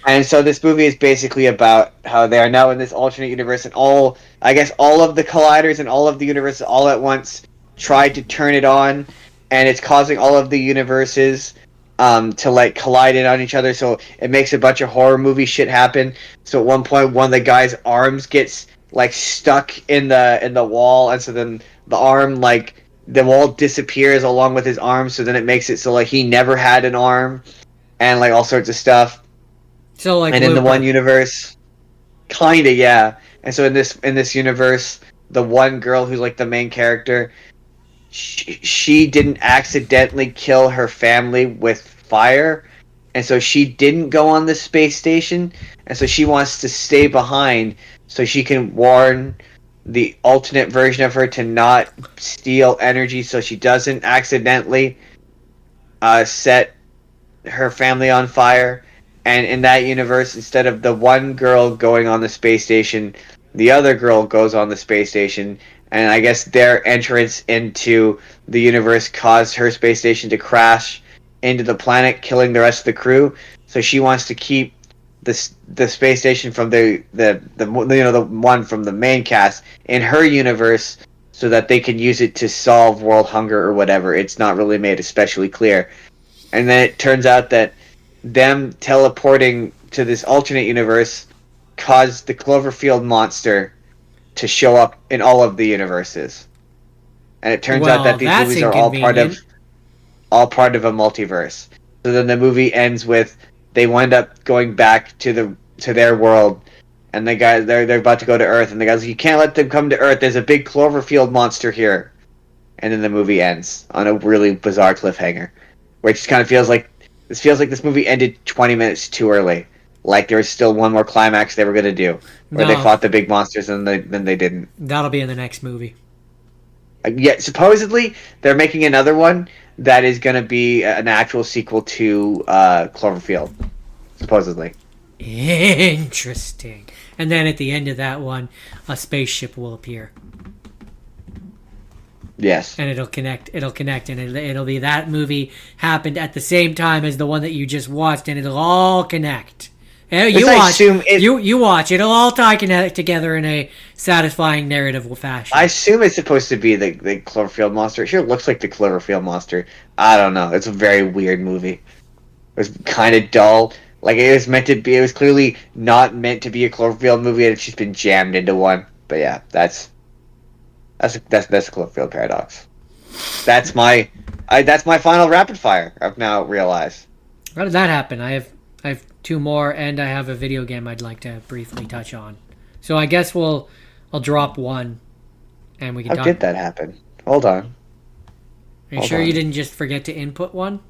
And so this movie is basically about how they are now in this alternate universe, and all of the colliders and all of the universes all at once tried to turn it on, and it's causing all of the universes to like collide in on each other. So it makes a bunch of horror movie shit happen. So at one point, one of the guy's arms gets like stuck in the wall, and so then the arm, like, the wall disappears along with his arm. So then it makes it so like he never had an arm, and like all sorts of stuff. So like, and in the one universe, kinda, yeah. And so in this universe, the one girl who's like the main character, she didn't accidentally kill her family with fire, and so she didn't go on the space station, and so she wants to stay behind so she can warn the alternate version of her to not steal energy, so she doesn't accidentally set her family on fire. And in that universe, instead of the one girl going on the space station, the other girl goes on the space station. And I guess their entrance into the universe caused her space station to crash into the planet, killing the rest of the crew. So she wants to keep the space station from the one from the main cast in her universe, so that they can use it to solve world hunger or whatever. It's not really made especially clear. And then it turns out that them teleporting to this alternate universe caused the Cloverfield monster to show up in all of the universes. And it turns out that these movies are all part of a multiverse. So then the movie ends with they wind up going back to their world, and the guy they're about to go to Earth, and the guy's like, you can't let them come to Earth, there's a big Cloverfield monster here. And then the movie ends on a really bizarre cliffhanger, where it just kind of feels like this movie ended 20 minutes too early. Like there was still one more climax they were going to do, where they fought the big monsters, and then they didn't. That'll be in the next movie. Yeah, supposedly they're making another one that is going to be an actual sequel to Cloverfield. Supposedly. Interesting. And then at the end of that one, a spaceship will appear. Yes. And it'll connect, and it'll be that movie happened at the same time as the one that you just watched, and it'll all connect. You watch. It'll all tie together in a satisfying narrative fashion. I assume it's supposed to be the Cloverfield monster. It sure looks like the Cloverfield monster. I don't know. It's a very weird movie. It was kind of dull. Like, it was meant to be. It was clearly not meant to be a Cloverfield movie, and it's just been jammed into one. But yeah, that's a Cloverfield paradox. That's my final rapid fire. I've now realized. How did that happen? I have two more, and I have a video game I'd like to briefly touch on. So I guess I'll drop one, and we can. How did that happen? Hold on. Are you sure you didn't just forget to input one?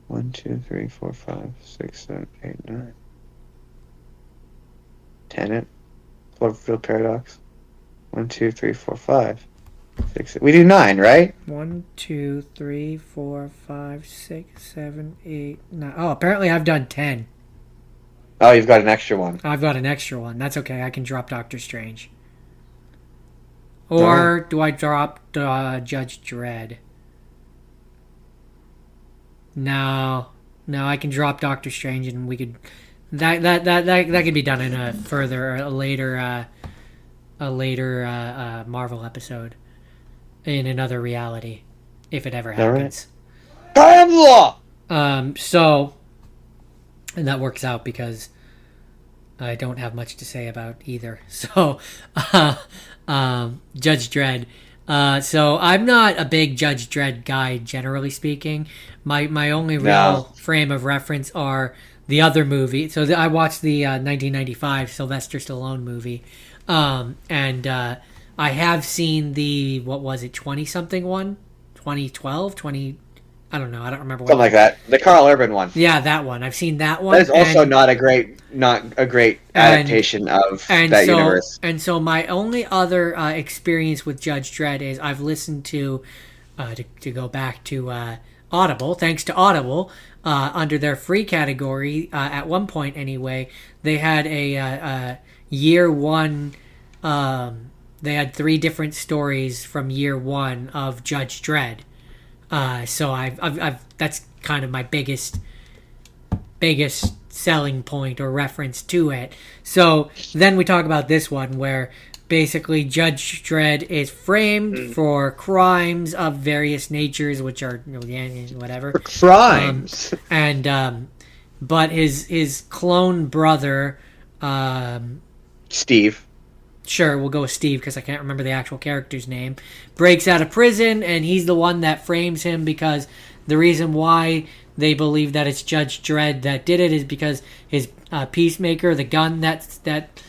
1, 2, 3, 4, 5, 6, 7, 8, 9. Tenet. Cloverfield paradox. 1, 2, 3, 4, 5, 6. We do 9, right? 1, 2, 3, 4, 5, 6, 7, 8, 9. Oh, apparently I've done 10. Oh, you've got an extra one. I've got an extra one. That's okay. I can drop Doctor Strange. Or do I drop Judge Dredd? No, I can drop Doctor Strange, and we could that could be done in a later Marvel episode in another reality, if it ever happens. So, and that works out because I don't have much to say about either. So, Judge Dredd. So I'm not a big Judge Dredd guy, generally speaking. My only real frame of reference are the other movie. So I watched the 1995 Sylvester Stallone movie, and I have seen the 20-something one, 2012, I don't know. I don't remember what. Something like that. The Carl Urban one. Yeah, that one. I've seen that one. That is also and, not a great adaptation of that universe. And so my only other experience with Judge Dredd is I've listened to go back to Audible. Thanks to Audible, under their free category, at one point anyway, they had a year one. They had 3 different stories from year 1 of Judge Dredd. So I've that's kind of my biggest selling point or reference to it. So then we talk about this one where basically Judge Dredd is framed for crimes of various natures, which are whatever Crimes. But his clone brother, Steve. Sure, we'll go with Steve because I can't remember the actual character's name, breaks out of prison, and he's the one that frames him because the reason why they believe that it's Judge Dredd that did it is because his Peacemaker, the gun that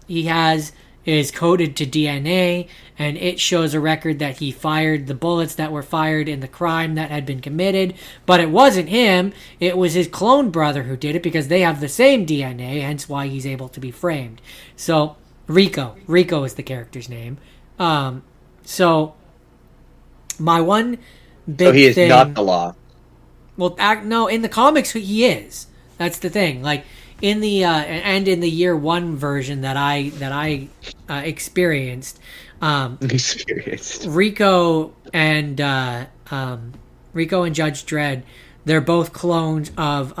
he has, is coded to DNA, and it shows a record that he fired the bullets that were fired in the crime that had been committed, but it wasn't him, it was his clone brother who did it because they have the same DNA, hence why he's able to be framed. So Rico is the character's name. So my one big So he is thing, not the law. Well, no, in the comics he is. That's the thing. Like in the and in the year 1 version that I experienced, Rico and Judge Dredd, they're both clones of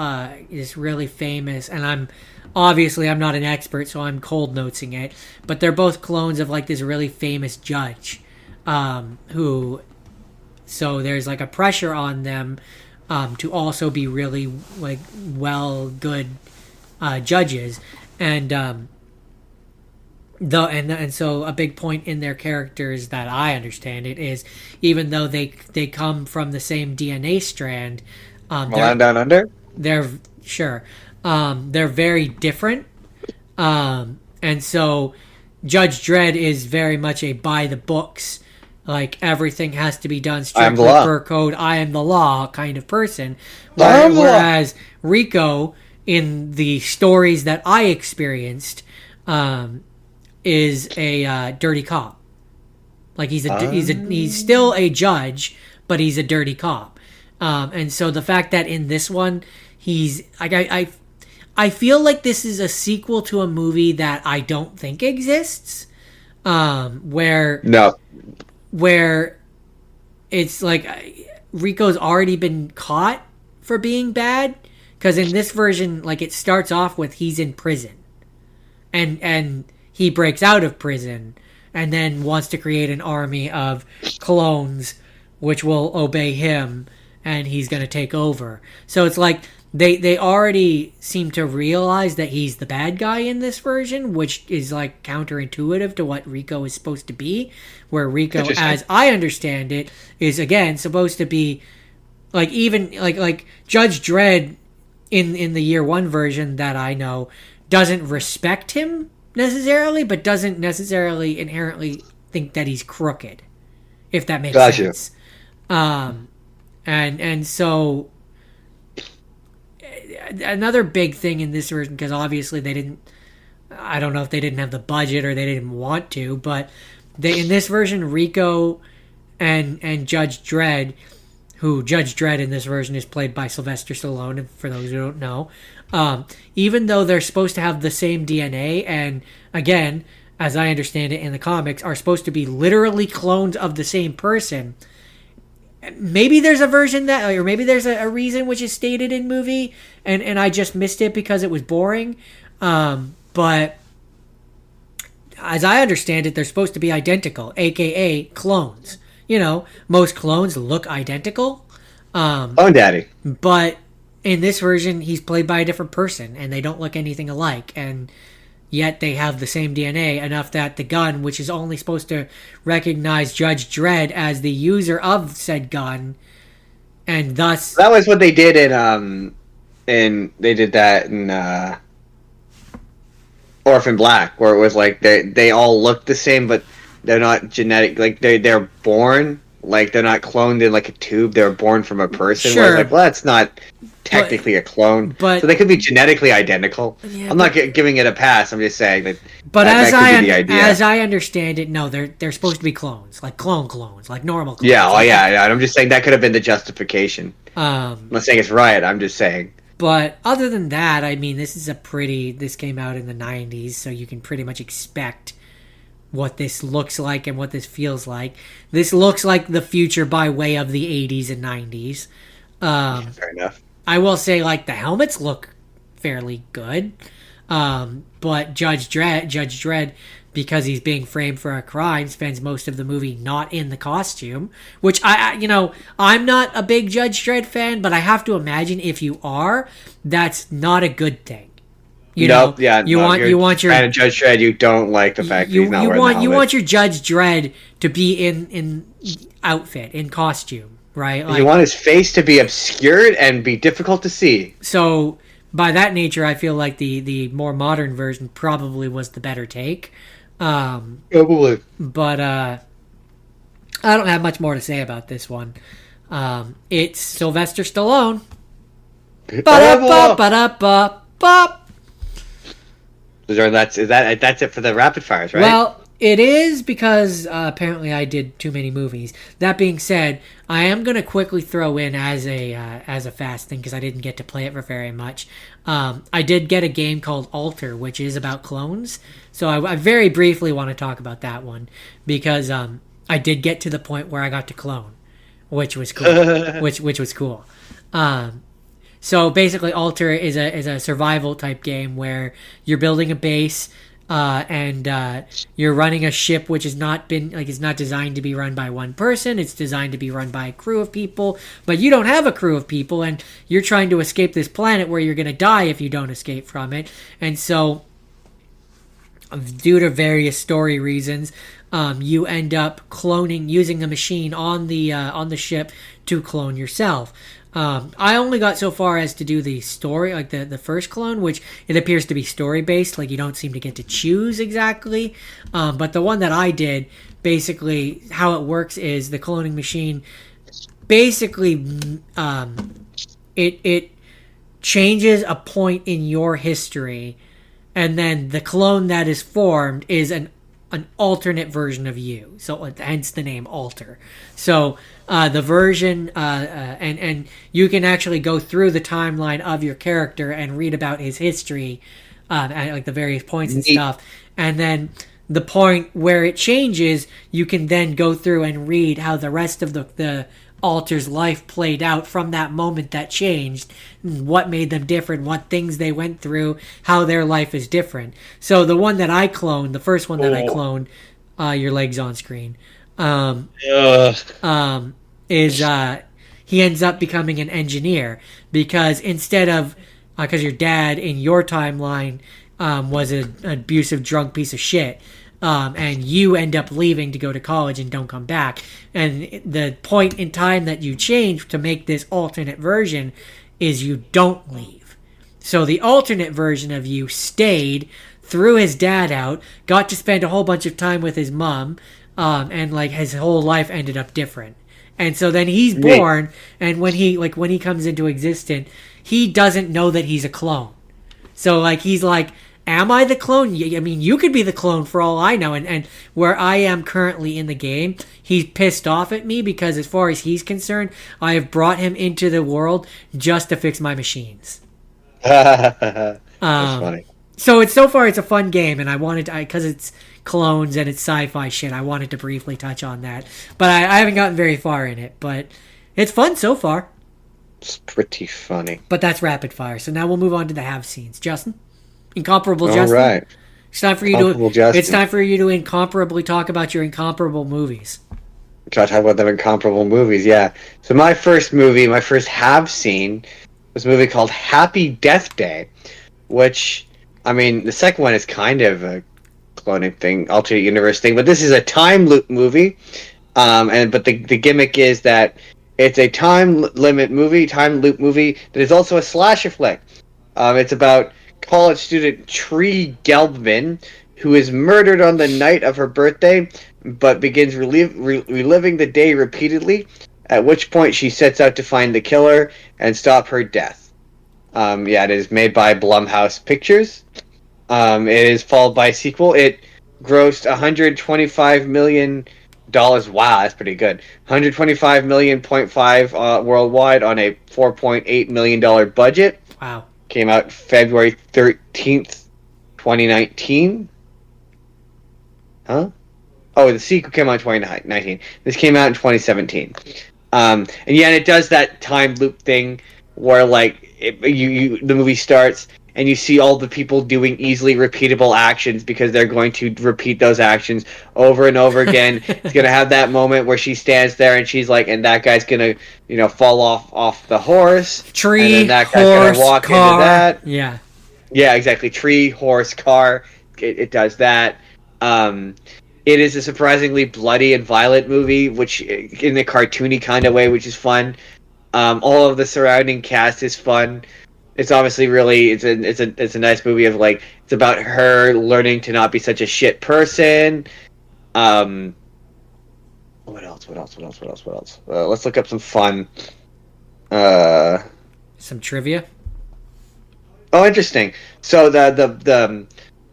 this really famous, and I'm not an expert, so I'm cold noting it, but they're both clones of like this really famous judge, who, so there's like a pressure on them to also be really like good judges, and so a big point in their characters that I understand it is even though they come from the same DNA strand, Milan Down Under? They're very different, and so Judge Dredd is very much a by the books, like everything has to be done strictly per code, I am the law kind of person, whereas Rico, in the stories that I experienced, is a dirty cop. Like he's still a judge, but he's a dirty cop, and so the fact that in this one he's I feel like this is a sequel to a movie that I don't think exists, where it's like Rico's already been caught for being bad, because in this version, like, it starts off with he's in prison, and he breaks out of prison and then wants to create an army of clones which will obey him, and he's going to take over. So it's like they already seem to realize that he's the bad guy in this version, which is like counterintuitive to what Rico is supposed to be, where Rico, as I understand it, is again supposed to be like, even like Judge Dredd in the year 1 version that I know doesn't respect him necessarily, but doesn't necessarily inherently think that he's crooked, if that makes sense. And so another big thing in this version, because obviously I don't know if they didn't have the budget or they didn't want to, but in this version, Rico and Judge Dredd, who Judge Dredd in this version is played by Sylvester Stallone, and for those who don't know, even though they're supposed to have the same DNA, and again, as I understand it in the comics, are supposed to be literally clones of the same person. Maybe there's a version that, or maybe there's a reason which is stated in movie, and I just missed it because it was boring. But as I understand it, they're supposed to be identical, aka clones. You know, most clones look identical. Oh, daddy. But in this version, he's played by a different person, and they don't look anything alike, and yet they have the same DNA enough that the gun, which is only supposed to recognize Judge Dredd as the user of said gun, and thus that was what they did in Orphan Black, where it was like they all look the same, but they're not genetic. Like they're born like they're not cloned in like a tube. They were born from a person. Sure. Where it's like, well, that's not technically a clone. but so they could be genetically identical. Yeah, I'm not giving it a pass. I'm just saying that. But that as could be the idea. as I understand it, no, they're supposed to be clones, like clones, like normal clones. Yeah, yeah. I'm just saying that could have been the justification. I'm not saying it's right. I'm just saying. But other than that, I mean, this came out in the 90s, so you can pretty much expect what this looks like and what this feels like. This looks like the future by way of the 80s and 90s. Fair enough. I will say, like, the helmets look fairly good. But Judge Dredd, because he's being framed for a crime, spends most of the movie not in the costume, which I'm not a big Judge Dredd fan, but I have to imagine if you are, that's not a good thing. You want your fan of Judge Dredd. You don't like the fact that he's not wearing the helmet. You want your Judge Dredd to be in outfit, in costume, right? Like, you want his face to be obscured and be difficult to see. So by that nature, I feel like the more modern version probably was the better take. Probably. But I don't have much more to say about this one. It's Sylvester Stallone. Ba-da-ba-ba-da-ba-ba. That's it for the rapid fires, right? Well, it is because apparently I did too many movies. That being said, I am going to quickly throw in as a fast thing because I didn't get to play it for very much. I did get a game called Alter, which is about clones. So I very briefly want to talk about that one because I did get to the point where I got to clone, which was cool. which was cool. So basically, Alter is a survival type game where you're building a base and you're running a ship which is not designed to be run by one person. It's designed to be run by a crew of people, but you don't have a crew of people, and you're trying to escape this planet where you're going to die if you don't escape from it. And so, due to various story reasons, you end up using the machine on the ship to clone yourself. I only got so far as to do the story, like the first clone, which it appears to be story based. Like you don't seem to get to choose exactly. But the one that I did, basically how it works is the cloning machine, basically, it changes a point in your history, and then the clone that is formed is an alternate version of you. So hence the name Alter. So the version and you can actually go through the timeline of your character and read about his history at like the various points and stuff. And then the point where it changes, you can then go through and read how the rest of the Alter's life played out from that moment that changed, what made them different, what things they went through, how their life is different. So the one that I cloned, the first one that I cloned, your leg's on screen, is he ends up becoming an engineer because instead of because your dad in your timeline was an abusive drunk piece of shit. And you end up leaving to go to college and don't come back. And the point in time that you change to make this alternate version is you don't leave. So the alternate version of you stayed, threw his dad out, got to spend a whole bunch of time with his mom, and like his whole life ended up different. And so then he's born, and when he comes into existence, he doesn't know that he's a clone. So like he's like, am I the clone? I mean, you could be the clone for all I know. And where I am currently in the game, he's pissed off at me because as far as he's concerned, I have brought him into the world just to fix my machines. That's funny. So it's a fun game, and I wanted to, because it's clones and it's sci-fi shit, I wanted to briefly touch on that. But I haven't gotten very far in it, but it's fun so far. It's pretty funny. But that's rapid fire. So now we'll move on to the have scenes. Justin? Incomparable Justin. All right. It's time for you to incomparably talk about your incomparable movies. Try to talk about them incomparable movies, yeah. So my first have seen was a movie called Happy Death Day, which, I mean, the second one is kind of a cloning thing, alternate universe thing, but this is a time loop movie. But the gimmick is that it's a time loop movie that is also a slasher flick. It's about college student Tree Gelbman, who is murdered on the night of her birthday, but begins reliving the day repeatedly. At which point, she sets out to find the killer and stop her death. Yeah, it is made by Blumhouse Pictures. It is followed by a sequel. It grossed $125 million. Wow, that's pretty good. 125 million point five worldwide on a $4.8 million budget. Wow. Came out February 13th, 2019. Huh? Oh, the sequel came out in 2019. This came out in 2017. And yeah, and it does that time loop thing where like the movie starts and you see all the people doing easily repeatable actions because they're going to repeat those actions over and over again. It's gonna have that moment where she stands there and she's like, and that guy's gonna, fall off the horse. Tree, and then that guy's horse, gonna walk car. into that. Yeah. Yeah, exactly. Tree, horse, car. It does that. It is a surprisingly bloody and violent movie, which in a cartoony kind of way, which is fun. All of the surrounding cast is fun. It's obviously really it's a nice movie of like it's about her learning to not be such a shit person. What else? Let's look up some fun. Some trivia. Oh, interesting. So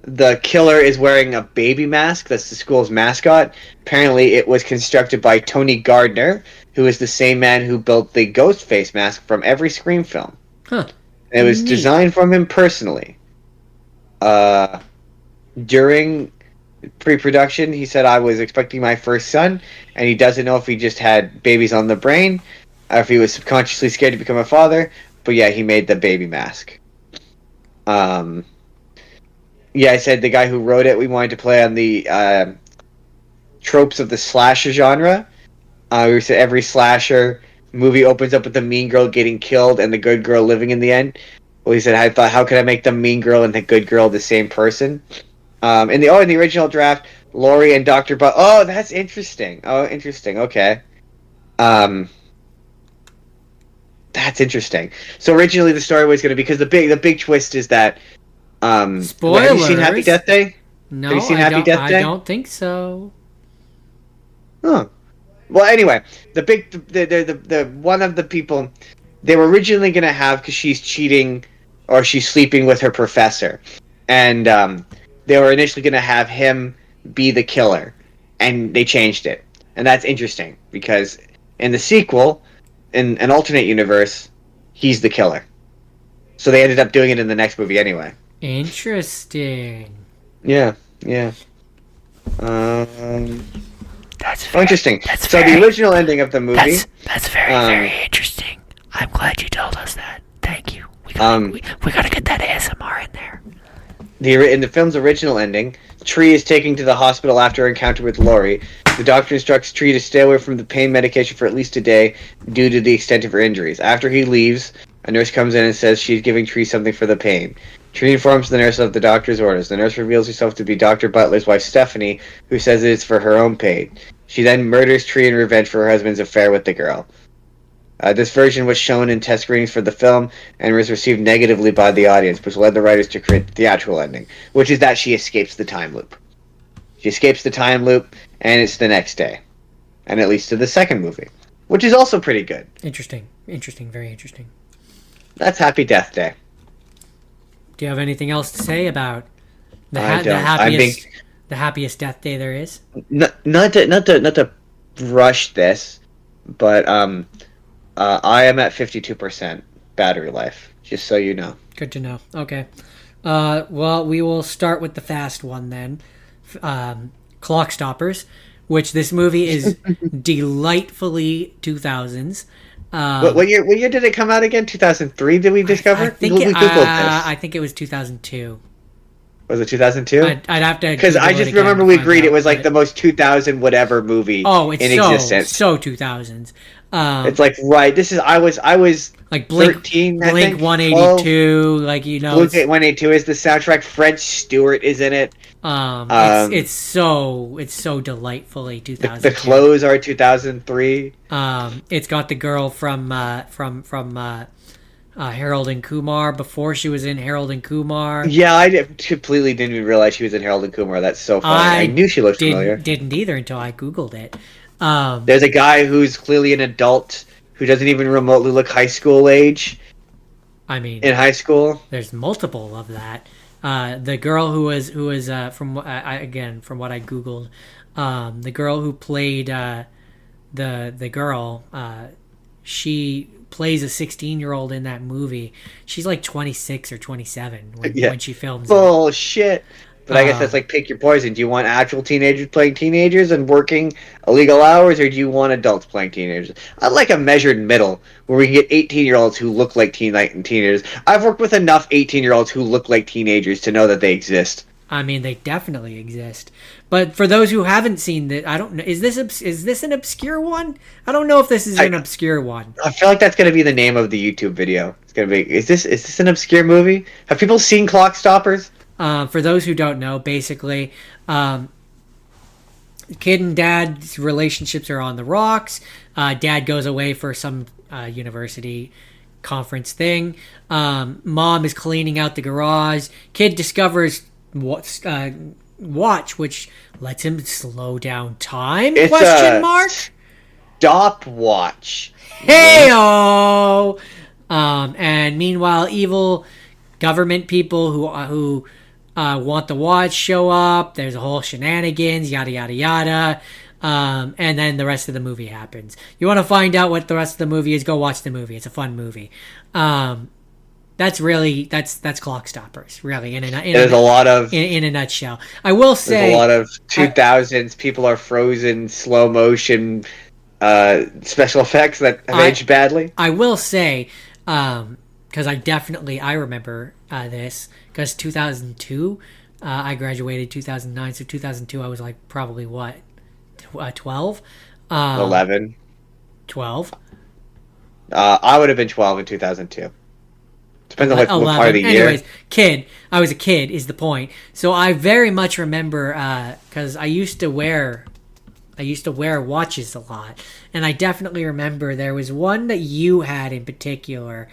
the killer is wearing a baby mask. That's the school's mascot. Apparently, it was constructed by Tony Gardner, who is the same man who built the ghost face mask from every Scream film. Huh. And it was designed from him personally. During pre-production, he said, I was expecting my first son, and he doesn't know if he just had babies on the brain, or if he was subconsciously scared to become a father. But yeah, he made the baby mask. Yeah, I said the guy who wrote it, we wanted to play on the tropes of the slasher genre. We said every slasher movie opens up with the mean girl getting killed and the good girl living in the end. Well, he said, I thought, how could I make the mean girl and the good girl the same person? In the original draft, Laurie and Dr. Oh, that's interesting. Oh, interesting. Okay. That's interesting. So originally the story was going to be, because the big twist is that Spoilers. Have you seen Happy Death Day? No, have you seen Happy Death Day? I don't think so. Huh. Well, anyway, the one of the people they were originally going to have, because she's cheating or she's sleeping with her professor, and they were initially going to have him be the killer, and they changed it, and that's interesting because in the sequel, in an alternate universe, he's the killer. So they ended up doing it in the next movie anyway. Interesting. Yeah. That's very, interesting. That's so very, the original ending of the movie. That's very interesting. I'm glad you told us that. Thank you. We gotta get that ASMR in there. In the film's original ending, Tree is taken to the hospital after her encounter with Laurie. The doctor instructs Tree to stay away from the pain medication for at least a day due to the extent of her injuries. After he leaves, a nurse comes in and says she's giving Tree something for the pain. Tree informs the nurse of the doctor's orders. The nurse reveals herself to be Dr. Butler's wife, Stephanie, who says it is for her own pain. She then murders Tree in revenge for her husband's affair with the girl. This version was shown in test screenings for the film and was received negatively by the audience, which led the writers to create the theatrical ending, which is that she escapes the time loop. She escapes the time loop, and it's the next day. And it leads to the second movie, which is also pretty good. Interesting. Very interesting. That's Happy Death Day. Do you have anything else to say about the happiest death day there is? Not to rush this, but I am at 52% battery life. Just so you know. Good to know. Okay. Well, we will start with the fast one then. Clock Stoppers, which this movie is delightfully 2000s. What year did it come out again? 2003? Did we discover? I think we Googled this. I think it was 2002. Was it 2002? I'd have to, because I just remember we agreed it was like the most 2000 whatever movie. Oh, it's in existence. So 2000s. It's like right. This is I was like Blink 13. Blink 182. Like Blink 182 is the soundtrack. Fred Stewart is in it. It's so delightfully 2000. The clothes are 2003. It's got the girl from Harold and Kumar before she was in Harold and Kumar. Yeah, completely didn't even realize she was in Harold and Kumar. That's so funny. I knew she looked familiar. Didn't either until I Googled it. There's a guy who's clearly an adult who doesn't even remotely look high school age. I mean, in high school, there's multiple of that. The girl who was from what I Googled, the girl who played the girl, she plays a 16-year-old in that movie. She's like 26 or 27 when she films. Bullshit. But I guess that's like pick your poison. Do you want actual teenagers playing teenagers and working illegal hours, or do you want adults playing teenagers? I like a measured middle where we can get 18-year-olds who look like teenagers. I've worked with enough 18-year-olds who look like teenagers to know that they exist. I mean, they definitely exist. But for those who haven't seen that, I don't know. Is this an obscure one? I don't know if this is an obscure one. I feel like that's going to be the name of the YouTube video. It's going to be, is this an obscure movie? Have people seen Clock Stoppers? For those who don't know, basically, kid and dad's relationships are on the rocks. Dad goes away for some university conference thing. Mom is cleaning out the garage. Kid discovers watch, which lets him slow down time? It's question mark. Stopwatch. Heyo. And meanwhile, evil government people who want the watch show up. There's a whole shenanigans, yada yada yada. And then the rest of the movie happens. You want to find out what the rest of the movie is? Go watch the movie. It's a fun movie. That's Clock Stoppers, really. In a nutshell. I will say there's a lot of 2000s. People are frozen, slow motion special effects that have aged badly. I will say, because I remember this, because 2002, I graduated 2009, so 2002 I was like probably what, 12? 11. 12? I would have been 12 in 2002. Depends on what part of the year. Anyways, I was a kid is the point. So I very much remember, because I used to wear watches a lot, and I definitely remember there was one that you had in particular,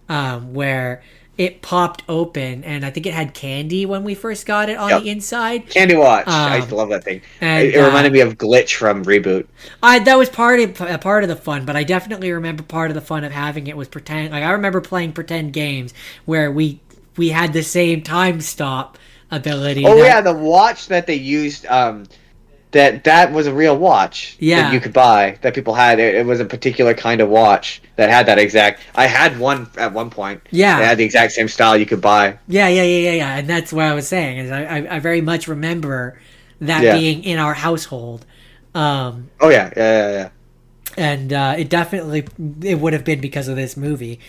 where it popped open, and I think it had candy when we first got it on the inside. Candy watch. I used to love that thing. And, it reminded me of Glitch from Reboot. That was part of the fun, but I definitely remember part of the fun of having it was pretend. Like I remember playing pretend games where we had the same time stop ability. Oh yeah, the watch that they used. That was a real watch that you could buy, that people had. It was a particular kind of watch that had that exact... I had one at one point. Yeah. They had the exact same style you could buy. Yeah. And that's what I was saying. Is I very much remember that being in our household. Oh, yeah. And it would have been because of this movie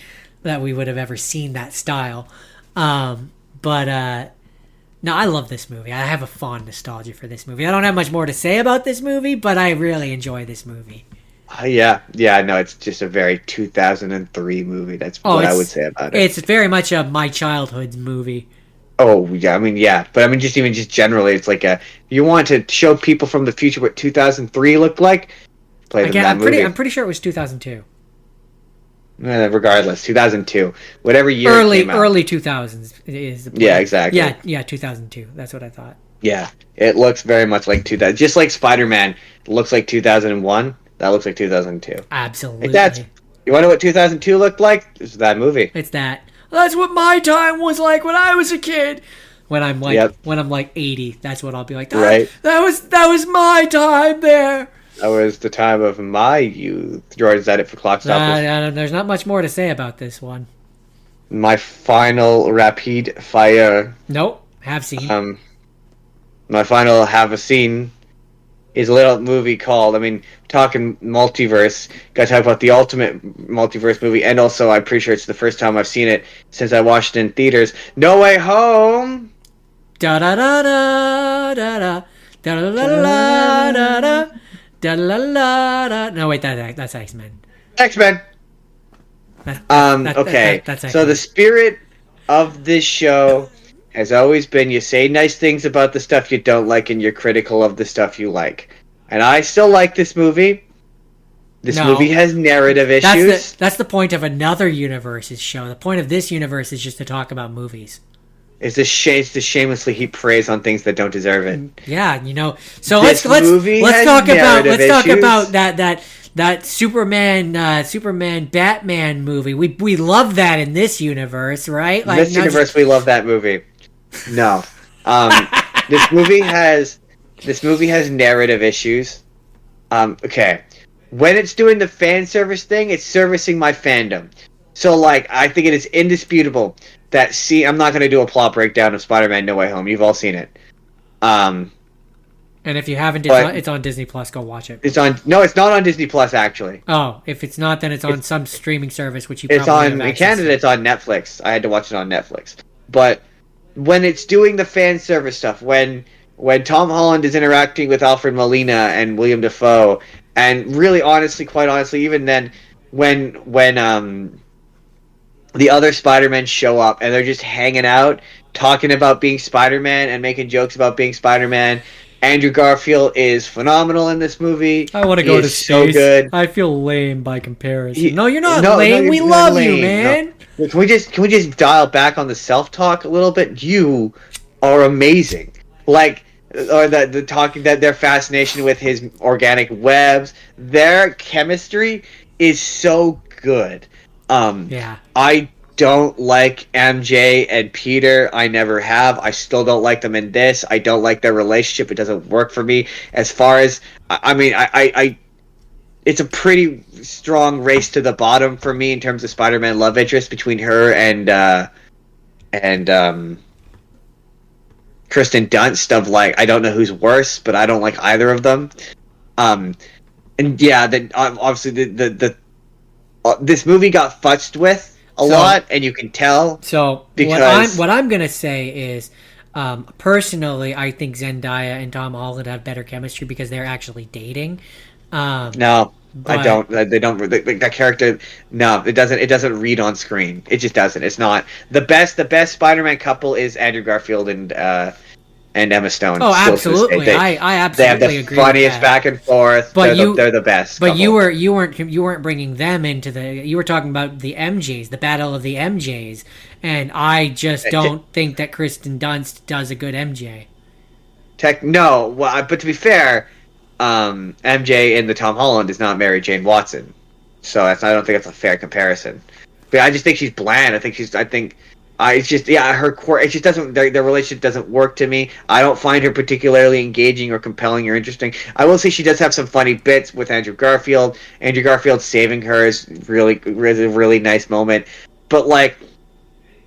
that we would have ever seen that style. No, I love this movie. I have a fond nostalgia for this movie. I don't have much more to say about this movie, but I really enjoy this movie. Yeah, no, it's just a very 2003 movie. That's what I would say about it. It's very much my childhood movie. Oh, yeah, I mean, yeah. But I mean, just generally, it's like you want to show people from the future what 2003 looked like, play them that movie. I'm pretty sure it was 2002. Regardless, 2002, whatever year it came out. Early 2000s is the point. Yeah, exactly. Yeah, 2002. That's what I thought. Yeah, it looks very much like 2000. Just like Spider-Man looks like 2001. That looks like 2002. Absolutely. You want to know what 2002 looked like? It's that movie. It's that. That's what my time was like when I was a kid. When I'm like 80, that's what I'll be like. Right. That was my time there. That was the time of my youth. George, is that it for Clock Stoppers? There's not much more to say about this one. My final rapid fire. Nope, have seen. My final have seen is a little movie called, talking multiverse. Got to talk about the ultimate multiverse movie, and also I'm pretty sure it's the first time I've seen it since I watched it in theaters. No Way Home. Da da da da da da da da da da da. Da-la-la-la. No, wait, that's X-Men. X-Men. Okay. That's X-Men. So the spirit of this show has always been you say nice things about the stuff you don't like and you're critical of the stuff you like. And I still like this movie. This No. movie has narrative issues. That's the point of another universe's show. The point of this universe is just to talk about movies. It's to shamelessly heap praise on things that don't deserve it. Yeah, you know. So This movie has talk narrative about issues. that Superman Batman movie. We love that in this universe, right? In this universe, we love that movie. No, this movie has narrative issues. Okay, when it's doing the fan service thing, it's servicing my fandom. So, like, I think it is indisputable that I'm not going to do a plot breakdown of Spider-Man No Way Home. You've all seen it. And if you haven't, it's on Disney Plus. Go watch it. No, it's not on Disney Plus, actually. Oh, if it's not, then it's on some streaming service, which you It's probably on, have in Canada, it's on Netflix. I had to watch it on Netflix. But when it's doing the fan service stuff, when Tom Holland is interacting with Alfred Molina and William Dafoe, and really honestly, quite honestly, even then, when the other Spider-Men show up and they're just hanging out, talking about being Spider-Man and making jokes about being Spider-Man. Andrew Garfield is phenomenal in this movie. I want to go to space. So good. I feel lame by comparison. No, you're not No, lame. you're We not love lame. you, man. No. Can we just dial back on the self-talk a little bit? You are amazing. Like, or the talking, that their fascination with his organic webs, their chemistry is so good. Yeah. I don't like MJ and Peter. I never have. I still don't like them in this. I don't like their relationship. It doesn't work for me. As far as I it's a pretty strong race to the bottom for me in terms of Spider-Man love interest between her and Kristen Dunst. Of, like, I don't know who's worse, but I don't like either of them. And yeah, then obviously the this movie got futzed with a lot, and you can tell. So because what I'm gonna say is, personally, I think Zendaya and Tom Holland have better chemistry because they're actually dating. No, I don't. They don't. That character. No, it doesn't. It doesn't read on screen. It just doesn't. It's not the best. The best Spider-Man couple is Andrew Garfield and Emma Stone. Oh, absolutely. I absolutely they have the agree funniest with that. back and forth. But they're the best. But couple. you weren't bringing them into the. You were talking about the MJs, the battle of the MJs, and I just don't think that Kristen Dunst does a good MJ. No. Well, but to be fair, MJ in the Tom Holland is not Mary Jane Watson, so I don't think that's a fair comparison. But I just think she's bland. It's just, yeah, her it just doesn't, their relationship doesn't work to me. I don't find her particularly engaging or compelling or interesting. I will say she does have some funny bits with Andrew Garfield. Andrew Garfield saving her is a really nice moment. But, like,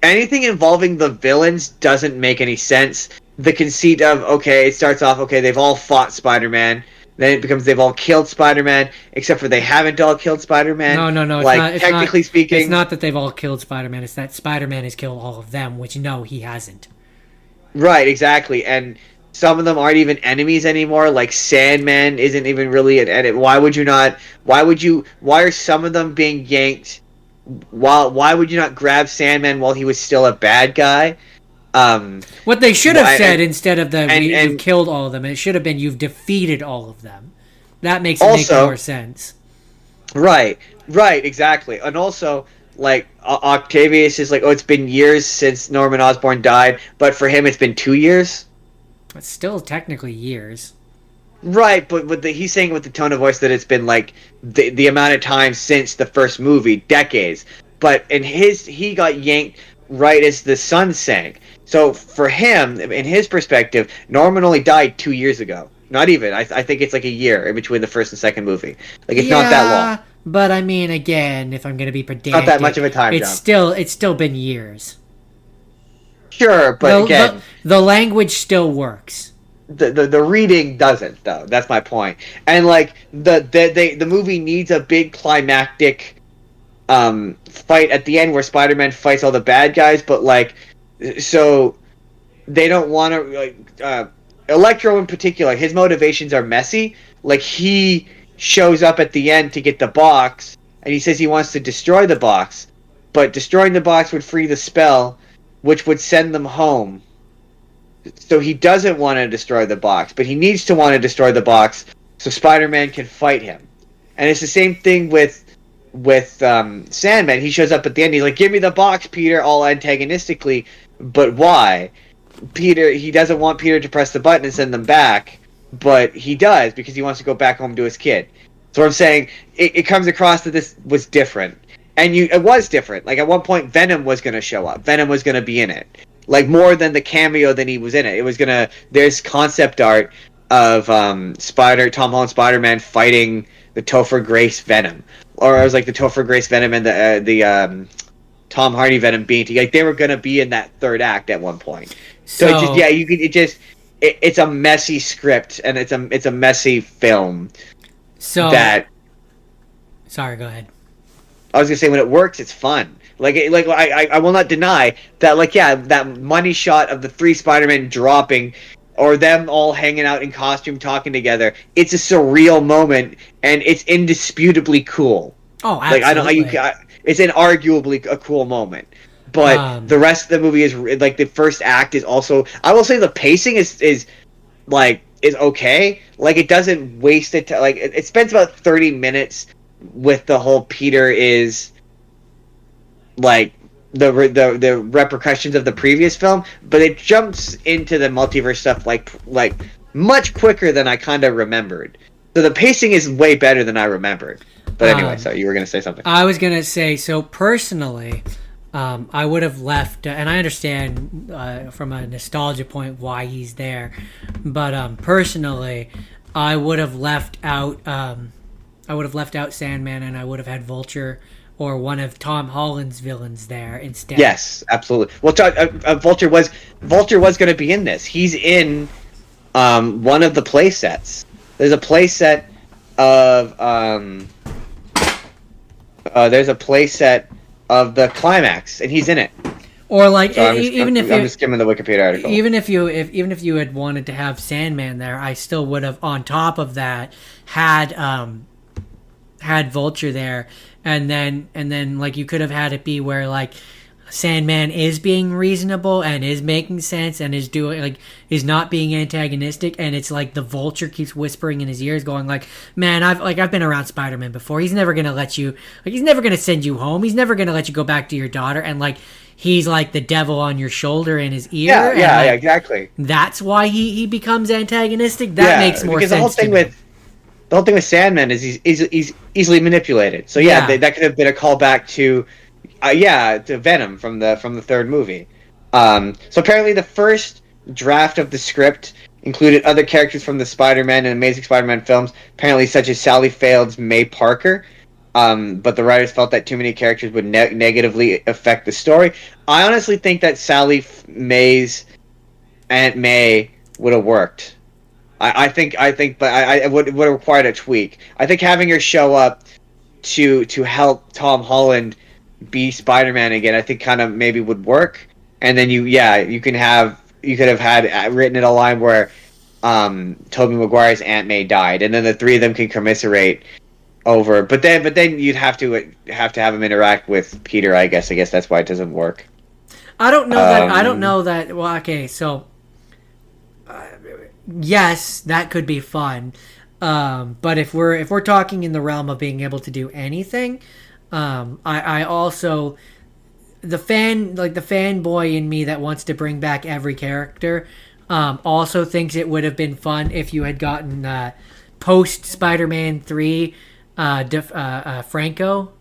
anything involving the villains doesn't make any sense. The conceit of, okay, it starts off, okay, they've all fought Spider-Man. Then it becomes they've all killed Spider-Man, except for they haven't all killed Spider-Man. No. Like, technically speaking, it's not that they've all killed Spider-Man. It's that Spider-Man has killed all of them, which no, he hasn't. Right, exactly. And some of them aren't even enemies anymore. Like Sandman isn't even really an enemy. Why are some of them being yanked? Why would you not grab Sandman while he was still a bad guy? What they should have said instead of you killed all of them, it should have been you've defeated all of them. That makes make more sense. Right, exactly. And also, like, Octavius is like, oh, it's been years since Norman Osborn died, but for him it's been 2 years. It's still technically years. Right, but he's saying with the tone of voice that it's been, like, the amount of time since the first movie, decades. But he got yanked right as the sun sank. So for him, in his perspective, Norman only died 2 years ago. Not even. I think it's like a year in between the first and second movie. Like, it's not that long. But I mean, again, if I'm going to be pedantic, not that much of a time jump. It's still been years. Sure, but again, the language still works. The reading doesn't, though. That's my point. And, like, the movie needs a big climactic fight at the end where Spider-Man fights all the bad guys, but, like, so they don't want to, like, Electro in particular, his motivations are messy. Like, he shows up at the end to get the box, and he says he wants to destroy the box, but destroying the box would free the spell, which would send them home. So he doesn't want to destroy the box, but he needs to want to destroy the box so Spider-Man can fight him. And it's the same thing with Sandman. He shows up at the end. He's like, "Give me the box, Peter," all antagonistically. But why? Peter, he doesn't want Peter to press the button and send them back, but he does because he wants to go back home to his kid. So I'm saying it comes across that this was different, and it was different. Like at one point, Venom was going to show up. Venom was going to be in it, like more than the cameo than he was in it. It was gonna. There's concept art of Tom Holland Spider-Man fighting the Topher Grace Venom, or it was like the Topher Grace Venom and the Tom Hardy Venom being like they were gonna be in that third act at one point. So it's a messy script and it's a messy film. So that sorry, go ahead. I was gonna say when it works, it's fun. I will not deny that. That money shot of the 3 Spider-Men dropping, or them all hanging out in costume talking together. It's a surreal moment, and it's indisputably cool. Oh, absolutely. It's inarguably a cool moment. But the rest of the movie is like the first act is also. I will say the pacing is okay. Like it doesn't waste it. It spends about 30 minutes with the whole Peter is like the repercussions of the previous film, but it jumps into the multiverse stuff like much quicker than I kind of remembered. So the pacing is way better than I remembered. But anyway, so you were gonna say something. I was gonna say, so personally, I would have left, and I understand from a nostalgia point why he's there, but personally, I would have left out Sandman, and I would have had Vulture or one of Tom Holland's villains there instead. Yes, absolutely. Well, Vulture was going to be in this. He's in one of the play sets. There's a play set of the climax, and he's in it. Or like, so I'm just skimming the Wikipedia article. Even if you had wanted to have Sandman there, I still would have, on top of that, had Vulture there, and then like you could have had it be where like Sandman is being reasonable and is making sense and is not being antagonistic, and it's like the Vulture keeps whispering in his ears, going like, "Man, I've been around Spider-Man before. He's never gonna let you, he's never gonna send you home. He's never gonna let you go back to your daughter." And like he's like the devil on your shoulder in his ear. Yeah, exactly. That's why he becomes antagonistic. That makes more sense. The whole thing with Sandman is he's easily manipulated. So that could have been a callback to Venom from the third movie. So apparently the first draft of the script included other characters from the Spider-Man and Amazing Spider-Man films, apparently such as Sally Field's May Parker. But the writers felt that too many characters would negatively affect the story. I honestly think that Sally May's Aunt May would have worked. I think, but I would have required a tweak. I think having her show up to help Tom Holland be Spider-Man again, I think kind of maybe would work. And then you could have had written in a line where Tobey Maguire's Aunt May died, and then the 3 of them can commiserate over. But then you'd have to have him interact with Peter. I guess that's why it doesn't work. I don't know that. Well, okay, so. Yes, that could be fun, but if we're talking in the realm of being able to do anything, I also the fanboy in me that wants to bring back every character also thinks it would have been fun if you had gotten post Spider-Man 3 Franco,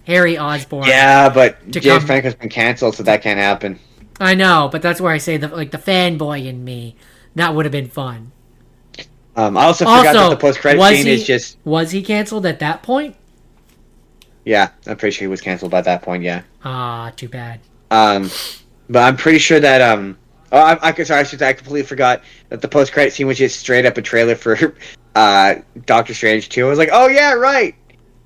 Harry Osborn. Yeah, but James Franco's been canceled, so that can't happen. I know, but that's where I say the fanboy in me, that would have been fun. I also forgot that the post-credit scene is just... Was he canceled at that point? Yeah, I'm pretty sure he was canceled by that point, yeah. Too bad. But I'm pretty sure that... I completely forgot that the post-credit scene was just straight up a trailer for Doctor Strange 2. I was like, oh yeah, right!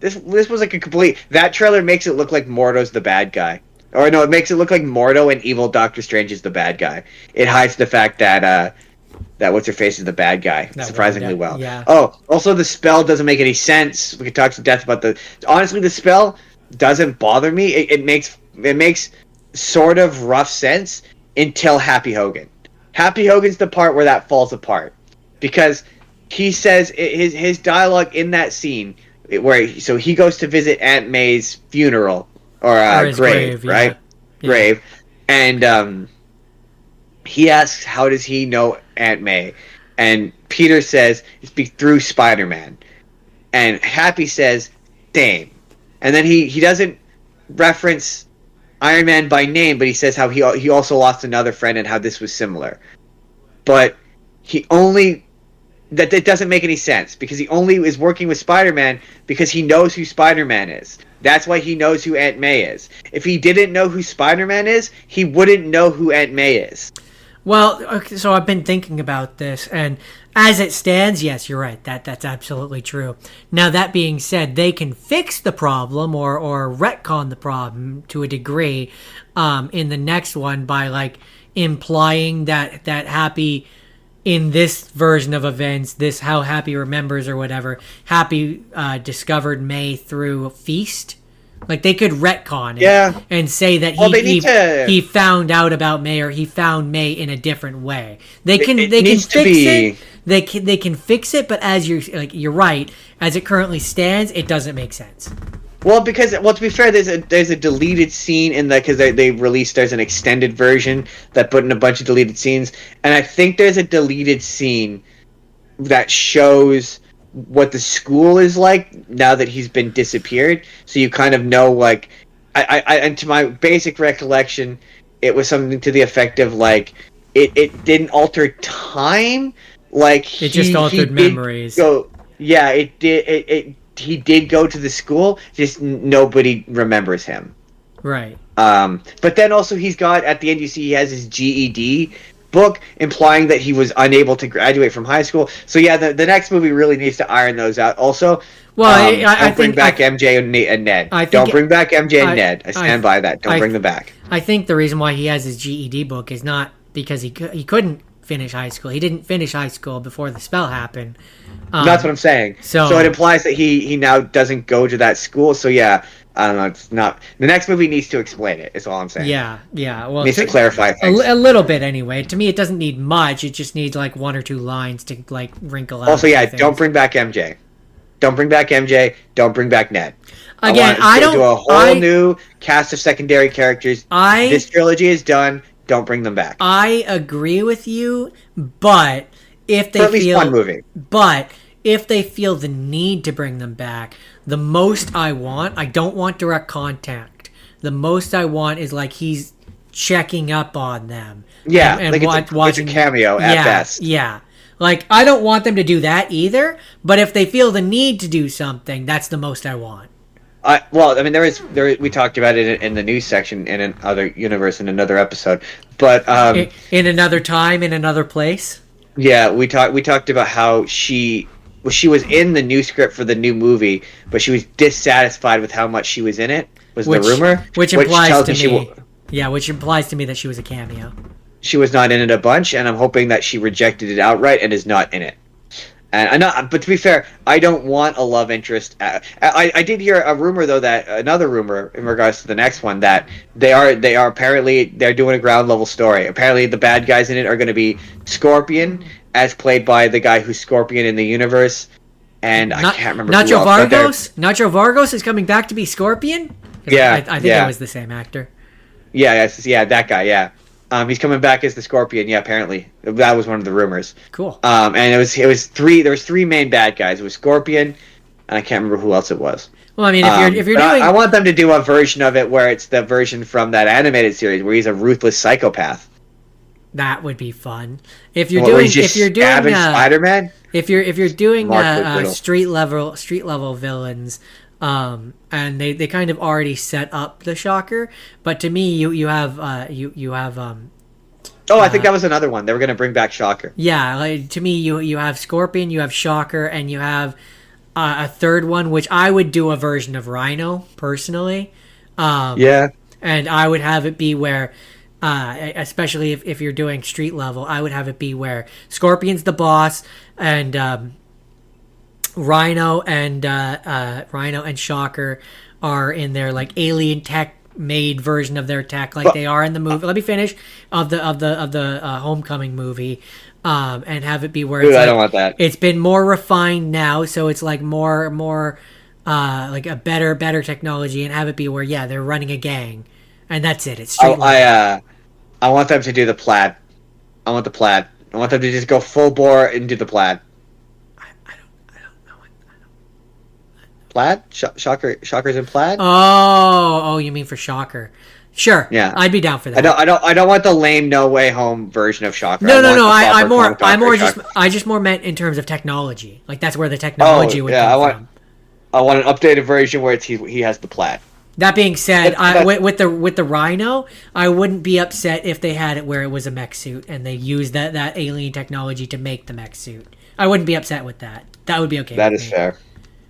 This was like a complete... That trailer makes it look like Mordo's the bad guy. Or no, it makes it look like Mordo and evil Doctor Strange is the bad guy. It hides the fact that what's-her-face is the bad guy, surprisingly well. Yeah. Oh, also the spell doesn't make any sense. We could talk to death about the... Honestly, the spell doesn't bother me. It makes sort of rough sense until Happy Hogan. Happy Hogan's the part where that falls apart. Because he says his dialogue in that scene where he goes to visit Aunt May's funeral or his grave, right? Yeah. Grave, and he asks, "How does he know Aunt May?" And Peter says, "It's through Spider-Man." And Happy says, "Same." And then he doesn't reference Iron Man by name, but he says how he also lost another friend and how this was similar. But that doesn't make any sense because he only is working with Spider-Man because he knows who Spider-Man is. That's why he knows who Aunt May is. If he didn't know who Spider-Man is, he wouldn't know who Aunt May is. Well, okay, so I've been thinking about this, and as it stands, yes, you're right. That's absolutely true. Now, that being said, they can fix the problem or retcon the problem to a degree in the next one by like implying that Happy in this version of events, this how Happy remembers or whatever, Happy discovered May through Feast. Like they could retcon it and say that he found out about May or he found May in a different way. They can fix it. They can fix it, but as you're right, as it currently stands, it doesn't make sense. Well, to be fair, there's a deleted scene in because they released there's an extended version that put in a bunch of deleted scenes, and I think there's a deleted scene that shows what the school is like now that he's been disappeared. So you kind of know, like, I and to my basic recollection, it was something to the effect of like it didn't alter time, like it just altered memories. It did. He did go to the school, just nobody remembers him. Right. But then also he's got at the end you see he has his GED book implying that he was unable to graduate from high school. So yeah, the next movie really needs to iron those out. Also, I bring back MJ and Ned. Don't bring back MJ and Ned. I stand by that. Don't bring them back. I think the reason why he has his GED book is not because he couldn't finish high school. He didn't finish high school before the spell happened. That's what I'm saying. So it implies that he now doesn't go to that school. So yeah, I don't know. It's not the next movie needs to explain it. Is all I'm saying. Yeah. Well, needs to clarify things a little bit anyway. To me, it doesn't need much. It just needs like one or two lines to like wrinkle out. Also, yeah, don't bring back MJ. Don't bring back MJ. Don't bring back Ned. Again, I don't do a whole new cast of secondary characters. This trilogy is done. Don't bring them back. I agree with you, but if they for at least one movie. But if they feel the need to bring them back, the most I don't want direct contact. The most I want is like he's checking up on them. Yeah, and like watching a cameo at best. Yeah. Like, I don't want them to do that either, but if they feel the need to do something, that's the most I want. Well, I mean, we talked about it in the news section in another universe in another episode, but in another time, in another place. Yeah, we talked about how she was in the new script for the new movie, but she was dissatisfied with how much she was in it. The rumor, which implies to me, which implies to me that she was a cameo. She was not in it a bunch, and I'm hoping that she rejected it outright and is not in it. And but to be fair, I don't want a love interest. I did hear a rumor though another rumor in regards to the next one that they are apparently they're doing a ground level story. Apparently the bad guys in it are going to be Scorpion, as played by the guy who's Scorpion in the universe, and I can't remember. Nacho Vargos. Nacho Vargos is coming back to be Scorpion. Yeah, I think it was the same actor. Yeah, that guy. Yeah. He's coming back as the Scorpion. Yeah, apparently that was one of the rumors. Cool. And it was three. There was three main bad guys. It was Scorpion, and I can't remember who else it was. Well, I mean, if you're doing, I want them to do a version of it where it's the version from that animated series where he's a ruthless psychopath. That would be fun. If you're doing Spider-Man, if you're doing street level villains. And they kind of already set up the Shocker, but to me you have I think that was another one. They were going to bring back Shocker. Yeah, like, to me you have Scorpion, you have Shocker, and you have a third one, which I would do a version of Rhino personally. And I would have it be where especially if you're doing street level, I would have it be where Scorpion's the boss and Rhino and Shocker are in their like alien tech made version of their tech like they are in the movie. Let me finish of the Homecoming movie, and have it be where it's I don't want that. It's been more refined now, so it's like more like a better technology, and have it be where they're running a gang, and that's it. It's straight. I want them to do the plaid. I want the plaid. I want them to just go full bore and do the plaid. I don't know. Plaid? Shockers in plaid? Oh, you mean for Shocker? Sure. Yeah, I'd be down for that. I don't want the lame No Way Home version of Shocker. No. I just more meant in terms of technology. Like that's where the technology would come from. I want an updated version where he has the plaid. That being said, with the Rhino, I wouldn't be upset if they had it where it was a mech suit and they used that alien technology to make the mech suit. I wouldn't be upset with that. That would be okay. That is fair.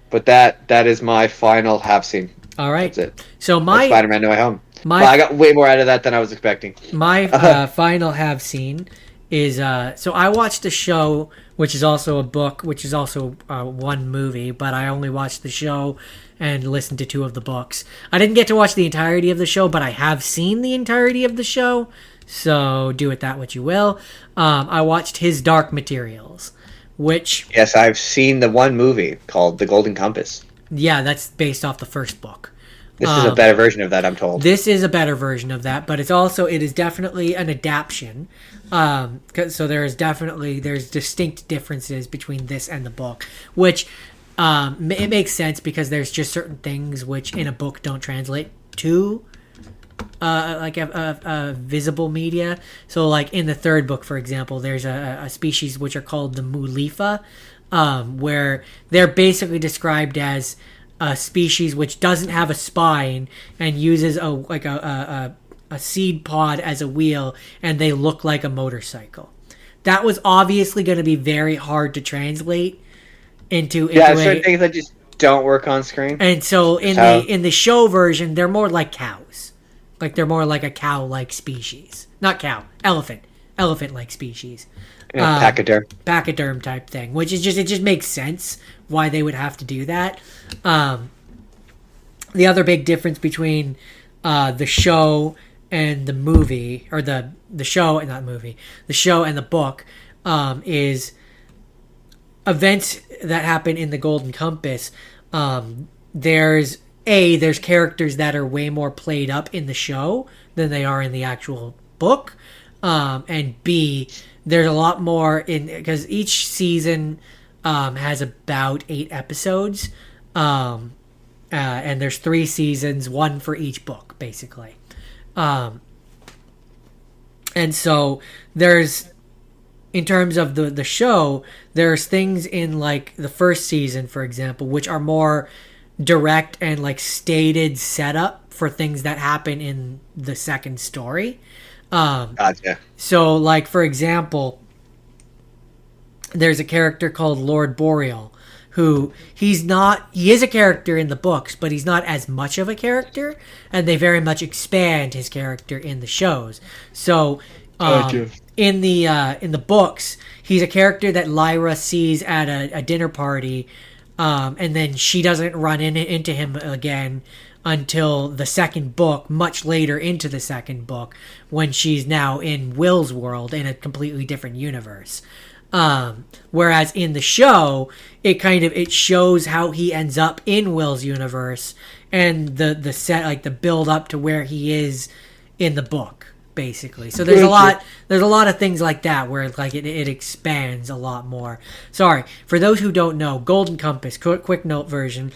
But that is my final have seen. All right. That's it. So my Spider-Man No Way Home. I got way more out of that than I was expecting. My final have seen is so I watched a show, which is also a book, which is also one movie, but I only watched the show and listened to 2 of the books. I didn't get to watch the entirety of the show, but I have seen the entirety of the show, so do with that what you will. I watched His Dark Materials, which... Yes, I've seen the one movie called The Golden Compass. Yeah, that's based off the first book. This is a better version of that, I'm told. This is a better version of that, but it is definitely an adaptation. So there's distinct differences between this and the book, which it makes sense because there's just certain things which in a book don't translate to like a visible media. So like in the 3rd book, for example, there's a species which are called the Mulifa, where they're basically described as a species which doesn't have a spine and uses a seed pod as a wheel, and they look like a motorcycle. That was obviously going to be very hard to translate into certain things that just don't work on screen. And so in the show version, they're more like cows. Like they're more like a cow-like species. Not cow, elephant-like species. Pachyderm type thing, which is it just makes sense why they would have to do that. The other big difference between the show and the movie, or the show and not movie, the show and the book, is events that happen in the Golden Compass. There's characters that are way more played up in the show than they are in the actual book, and B, there's a lot more because each season has about 8 episodes, and there's 3 seasons, 1 for each book, basically. And so there's, in terms of the show, there's things in like the first season, for example, which are more direct and like stated setup for things that happen in the second story. Gotcha. So, like, for example, there's a character called Lord Boreal, who he is a character in the books, but he's not as much of a character, and they very much expand his character in the shows. So, in the books, he's a character that Lyra sees at a dinner party, and then she doesn't run into him again until the second book, much later into the second book, when she's now in Will's world in a completely different universe. Whereas in the show, it shows how he ends up in Will's universe and the set, like the build up to where he is in the book, basically. So there's a lot of things like that where like it expands a lot more. Sorry, for those who don't know, Golden Compass, quick note version,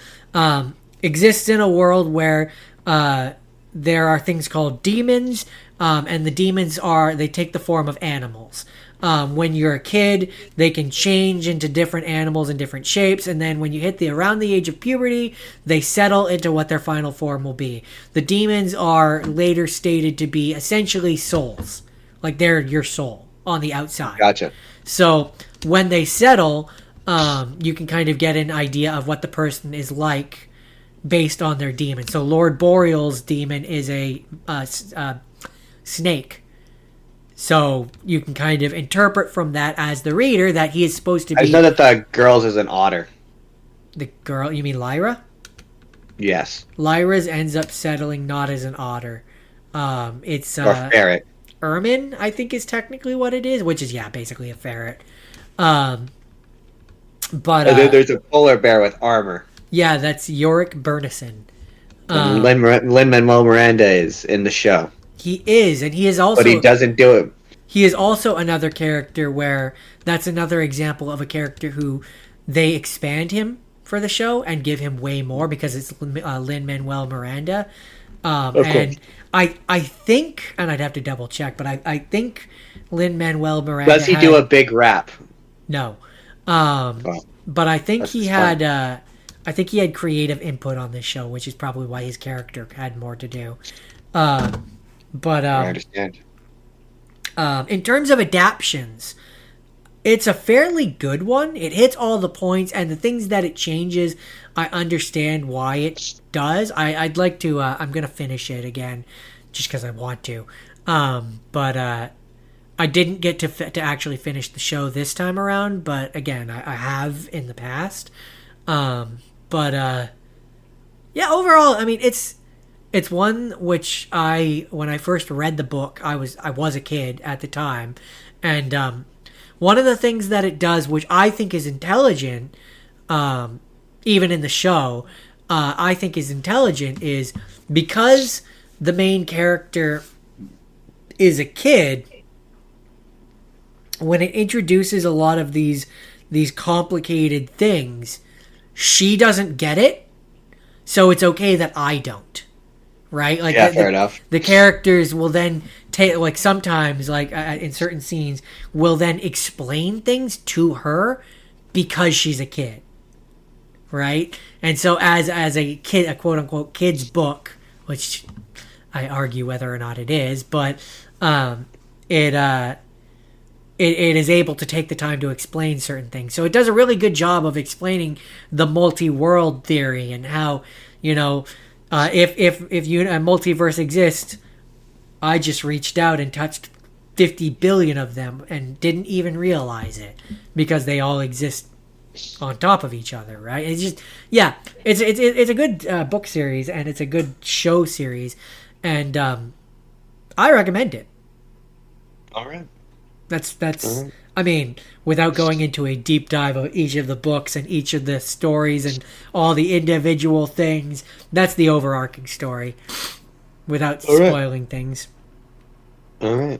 exists in a world where there are things called demons, and the demons they take the form of animals. When you're a kid, they can change into different animals in different shapes, and then when you hit around the age of puberty, they settle into what their final form will be. The demons are later stated to be essentially souls, like they're your soul on the outside. Gotcha. So when they settle, you can kind of get an idea of what the person is like based on their demon. So Lord Boreal's demon is a snake. So you can kind of interpret from that as the reader that he is supposed to be... I know that the girl's is an otter. The girl? You mean Lyra? Yes. Lyra's ends up settling not as an otter. It's Or ferret. ermine, I think is technically what it is, which is basically a ferret. But And then there's a polar bear with armor. yeah, that's Yorick Burnison. And Lin-Manuel Miranda is in the show. He is, and he is also. But he doesn't do it. He is also another character where that's another example of a character who they expand him for the show and give him way more because it's Lin-Manuel Miranda. And I think, and I'd have to double check, but I think Lin-Manuel Miranda. Does he do a big rap? No. But I think he had. I think he had creative input on this show, which is probably why his character had more to do. I understand. In terms of adaptions, it's a fairly good one. It hits all the points, and the things that it changes, I understand why it does. I'd like to. I'm gonna finish it again, just because I want to. I didn't get to actually finish the show this time around, but again, I have in the past. Overall, I mean, it's one which when I first read the book, I was a kid at the time, and one of the things that it does, which I think is intelligent, even in the show, I think is intelligent, is because the main character is a kid. When it introduces a lot of these complicated things, she doesn't get it, so it's okay that I don't. Right? Like fair enough. The characters will then take, like, sometimes, like in certain scenes, will then explain things to her because she's a kid. Right? And so as a kid, a quote unquote kid's book, which I argue whether or not it is, but it is able to take the time to explain certain things. So it does a really good job of explaining the multi-world theory and how, if a multiverse exists, I just reached out and touched 50 billion of them and didn't even realize it because they all exist on top of each other, right? It's just, it's a good book series and it's a good show series, and I recommend it. All right. That's I mean, without going into a deep dive of each of the books and each of the stories and all the individual things, that's the overarching story without spoiling things. All right.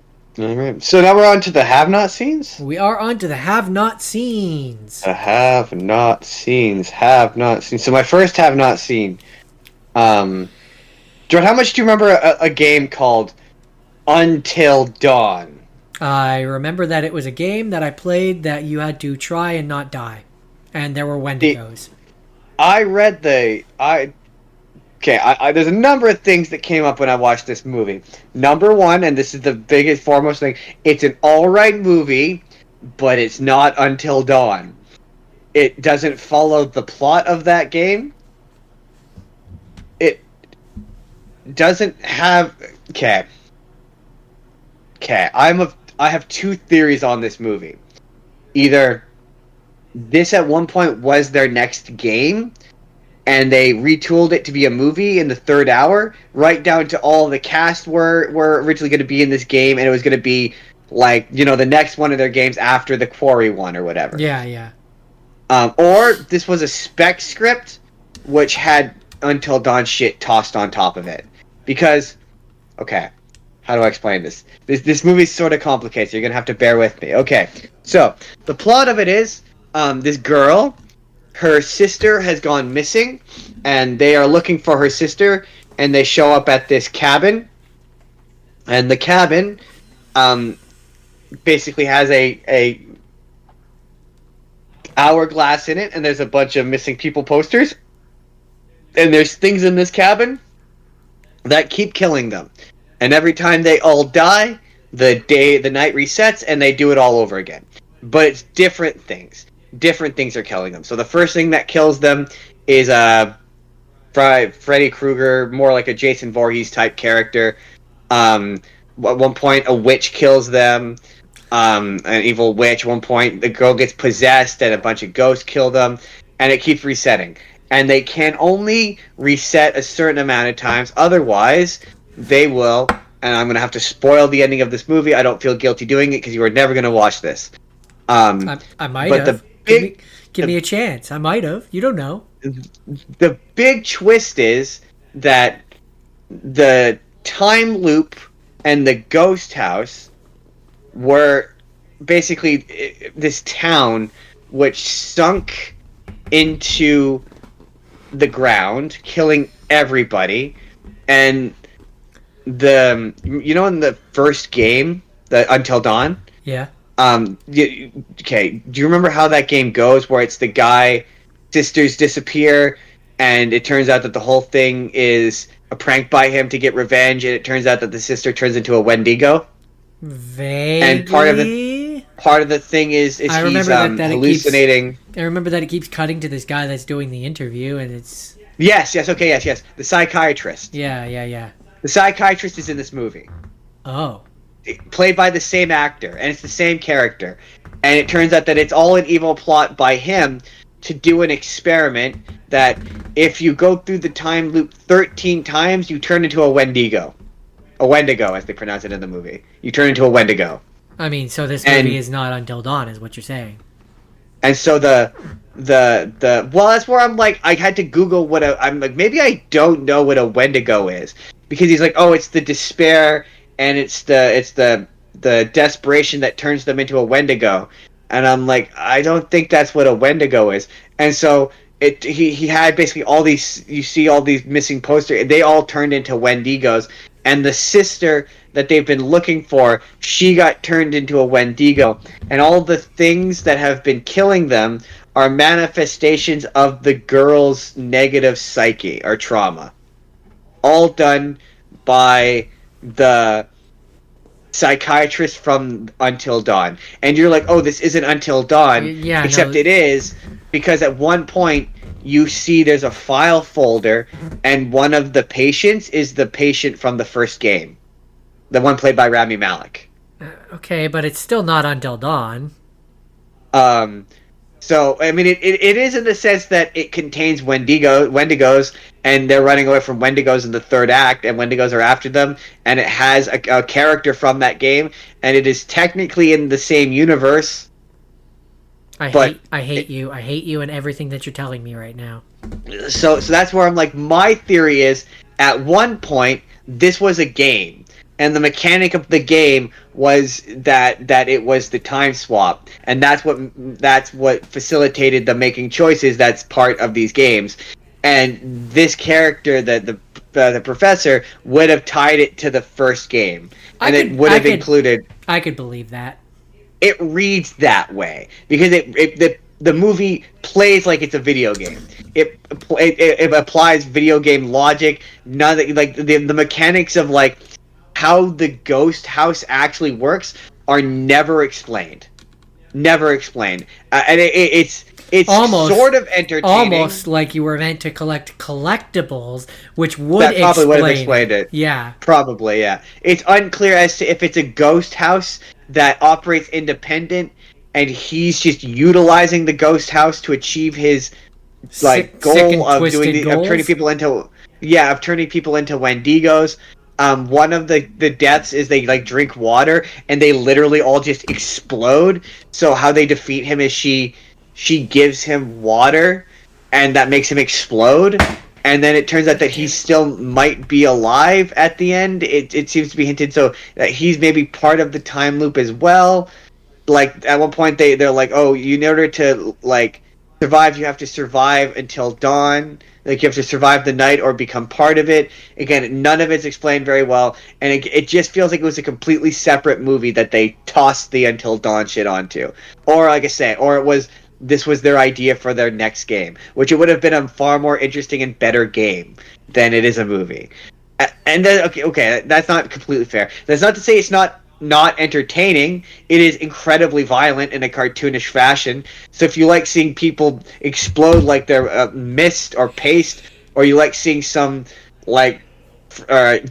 So now we're on to the have-not scenes? We are on to the have-not scenes. The have-not scenes. So my first have-not scene. Jordan, how much do you remember a game called Until Dawn? I remember that it was a game that I played that you had to try and not die. And there were Wendigos. There's a number of things that came up when I watched this movie. Number one, and this is the biggest, foremost thing, it's an alright movie, but it's not Until Dawn. It doesn't follow the plot of that game. It doesn't have... Okay, I have two theories on this movie. Either this at one point was their next game, and they retooled it to be a movie in the third hour, right down to all the cast were originally going to be in this game, and it was going to be like, the next one of their games after the Quarry one or whatever. Yeah. Or this was a spec script, which had Until Dawn shit tossed on top of it. Because, okay, how do I explain this? This movie's sort of complicated, so you're going to have to bear with me. Okay, so the plot of it is this girl, her sister has gone missing, and they are looking for her sister, and they show up at this cabin. And the cabin basically has a hourglass in it, and there's a bunch of missing people posters. And there's things in this cabin that keep killing them. And every time they all die, the night resets, and they do it all over again. But it's different things. Different things are killing them. So the first thing that kills them is Freddy Krueger, more like a Jason Voorhees type character. At one point, a witch kills them. An evil witch. At one point, the girl gets possessed, and a bunch of ghosts kill them. And it keeps resetting. and they can only reset a certain amount of times. Otherwise, they will. And I'm gonna have to spoil the ending of this movie. I don't feel guilty doing it because you are never gonna watch this. I might But have. the big, Give me a chance. I might have. You don't know. the big twist is that the time loop and the ghost house were basically this town which sunk into the ground, killing everybody. And in the first game, the Until Dawn. Yeah. Okay. Do you remember how that game goes? Where it's the guy, sisters disappear, and it turns out that the whole thing is a prank by him to get revenge, and it turns out that the sister turns into a Wendigo. Vaguely. And part of the thing is I he's remember that hallucinating. I remember that it keeps cutting to this guy that's doing the interview, and it's Yes. The psychiatrist. yeah. The psychiatrist is in this movie, Oh. played by the same actor, and it's the same character. And it turns out that it's all an evil plot by him to do an experiment that if you go through the time loop 13 times, you turn into a Wendigo. A Wendigo, as they pronounce it in the movie. You turn into a Wendigo. I mean, so this movie is not Until Dawn, is what you're saying. And so that's where I'm like, I had to Google I'm like, maybe I don't know what a Wendigo is. Because he's like, oh, it's the despair and it's the desperation that turns them into a Wendigo. And I'm like, I don't think that's what a Wendigo is. And so he had basically all these, you see all these missing posters, they all turned into Wendigos. And the sister that they've been looking for, she got turned into a Wendigo. And all the things that have been killing them are manifestations of the girl's negative psyche or trauma. All done by the psychiatrist from Until Dawn. And you're like, oh, this isn't Until Dawn. Yeah, except no. It is, because at one point you see there's a file folder, and one of the patients is the patient from the first game. The one played by Rami Malek. Okay, but it's still not Until Dawn. So, I mean, it is in the sense that it contains Wendigos, and they're running away from Wendigos in the third act, and Wendigos are after them, and it has a character from that game, and it is technically in the same universe. I hate you and everything that you're telling me right now. So that's where I'm like, my theory is, at one point, this was a game. And the mechanic of the game was that it was the time swap, and that's what facilitated the making choices. That's part of these games, and this character, the professor, would have tied it to the first game, and it would have included. I could believe that. It reads that way because the movie plays like it's a video game. It applies video game logic. None of the mechanics of like how the ghost house actually works are never explained. Never explained. And it's almost sort of entertaining. Almost like you were meant to collect collectibles, which would that probably would have explained it. Yeah. Probably, yeah. It's unclear as to if it's a ghost house that operates independent and he's just utilizing the ghost house to achieve his goal of turning people into Wendigos. One of the deaths is they drink water and they literally all just explode. So how they defeat him is she gives him water and that makes him explode. And then it turns out that he still might be alive at the end. It seems to be hinted so that he's maybe part of the time loop as well. Like at one point they're like, oh, in order to survive, you have to survive until dawn. Like, you have to survive the night or become part of it. Again, none of it's explained very well, and it just feels like it was a completely separate movie that they tossed the Until Dawn shit onto. Or, like I say, this was their idea for their next game, which it would have been a far more interesting and better game than it is a movie. And then, okay, that's not completely fair. That's not to say it's not entertaining. It is incredibly violent in a cartoonish fashion. So if you like seeing people explode like they're mist or paste, or you like seeing some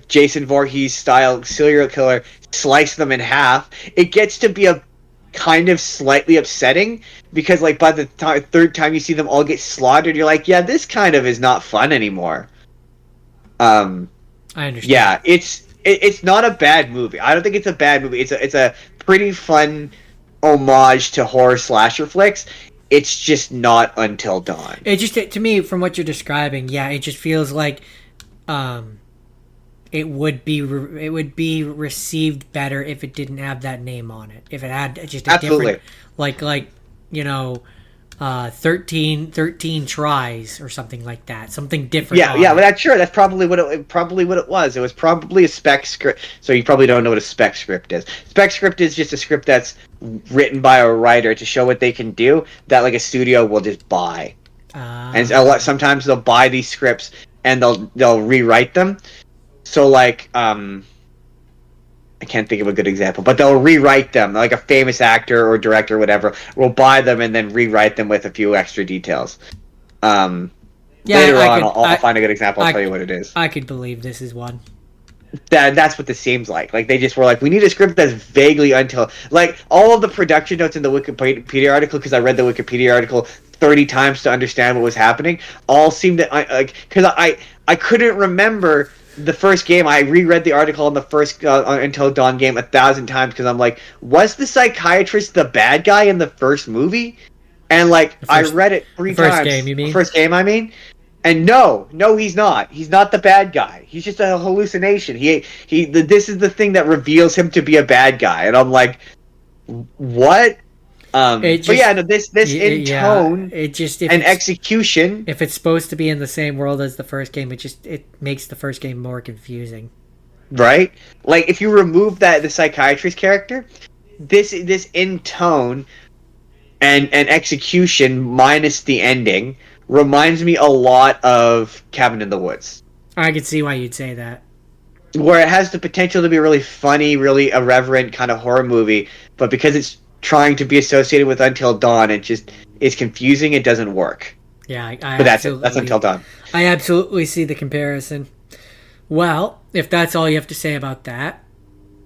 Jason Voorhees style serial killer slice them in half, it gets to be a kind of slightly upsetting because like by the third time you see them all get slaughtered, you're like, yeah, this kind of is not fun anymore. I understand. Yeah, it's not a bad movie. I don't think it's a bad movie. It's a pretty fun homage to horror slasher flicks. It's just not Until Dawn. It just, to me, from what you're describing, yeah, it just feels like it would be received better if it didn't have that name on it. If it had just a different, like 13 tries or something like that, something different. Yeah, but that's sure. That's probably what it was. It was probably a spec script. So you probably don't know what a spec script is. Spec script is just a script that's written by a writer to show what they can do that like a studio will just buy. And sometimes they'll buy these scripts and they'll rewrite them. So like I can't think of a good example, but they'll rewrite them. Like a famous actor or director or whatever will buy them and then rewrite them with a few extra details. Later on, I'll find a good example. I'll tell you what it is. I could believe this is one. That's what this seems like. Like they just were like, we need a script that's vaguely Until... Like all of the production notes in the Wikipedia article, because I read the Wikipedia article 30 times to understand what was happening, all seemed to... Because I couldn't remember... The first game, I reread the article on the first Until Dawn game 1,000 times because I'm like, was the psychiatrist the bad guy in the first movie? And like, I read it 3 times. First game, you mean? First game, I mean. And no, he's not. He's not the bad guy. He's just a hallucination. This is the thing that reveals him to be a bad guy. And I'm like, what? But yeah, no, this in tone it just and execution. If it's supposed to be in the same world as the first game, it makes the first game more confusing. Right? Like if you remove the psychiatrist character, this in tone and execution minus the ending reminds me a lot of Cabin in the Woods. I could see why you'd say that. Where it has the potential to be a really funny, really irreverent kind of horror movie, but because it's trying to be associated with Until Dawn, it just is confusing. It doesn't work. Yeah, but that's it. That's Until Dawn. I absolutely see the comparison. Well, if that's all you have to say about that,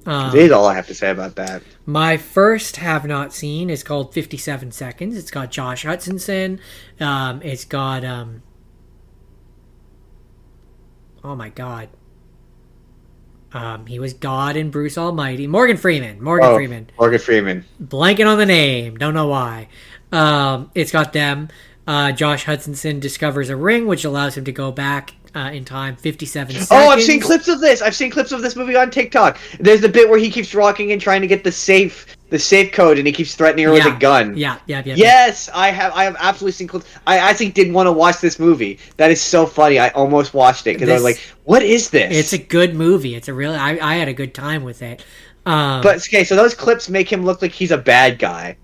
it is all I have to say about that. My first have not seen is called 57 Seconds. It's got Josh Hutcherson. It's got oh my god. He was God in Bruce Almighty. Morgan Freeman. Morgan Freeman. Blanking on the name. Don't know why. It's got them. Josh Hutcherson discovers a ring, which allows him to go back in time 57 seconds. Oh, I've seen clips of this. I've seen clips of this movie on TikTok. There's the bit where he keeps rocking and trying to get the safe code, and he keeps threatening her with a gun. Yeah. Yes, I have absolutely seen clips. I actually did want to watch this movie. That is so funny. I almost watched it because I was like, "What is this?" It's a good movie. It's a really. I had a good time with it. But okay, so those clips make him look like he's a bad guy.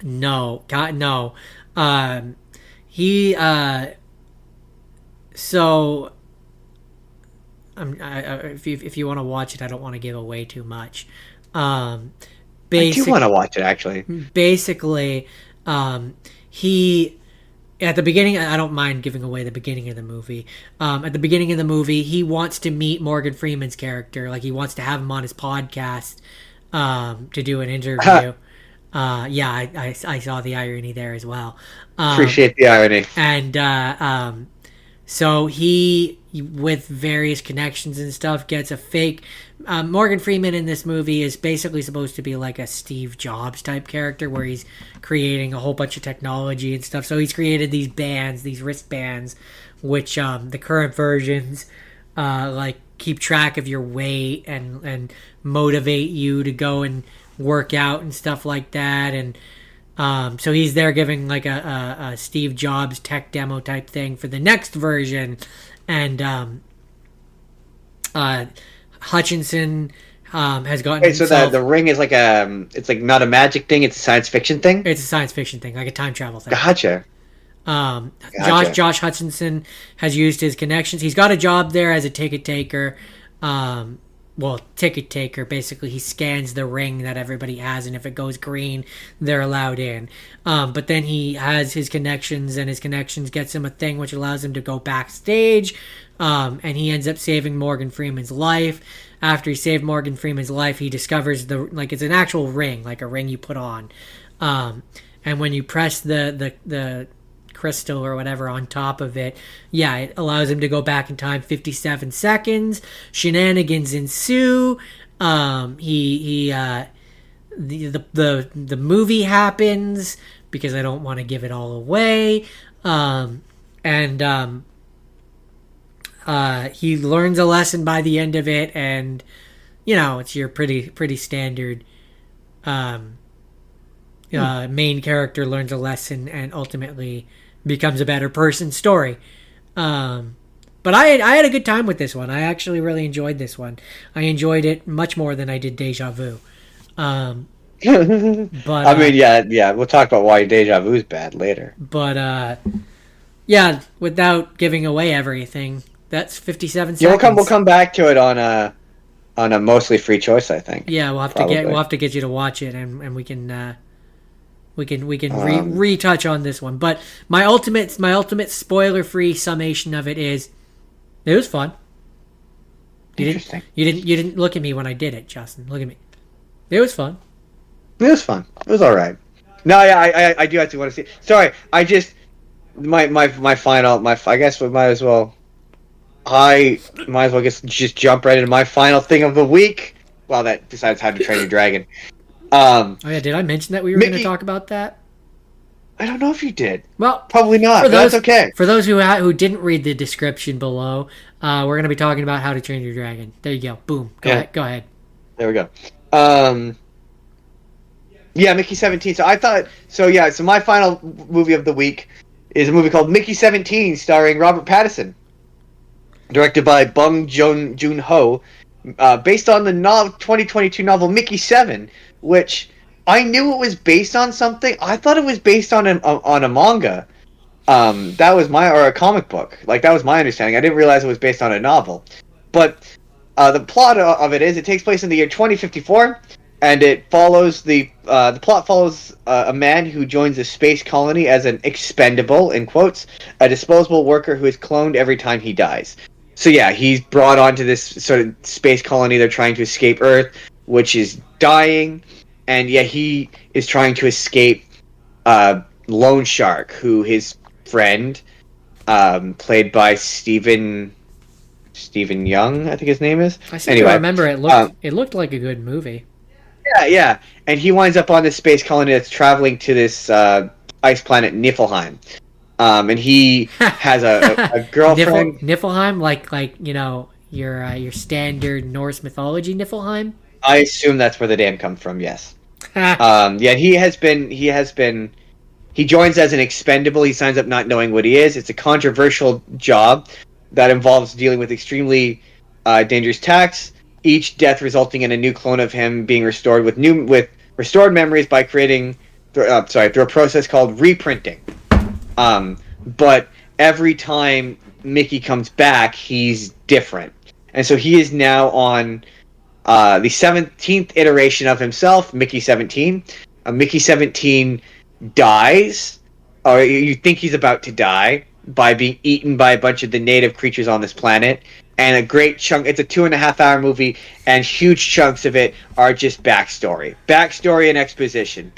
No, God, no. He. So. If you want to watch it, I don't want to give away too much. I do want to watch it, actually. Basically, he at the beginning. I don't mind giving away the beginning of the movie. At the beginning of the movie, he wants to meet Morgan Freeman's character. Like he wants to have him on his podcast to do an interview. I saw the irony there as well. Appreciate the irony. And so he, with various connections and stuff, gets a fake... Morgan Freeman in this movie is basically supposed to be like a Steve Jobs type character where he's creating a whole bunch of technology and stuff. So he's created these bands, these wristbands, which the current versions like keep track of your weight and motivate you to go and work out and stuff like that. And so he's there giving like a Steve Jobs tech demo type thing for the next version. And Hutcherson has gotten so the ring is like it's like not a magic thing, it's a science fiction thing? It's a science fiction thing, like a time travel thing. Gotcha. Josh Hutcherson has used his connections. He's got a job there as a ticket taker. ticket taker. Basically, he scans the ring that everybody has, and if it goes green, they're allowed in. But then he has his connections, and his connections gets him a thing which allows him to go backstage, and he ends up saving Morgan Freeman's life. After he saved Morgan Freeman's life, he discovers it's an actual ring, like a ring you put on. And when you press the crystal or whatever on top of it, it allows him to go back in time 57 seconds. Shenanigans ensue. The movie happens because I don't want to give it all away. He learns a lesson by the end of it, and it's your pretty standard main character learns a lesson and ultimately becomes a better person story. But I had a good time with this one. I actually really enjoyed this one. I enjoyed it much more than I did Deja Vu. But I mean, yeah, we'll talk about why Deja Vu is bad later. But without giving away everything, that's 57 seconds. Yeah, we'll come back to it on a mostly free choice, I think. Yeah, we'll have to get you to watch it, and we can retouch on this one. But my ultimate spoiler-free summation of it is, it was fun. You didn't look at me when I did it, Justin. Look at me. It was fun. It was fun. It was all right. No, yeah, I do actually want to see it. Sorry, I just my final I guess we might as well. I might as well just jump right into my final thing of the week. Well, that besides How to Train Your Dragon. Did I mention that we were going to talk about that? I don't know if you did. Well, probably not. That's okay. For those who didn't read the description below, we're going to be talking about How to Train Your Dragon. There you go. Boom. Go ahead. There we go. Mickey 17. So my final movie of the week is a movie called Mickey 17, starring Robert Pattinson, directed by Bong Joon-ho, based on the 2022 novel Mickey 7, which I knew it was based on something. I thought it was based on a manga. That was or a comic book. Like, that was my understanding. I didn't realize it was based on a novel. But the plot of it is, it takes place in the year 2054, and it follows the plot follows a man who joins a space colony as an expendable, in quotes, a disposable worker who is cloned every time he dies. So yeah, he's brought onto this sort of space colony. They're trying to escape Earth, which is dying, and he is trying to escape Lone Shark, who his friend, played by Stephen Young, I think his name is. I seem to remember it looked like a good movie. Yeah, and he winds up on this space colony that's traveling to this ice planet Niflheim. And he has a girlfriend. Niflheim, like your standard Norse mythology Niflheim. I assume that's where the name comes from. Yes. He joins as an expendable. He signs up not knowing what he is. It's a controversial job that involves dealing with extremely dangerous tasks. Each death resulting in a new clone of him being restored with restored memories by creating through a process called reprinting. But every time Mickey comes back, he's different. And so he is now on the 17th iteration of himself, Mickey 17. Mickey 17 dies, or you think he's about to die, by being eaten by a bunch of the native creatures on this planet. And a great chunk, it's a 2.5-hour movie, and huge chunks of it are just backstory and exposition.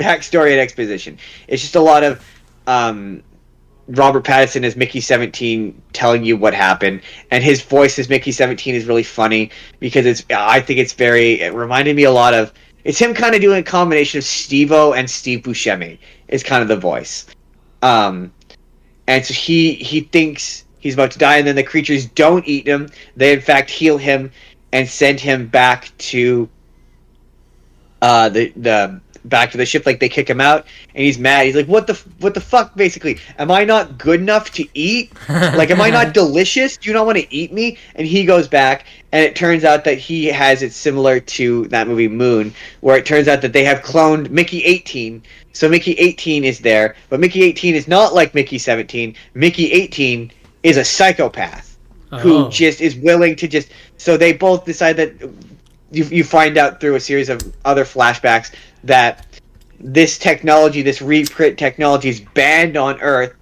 It's just a lot of Robert Pattinson as Mickey 17 telling you what happened, and his voice as Mickey 17 is really funny because it reminded me a lot of, it's him kind of doing a combination of Steve-O and Steve Buscemi is kind of the voice. And so he thinks he's about to die, and then the creatures don't eat him. They in fact heal him and send him back to back to the ship. Like, they kick him out, and he's mad. He's like, what the fuck, basically? Am I not good enough to eat? Like, am I not delicious? Do you not want to eat me? And he goes back, and it turns out that he has it similar to that movie Moon, where it turns out that they have cloned Mickey 18. So Mickey 18 is there, but Mickey 18 is not like Mickey 17. Mickey 18 is a psychopath who just is willing to just... So they both decide that you find out through a series of other flashbacks that this technology, this reprint technology, is banned on Earth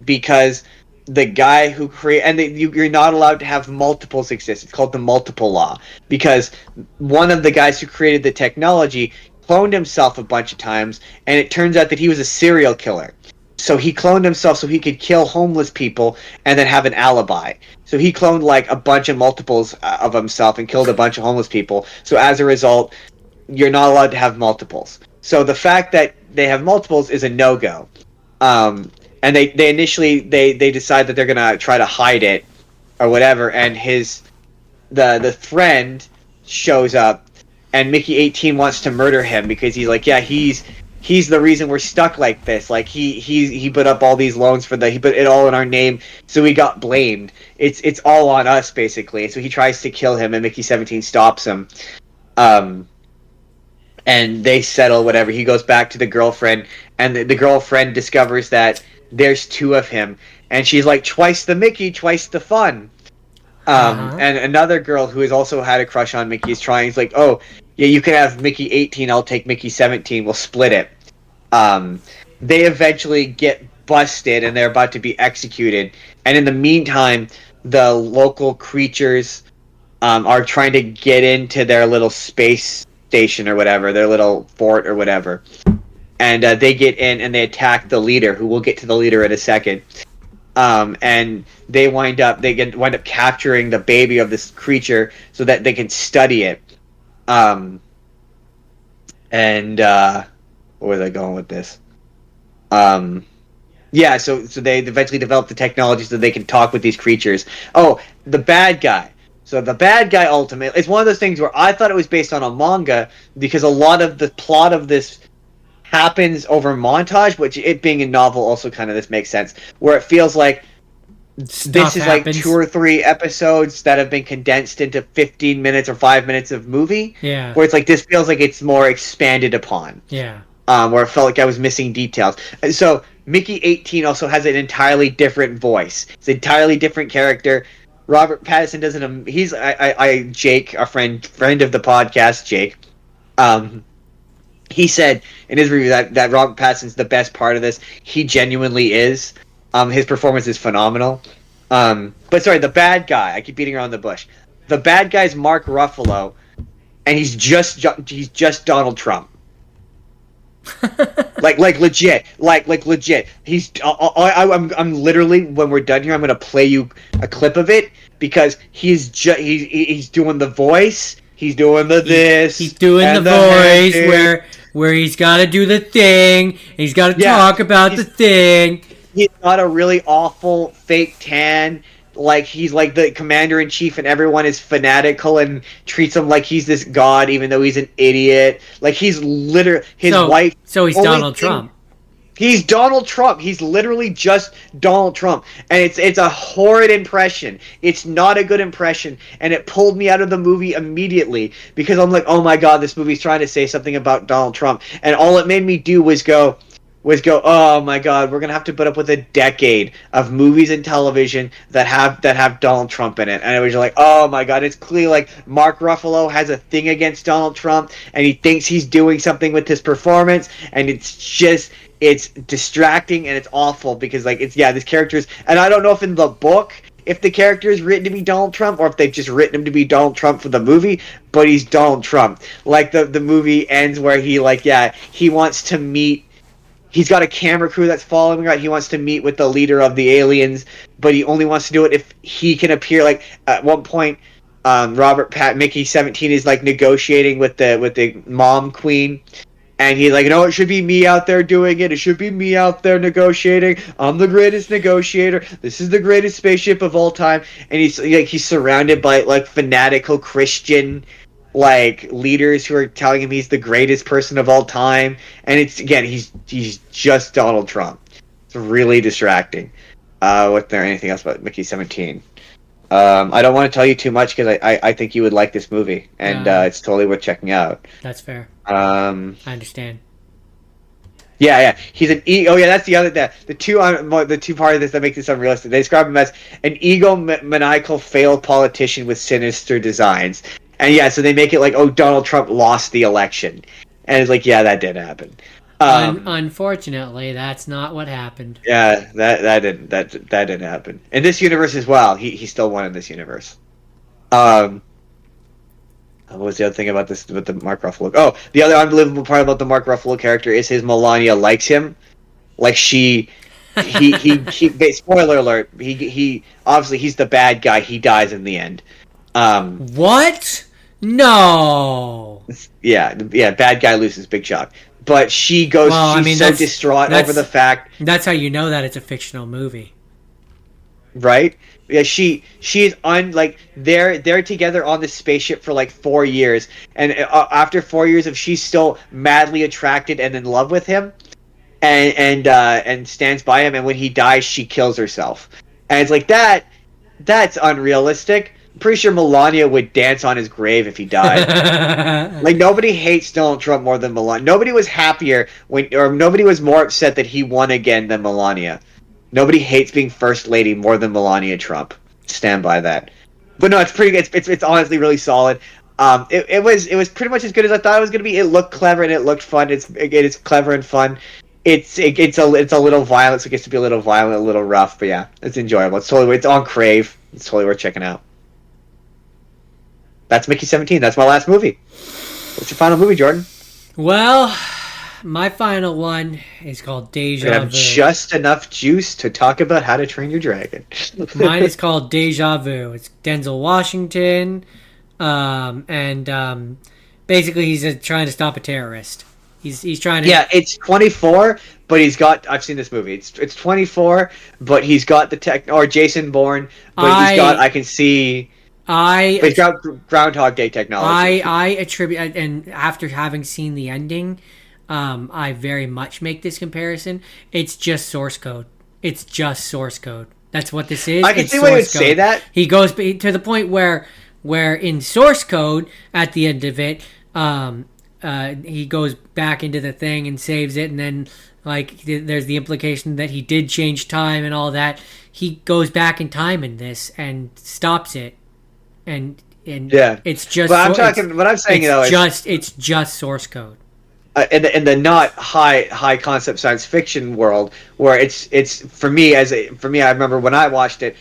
because the guy who you're not allowed to have multiples exist. It's called the multiple law, because one of the guys who created the technology cloned himself a bunch of times, and it turns out that he was a serial killer. So he cloned himself so he could kill homeless people and then have an alibi. So he cloned like a bunch of multiples of himself and killed a bunch of homeless people. So as a result, you're not allowed to have multiples. So the fact that they have multiples is a no-go. And they initially they decide that they're gonna try to hide it or whatever, and the friend shows up, and Mickey 18 wants to murder him because he's like, yeah, he's the reason we're stuck like this. Like he put up all these loans he put it all in our name, so we got blamed. It's all on us basically. So he tries to kill him, and Mickey 17 stops him. And they settle whatever. He goes back to the girlfriend, and the girlfriend discovers that there's two of him, and she's like, twice the Mickey, twice the fun. And another girl who has also had a crush on Mickey is trying. He's like, oh, yeah, you can have Mickey 18, I'll take Mickey 17, we'll split it. They eventually get busted, and they're about to be executed. And in the meantime, the local creatures are trying to get into their little space station or whatever, their little fort or whatever. And they get in and they attack the leader, who we'll get to the leader in a second. And they wind up capturing the baby of this creature so that they can study it. Where was I going with this? Yeah, so they eventually develop the technology so they can talk with these creatures. Oh, the bad guy. So the bad guy ultimately, it's one of those things where I thought it was based on a manga because a lot of the plot of this happens over montage, which it being a novel also kind of this makes sense, where it feels like this is like 2 or 3 episodes that have been condensed into 15 minutes or 5 minutes of movie. Yeah. Where it's like this feels like it's more expanded upon. Yeah. Where it felt like I was missing details. And so Mickey 18 also has an entirely different voice. It's an entirely different character. Robert Pattinson doesn't. He's Jake, a friend of the podcast, Jake. He said in his review that Robert Pattinson's the best part of this. He genuinely is. His performance is phenomenal. But sorry, the bad guy. I keep beating around the bush. The bad guy's Mark Ruffalo, and he's just Donald Trump. like legit, like legit. He's. I'm literally, when we're done here, I'm gonna play you a clip of it because he's doing the voice. He's doing he's doing the voice where he's got to do the thing. He's got to talk about the thing. He's got a really awful fake tan. Like he's like the commander-in-chief, and everyone is fanatical and treats him like he's this god, even though he's an idiot. Like he's literally wife. So he's Donald Trump. He's Donald Trump. He's literally just Donald Trump, and it's a horrid impression. It's not a good impression, and it pulled me out of the movie immediately because I'm like, oh my god, this movie's trying to say something about Donald Trump, and all it made me do was go, oh my god, we're gonna have to put up with a decade of movies and television that have Donald Trump in it. And it was like, oh my god, it's clearly like Mark Ruffalo has a thing against Donald Trump, and he thinks he's doing something with his performance, and it's distracting and it's awful because like this character's, and I don't know if in the book if the character is written to be Donald Trump or if they've just written him to be Donald Trump for the movie, but he's Donald Trump. Like the movie ends where he wants to meet. He's got a camera crew that's following him. Right? He wants to meet with the leader of the aliens, but he only wants to do it if he can appear. Like at one point, Mickey 17 is like negotiating with the mom queen, and he's like, no, it should be me out there doing it. It should be me out there negotiating. I'm the greatest negotiator. This is the greatest spaceship of all time. And he's surrounded by like fanatical Christian like leaders who are telling him he's the greatest person of all time, and it's again he's just Donald Trump. It's really distracting. Was there anything else about Mickey 17? I don't want to tell you too much because I think you would like this movie, and it's totally worth checking out. That's fair. I understand. Yeah. He's an oh yeah, that's the other the two part of this that makes this unrealistic. They describe him as an egomaniacal failed politician with sinister designs. And yeah, so they make it like, oh, Donald Trump lost the election, and it's like, yeah, that did happen. Unfortunately, that's not what happened. Yeah, that didn't happen in this universe as well. He still won in this universe. What was the other thing about this with the Mark Ruffalo? Oh, the other unbelievable part about the Mark Ruffalo character is his Melania likes him, like he spoiler alert. He obviously he's the bad guy. He dies in the end. What? No. Yeah, bad guy loses, big shock. But she goes. She's so distraught over the fact. That's how you know that it's a fictional movie, right? Yeah, she's on like they're together on this spaceship for like 4 years, and after 4 years of she's still madly attracted and in love with him, and stands by him, and when he dies, she kills herself, and it's like that's unrealistic. I'm pretty sure Melania would dance on his grave if he died. Like, nobody hates Donald Trump more than Melania. Nobody was happier nobody was more upset that he won again than Melania. Nobody hates being first lady more than Melania Trump. Stand by that. But no, it's pretty good. It's honestly really solid. It was pretty much as good as I thought it was going to be. It looked clever and it looked fun. It's clever and fun. It's a little violent, so it gets to be a little violent, a little rough, but yeah, it's enjoyable. It's on Crave. It's totally worth checking out. That's Mickey 17. That's my last movie. What's your final movie, Jordan? Well, my final one is called Deja Vu. I have just enough juice to talk about How to Train Your Dragon. Mine is called Deja Vu. It's Denzel Washington, and basically he's trying to stop a terrorist. He's trying to. Yeah, it's 24, but he's got. I've seen this movie. It's 24, but he's got the tech or Jason Bourne, but he's got. I can see. He's got Groundhog Day technology. I attribute, and after having seen the ending, I very much make this comparison. It's just source code. It's just source code. That's what this is. I can see why you would say that. He goes to the point where in source code at the end of it, he goes back into the thing and saves it, and then like there's the implication that he did change time and all that. He goes back in time in this and stops it. And yeah, it's just. But I'm talking. What I'm saying, it's just source code. In the not high concept science fiction world, where it's for me. I remember when I watched it,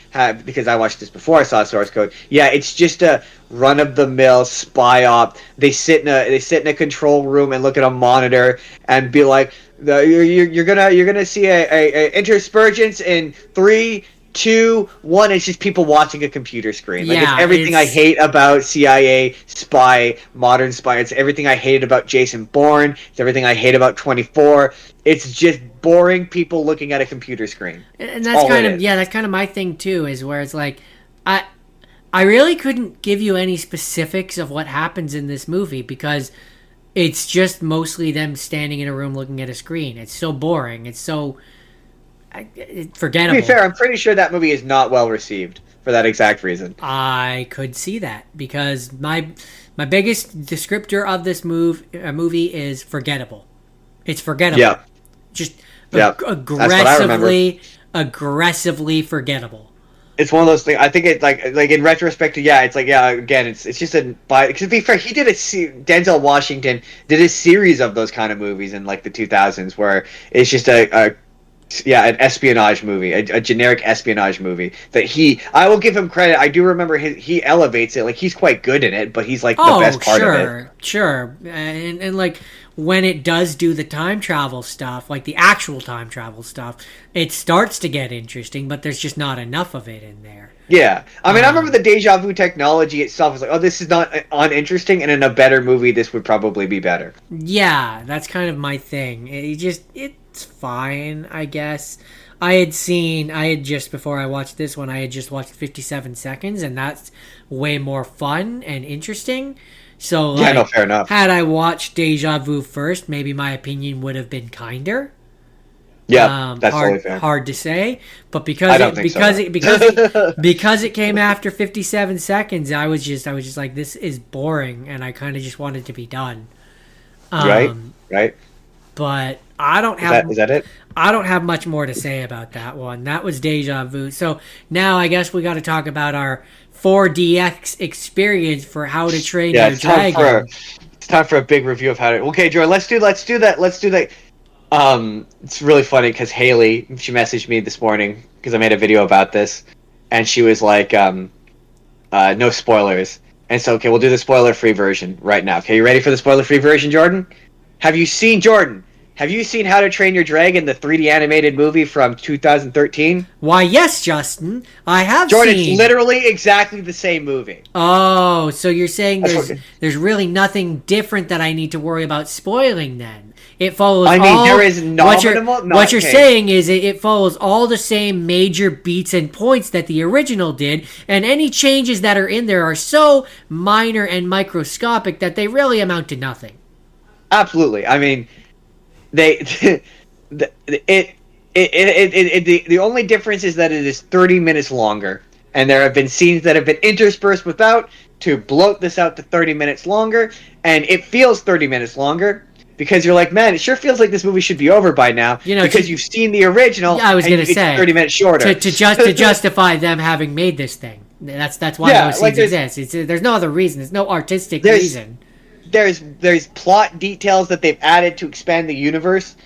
because I watched this before I saw source code. Yeah, it's just a run of the mill spy op. They sit in a control room and look at a monitor and be like, you're gonna see a interspergence in 3, 2, 1. It's just people watching a computer screen. Like, it's everything I hate about CIA spy, modern spy. It's everything I hated about Jason Bourne. It's everything I hate about 24. It's just boring people looking at a computer screen. And that's kind of my thing too. Is where it's like, I really couldn't give you any specifics of what happens in this movie because it's just mostly them standing in a room looking at a screen. It's so boring. It's so forgettable. To be fair, I'm pretty sure that movie is not well received for that exact reason. I could see that because my biggest descriptor of this movie is forgettable. It's forgettable. Yeah. Just aggressively forgettable. It's one of those things. I think it's like in retrospect, again, it's just to be fair, Denzel Washington did a series of those kind of movies in like the 2000s where it's just an espionage movie, a generic espionage movie that I will give him credit. I do remember he elevates it. Like, he's quite good in it, but he's like the best part of it. Sure. And like when it does do the time travel stuff, like the actual time travel stuff, it starts to get interesting, but there's just not enough of it in there. Yeah. I mean, I remember the deja vu technology itself was like, oh, this is not uninteresting, and in a better movie, this would probably be better. Yeah, that's kind of my thing. It's fine, I guess. Before I watched this one, I had just watched 57 Seconds, and that's way more fun and interesting. So, fair enough. Had I watched Deja Vu first, maybe my opinion would have been kinder. Yeah, that's totally fair. Hard to say, but because it came after 57 Seconds, I was just like, this is boring, and I kind of just wanted to be done. Right. But I don't have. Is that it? I don't have much more to say about that one. That was Deja Vu. So now I guess we got to talk about our 4DX experience for How to Train Yeah, Your Dragon. it's time for a big review of how to. Okay, Jordan, let's do that. It's really funny because Haley, she messaged me this morning because I made a video about this, and she was like, no spoilers. And so, okay, we'll do the spoiler-free version right now. Okay, you ready for the spoiler-free version, Jordan? Have you seen How to Train Your Dragon, the 3D animated movie from 2013? Why, yes, Justin, I have Jordan, seen. it's literally exactly the same movie. Oh, so you're saying there's really nothing different that I need to worry about spoiling then? It follows. I mean, all, there is no what you're saying is it follows all the same major beats and points that the original did, and any changes that are in there are so minor and microscopic that they really amount to nothing. Absolutely. I mean, the only difference is that it is 30 minutes longer, and there have been scenes that have been interspersed without to bloat this out to 30 minutes longer, and it feels 30 minutes longer because you're like, man, it sure feels like this movie should be over by now, because you've seen the original. Yeah, I was going to say 30 minutes shorter to justify them having made this thing. That's why those scenes exist. There's no other reason. There's no artistic reason. There's plot details that they've added to expand the universe.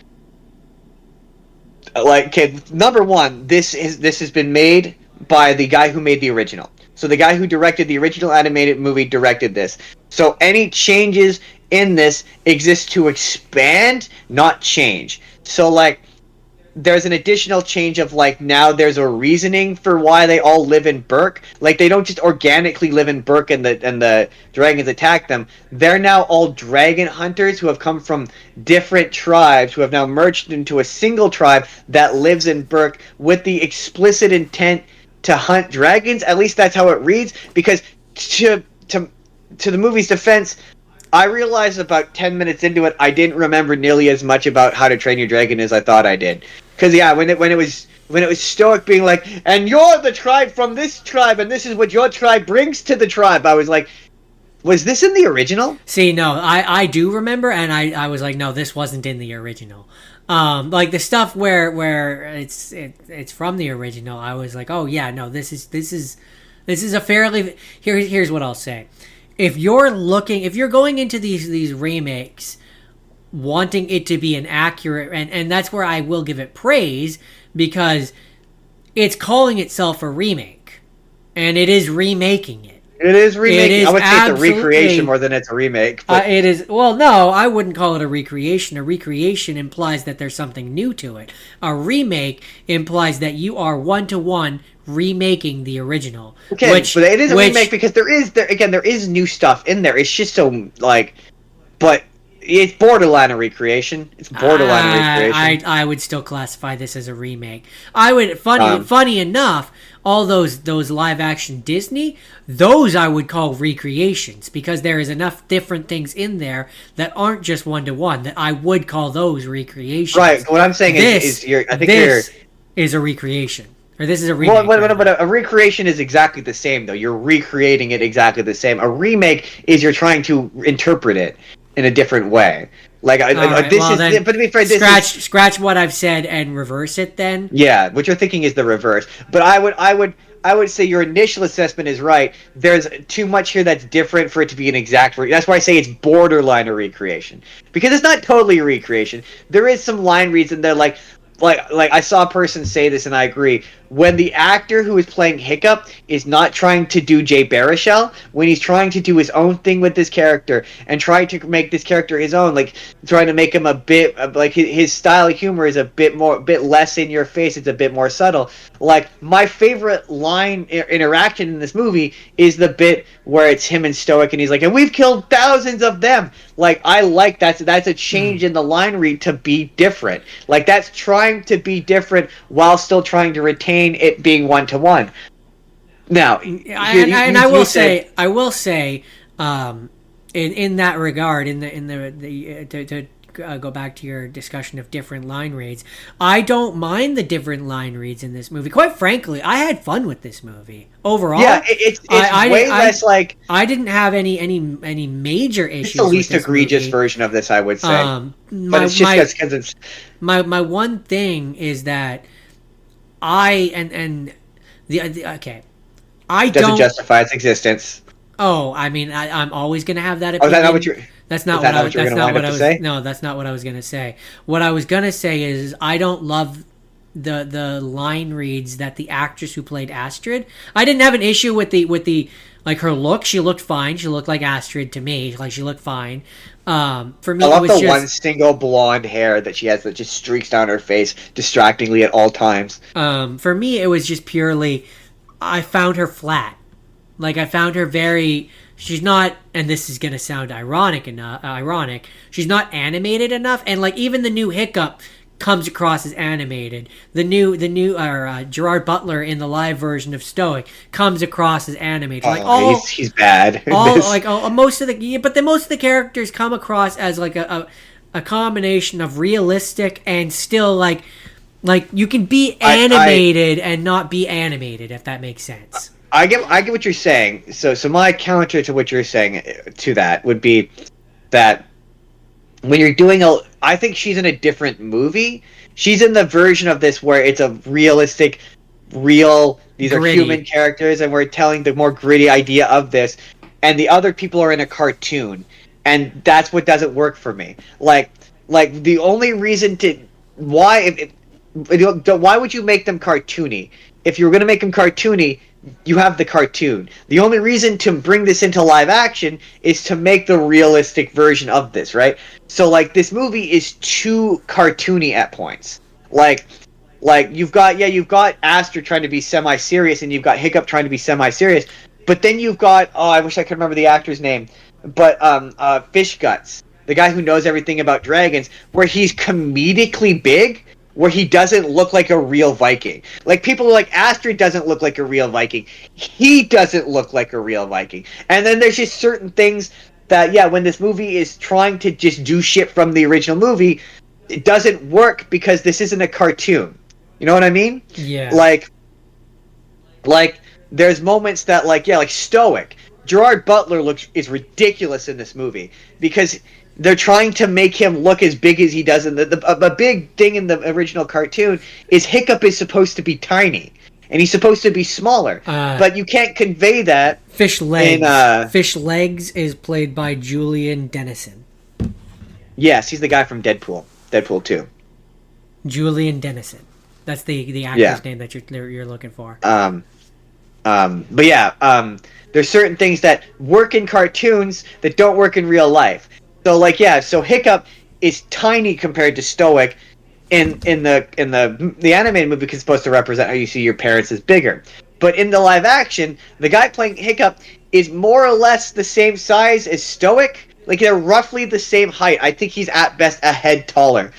Like, okay, number one, this has been made by the guy who made the original. So the guy who directed the original animated movie directed this. So any changes in this exist to expand, not change. So like, there's an additional change of like, now there's a reasoning for why they all live in Burke. Like, they don't just organically live in Burke and the dragons attack them. They're now all dragon hunters who have come from different tribes who have now merged into a single tribe that lives in Burke with the explicit intent to hunt dragons. At least that's how it reads, because to the movie's defense, I realized about 10 minutes into it, I didn't remember nearly as much about How to Train Your Dragon as I thought I did. Because yeah, when it was Stoic being like, and you're the tribe from this tribe, and this is what your tribe brings to the tribe, I was like, was this in the original? See, no, I do remember, and I was like, no, this wasn't in the original. Like the stuff where it's from the original, I was like, oh yeah, no, this is a fairly. Here's what I'll say. If you're going into these remakes wanting it to be an accurate, and that's where I will give it praise, because it's calling itself a remake, and it is remaking it. It is remaking. I would say it's a recreation more than it's a remake. It is. Well, no, I wouldn't call it a recreation. A recreation implies that there's something new to it. A remake implies that you are one-to-one remaking the original. Okay, but it is a remake because there is new stuff in there. It's just so like, but it's borderline a recreation. It's borderline a recreation. I would still classify this as a remake. I would funny enough, all those live action Disney, those I would call recreations, because there is enough different things in there that aren't just one-to-one that I would call those recreations. Right. What I'm saying is this is a recreation. Or this is a remake. But a recreation is exactly the same, though. You're recreating it exactly the same. A remake is you're trying to interpret it in a different way. Like but to be fair, scratch what I've said and reverse it. Then what you're thinking is the reverse. But I would say your initial assessment is right. There's too much here that's different for it to be an exact. That's why I say it's borderline a recreation, because it's not totally a recreation. There is some line reads in there, like I saw a person say this, and I agree. When the actor who is playing Hiccup is not trying to do Jay Baruchel, when he's trying to do his own thing with this character and trying to make this character his own, like trying to make him a bit like his style of humor is a bit less in your face. It's a bit more subtle. Like, my favorite line interaction in this movie is the bit where it's him and Stoic, and he's like, "And we've killed thousands of them." Like, I like that's a change in the line read to be different. Like, that's trying to be different while still trying to retain it being one-to-one. Now, I will say, in that regard, to go back to your discussion of different line reads, I don't mind the different line reads in this movie. Quite frankly, I had fun with this movie overall. Yeah, it's way less like. I didn't have any major issues. It's the least egregious version of this, I would say. But it's just because it's my one thing is that okay. I doesn't don't. justify its existence. Oh, I mean, I'm always going to have that Oh, opinion. is that not what you're? That's not Is that what I not was. what you're That's going to not wind what up I to was. say? No, that's not what I was going to say. What I was going to say is I don't love the line reads that the actress who played Astrid. I didn't have an issue with the like her look. She looked fine. She looked like Astrid to me. Like she looked fine. For me, I it love was the just one single blonde hair that she has that just streaks down her face distractingly at all times. for me it was just purely I found her flat. Like I found her very. She's not, and this is gonna sound ironic enough. Ironic. She's not animated enough, and like even the new Hiccup comes across as animated. The new Gerard Butler in the live version of Stoic comes across as animated. Like He's bad. Most of the characters come across as like a combination of realistic and still like you can be animated and not be animated, if that makes sense. I get what you're saying. So my counter to what you're saying to that would be that when you're doing I think she's in a different movie. She's in the version of this where it's a realistic, real. These Gritty. are human characters, and we're telling the more gritty idea of this. And the other people are in a cartoon, and that's what doesn't work for me. Like the only reason to why why would you make them cartoony? If you were going to make them cartoony, you have the cartoon. The only reason to bring this into live action is to make the realistic version of this, right? So like this movie is too cartoony at points. Like you've got Aster trying to be semi-serious, and you've got Hiccup trying to be semi-serious, but then you've got I wish I could remember the actor's name, but Fish Guts, the guy who knows everything about dragons, where he's comedically big, where he doesn't look like a real Viking. Like, people are like, Astrid doesn't look like a real Viking. He doesn't look like a real Viking. And then there's just certain things that, when this movie is trying to just do shit from the original movie, it doesn't work because this isn't a cartoon. You know what I mean? Yeah. Like there's moments that, like Stoic. Gerard Butler is ridiculous in this movie because they're trying to make him look as big as he does in the big thing in the original cartoon is Hiccup is supposed to be tiny and he's supposed to be smaller, but you can't convey that. Fish Legs. Fish Legs is played by Julian Dennison. Yes, he's the guy from Deadpool 2. Julian Dennison. That's the actor's name that you're looking for. But yeah, there's certain things that work in cartoons that don't work in real life. So so Hiccup is tiny compared to Stoic in the animated movie, because it's supposed to represent how you see your parents as bigger. But in the live action, the guy playing Hiccup is more or less the same size as Stoic. Like, they're roughly the same height. I think he's at best a head taller.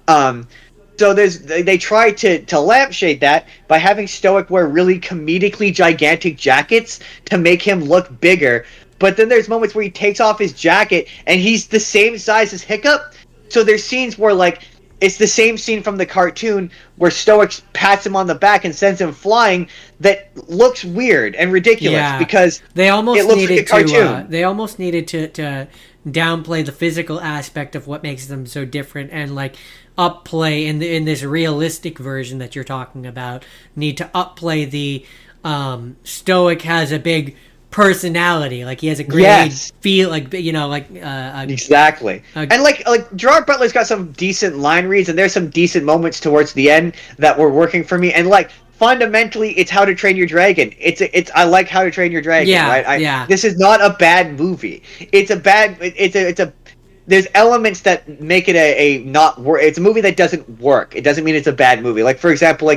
So they try to lampshade that by having Stoic wear really comedically gigantic jackets to make him look bigger. But then there's moments where he takes off his jacket and he's the same size as Hiccup. So there's scenes where, like, it's the same scene from the cartoon where Stoic pats him on the back and sends him flying that looks weird and ridiculous because they almost it looks needed like a cartoon. they almost needed to downplay the physical aspect of what makes them so different and, like, upplay in this realistic version that you're talking about. Need to upplay the Stoic has a big personality, like he has a great feel, like, exactly. And like Gerard Butler's got some decent line reads, and there's some decent moments towards the end that were working for me. And like fundamentally, it's How to Train Your Dragon. It's I like How to Train Your Dragon. Right? This is not a bad movie. It's a there's elements that make it it's a movie that doesn't work. It doesn't mean it's a bad movie. Like, for example,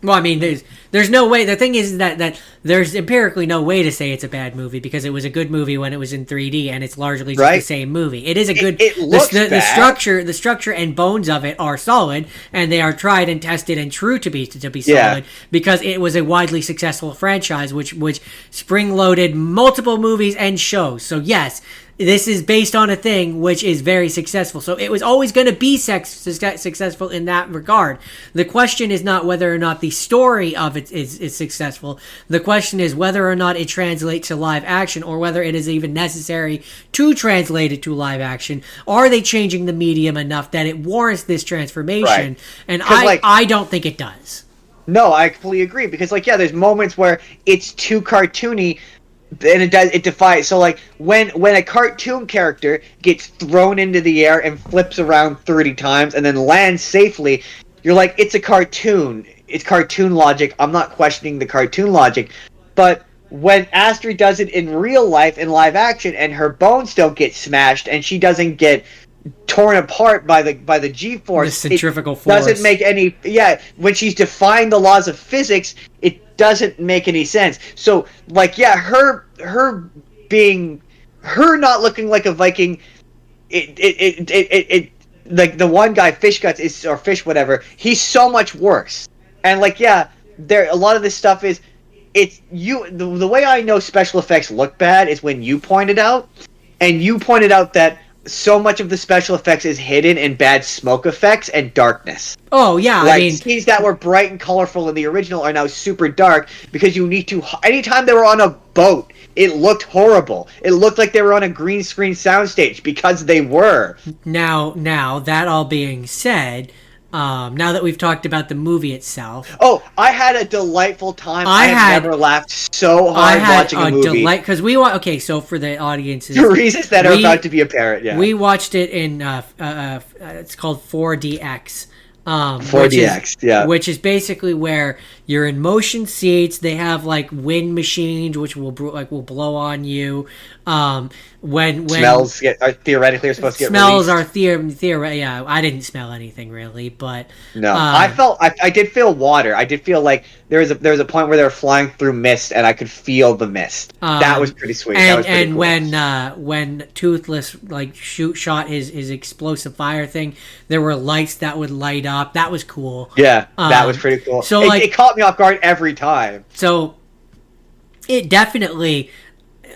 well, I mean, there's no way. The thing is that there's empirically no way to say it's a bad movie because it was a good movie when it was in 3D, and it's largely just the same movie. It is a good. It looks bad. The structure and bones of it are solid, and they are tried and tested and true to be solid because it was a widely successful franchise, which spring loaded multiple movies and shows. So yes. This is based on a thing which is very successful. So it was always going to be successful in that regard. The question is not whether or not the story of it is successful. The question is whether or not it translates to live action, or whether it is even necessary to translate it to live action. Are they changing the medium enough that it warrants this transformation? Right. And I don't think it does. No, I completely agree because, like, yeah, there's moments where it's too cartoony, and it defies. So, like, when a cartoon character gets thrown into the air and flips around 30 times and then lands safely, you're like, it's a cartoon. It's cartoon logic. I'm not questioning the cartoon logic, but when Astrid does it in real life in live action and her bones don't get smashed and she doesn't get torn apart by the G-force, the centrifugal force doesn't make any. Yeah, when she's defying the laws of physics, it doesn't make any sense. So, like, yeah, her not looking like a Viking, it like the one guy, Fish Guts, is, or Fish whatever, he's so much worse. And, like, yeah, there a lot of this stuff is, it's you. The way I know special effects look bad is when you pointed out, and you pointed out that so much of the special effects is hidden in bad smoke effects and darkness. Oh yeah, like, I mean, scenes that were bright and colorful in the original are now super dark because you need to. Anytime they were on a boat, it looked horrible. It looked like they were on a green screen soundstage because they were. Now that all being said, now that we've talked about the movie itself, I had a delightful time. I have never laughed so hard watching a movie. Because okay, so for the audiences, for reasons that are about to be apparent, yeah, we watched it in it's called 4DX. 4DX, which is basically where you're in motion seats. They have like wind machines, which will blow on you. When smells are theoretically supposed to get smells released. are yeah. I didn't smell anything really, but no, I did feel water. I did feel like there was a point where they were flying through mist, and I could feel the mist. That was pretty sweet. And, that was pretty cool. when Toothless shot his explosive fire thing, there were lights that would light up. That was cool. Yeah, that was pretty cool. So it caught me off guard every time. So it definitely.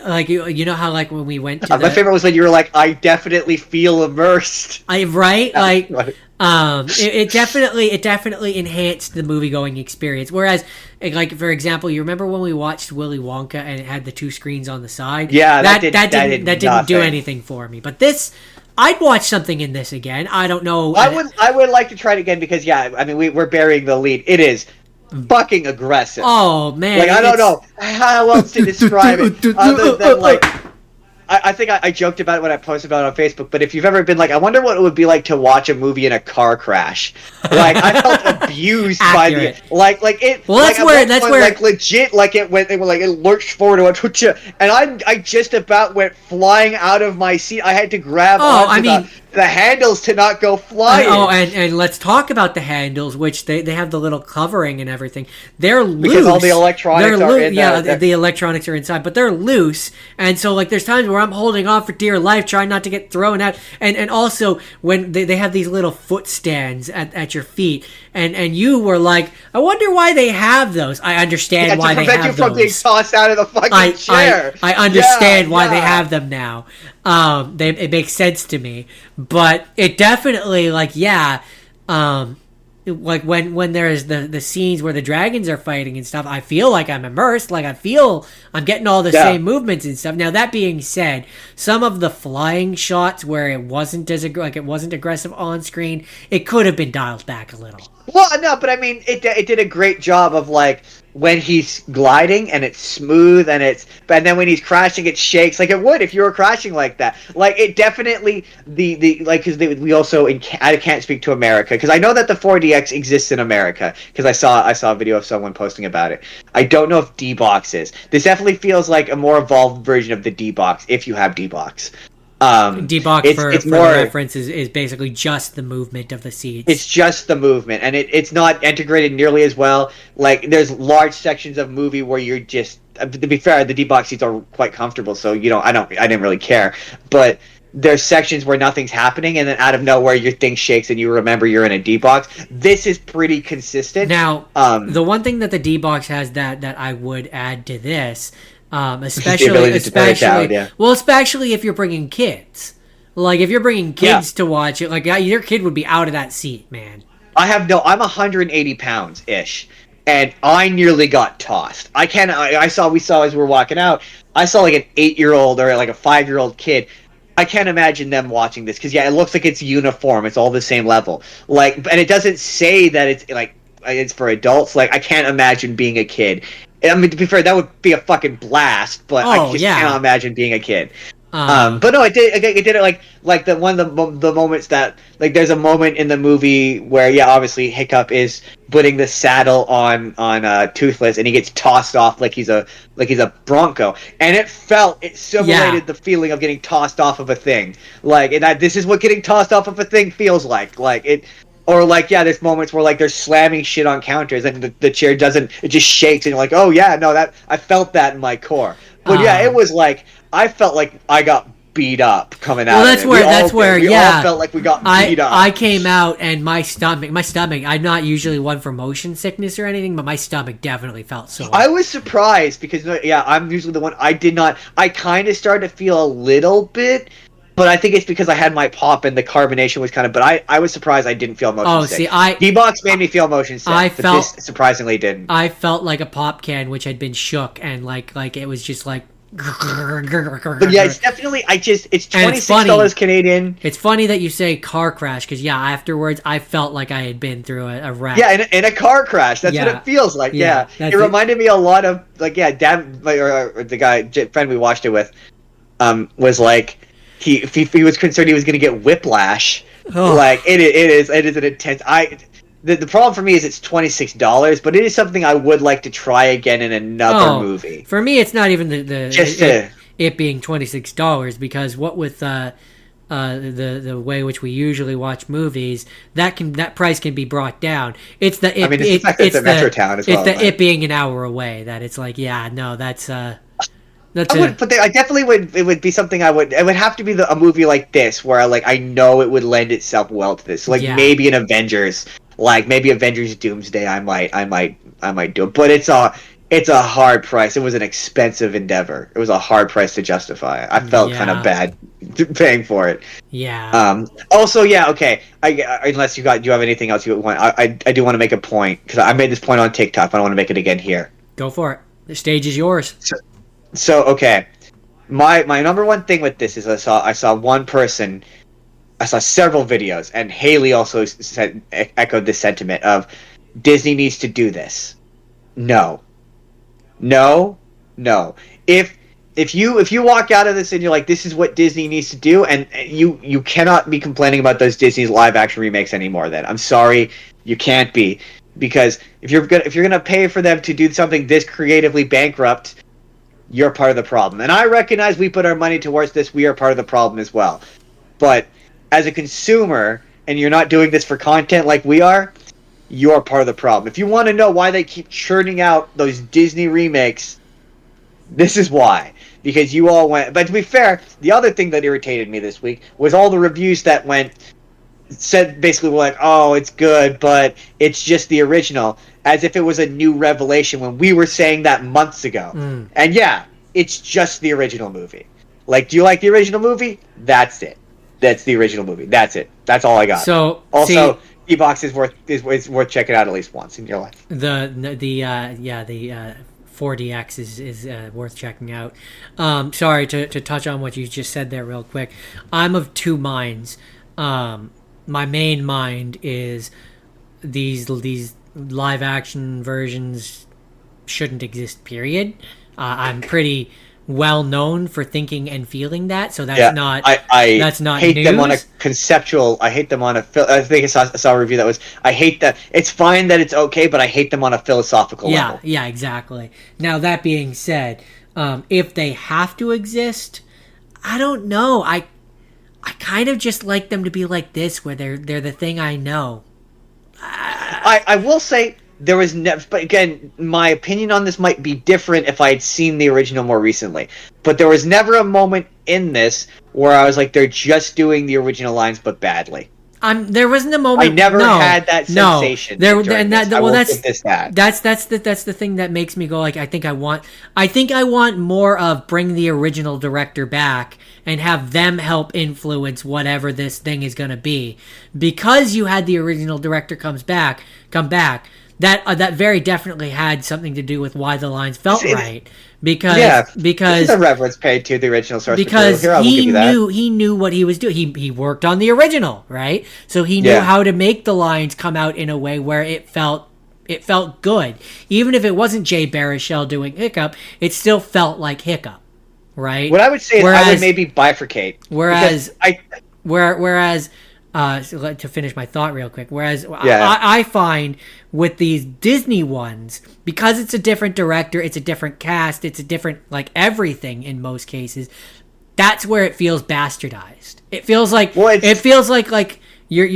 Like you know how like when we went to my favorite was when you were like, I definitely feel immersed. It definitely enhanced the movie going experience. Whereas, like for example, you remember when we watched Willy Wonka and it had the two screens on the side? Yeah, that didn't do anything for me. But this, I'd watch something in this again. I don't know. I would like to try it again because I mean we're burying the lead. It is fucking aggressive. Oh man! Like I don't know how else to describe it other than like I think I joked about it when I posted about it on Facebook. But if you've ever been like, I wonder what it would be like to watch a movie in a car crash. Like I felt abused by the like it. Well, that's where like legit like it went. They were like it lurched forward and I just about went flying out of my seat. I had to grab onto the handles to not go flying. And let's talk about the handles, which they have the little covering and everything. They're loose. Because all the electronics are in there. The electronics are inside, but they're loose. And so, like, there's times where I'm holding on for dear life, trying not to get thrown out. And also, when they have these little foot stands at your feet, and you were like, I wonder why they have those. I understand why they have those. To prevent you from being tossed out of the fucking chair. I understand why they have them now. It makes sense to me, but it definitely like when there's the scenes where the dragons are fighting and stuff, I feel like I'm immersed. Like I feel I'm getting all the same movements and stuff. Now that being said, some of the flying shots where it wasn't aggressive on screen, it could have been dialed back a little. Well, no, but I mean, it did a great job of like when he's gliding and it's smooth and then when he's crashing it shakes like it would if you were crashing like that. Like it definitely because we also I can't speak to America because I know that the 4DX exists in America because I saw a video of someone posting about it. I don't know if D-Box is. This definitely feels like a more evolved version of the D-Box if you have D-Box. D-Box for reference is basically just the movement of the seats. It's just the movement, and it's not integrated nearly as well. Like there's large sections of movie where you're just. To be fair, the D-Box seats are quite comfortable, so I didn't really care. But there's sections where nothing's happening, and then out of nowhere your thing shakes, and you remember you're in a D-Box. This is pretty consistent. Now, the one thing that the D-Box has that I would add to this. Especially if you're bringing kids. Like if you're bringing kids to watch it, like your kid would be out of that seat, man. I'm 180 pounds ish, and I nearly got tossed. We saw as we were walking out, I saw like an 8-year-old or like a 5-year-old kid. I can't imagine them watching this because it looks like it's uniform. It's all the same level. Like, and it doesn't say that it's like it's for adults. Like I can't imagine being a kid. I mean, to be fair, that would be a fucking blast, but I just cannot imagine being a kid. But no, I did it like the one of the moments that like there's a moment in the movie where obviously Hiccup is putting the saddle on Toothless and he gets tossed off like he's a bronco, and it simulated the feeling of getting tossed off of a thing, like, and this is what getting tossed off of a thing feels like it. Or like, there's moments where like they're slamming shit on counters and the chair it just shakes and you're like, oh yeah, no, that I felt that in my core. But it was like I felt like I got beat up coming out. Well, that's where we all felt like we got beat up. I came out and my stomach. I'm not usually one for motion sickness or anything, but my stomach definitely felt so. I was surprised because I'm usually the one. I did not. I kind of started to feel a little bit. But I think it's because I had my pop and the carbonation was kind of. But I was surprised I didn't feel motion sick. D-Box made me feel motion sick. This surprisingly didn't. I felt like a pop can which had been shook and like it was just like. But it's definitely. It's $26 Canadian. It's funny that you say car crash because afterwards I felt like I had been through a wreck. Yeah, in a car crash. That's what it feels like. Yeah, it reminded me a lot of like Dan, or the guy friend we watched it with, was like. He was concerned he was going to get whiplash. Oh. Like it is an intense. The problem for me is it's $26, but it is something I would like to try again in another movie. For me, it's not even it being $26 because what with the way which we usually watch movies, that price can be brought down. It's the Metrotown as well. It's it being an hour away that it's like that's. I definitely would. It would be something I would. It would have to be a movie like this, where like I know it would lend itself well to this. Like maybe an Avengers, Doomsday. I might do it. But it's a hard price. It was an expensive endeavor. It was a hard price to justify. I felt kind of bad paying for it. Yeah. Also, okay. Unless do you have anything else you want? I do want to make a point because I made this point on TikTok, but I want to make it again here. Go for it. The stage is yours. So okay, my number one thing with this is I saw one person, I saw several videos, and Haley also echoed this sentiment of Disney needs to do this. No. If you walk out of this and you're like, this is what Disney needs to do, and you cannot be complaining about those Disney's live action remakes anymore. Then I'm sorry, you can't be, because if you're gonna pay for them to do something this creatively bankrupt. You're part of the problem. And I recognize we put our money towards this. We are part of the problem as well. But as a consumer, and you're not doing this for content like we are, you're part of the problem. If you want to know why they keep churning out those Disney remakes, this is why. Because you all went... But to be fair, the other thing that irritated me this week was all the reviews that said basically were like, oh, it's good, but it's just the original. As if it was a new revelation when we were saying that months ago. And it's just the original movie. Like, do you like the original movie? That's it. That's the original movie. That's it. That's all I got. So also, D-Box is worth checking out at least once in your life. The 4DX is worth checking out. Sorry to touch on what you just said there real quick. I'm of two minds. My main mind is these live action versions shouldn't exist, period. I'm pretty well known for thinking and feeling that, so that's not that's not hate news. Them on a conceptual. I hate them on a. I think I saw a review that was. I hate that. It's fine that it's okay, but I hate them on a philosophical level. Yeah, exactly. Now that being said, if they have to exist, I don't know. I kind of just like them to be like this, where they're the thing I know. I will say there was never, but again, my opinion on this might be different if I had seen the original more recently. But there was never a moment in this where I was like, they're just doing the original lines, but badly. There wasn't a moment. I never had that sensation. That's the thing that makes me go like, I think I want more of bring the original director back and have them help influence whatever this thing is going to be, because you had the original director come back. That very definitely had something to do with why the lines felt right. Because this is a reverence paid to the original source because material. He knew what he was doing. He worked on the original, right? So he knew how to make the lines come out in a way where it felt It felt good. Even if it wasn't Jay Baruchel doing Hiccup, it still felt like Hiccup, right? What I would say is I would maybe bifurcate. Whereas to finish my thought real quick, I find with these Disney ones, because it's a different director, it's a different cast, it's a different, like, everything in most cases, that's where it feels bastardized. It feels like you're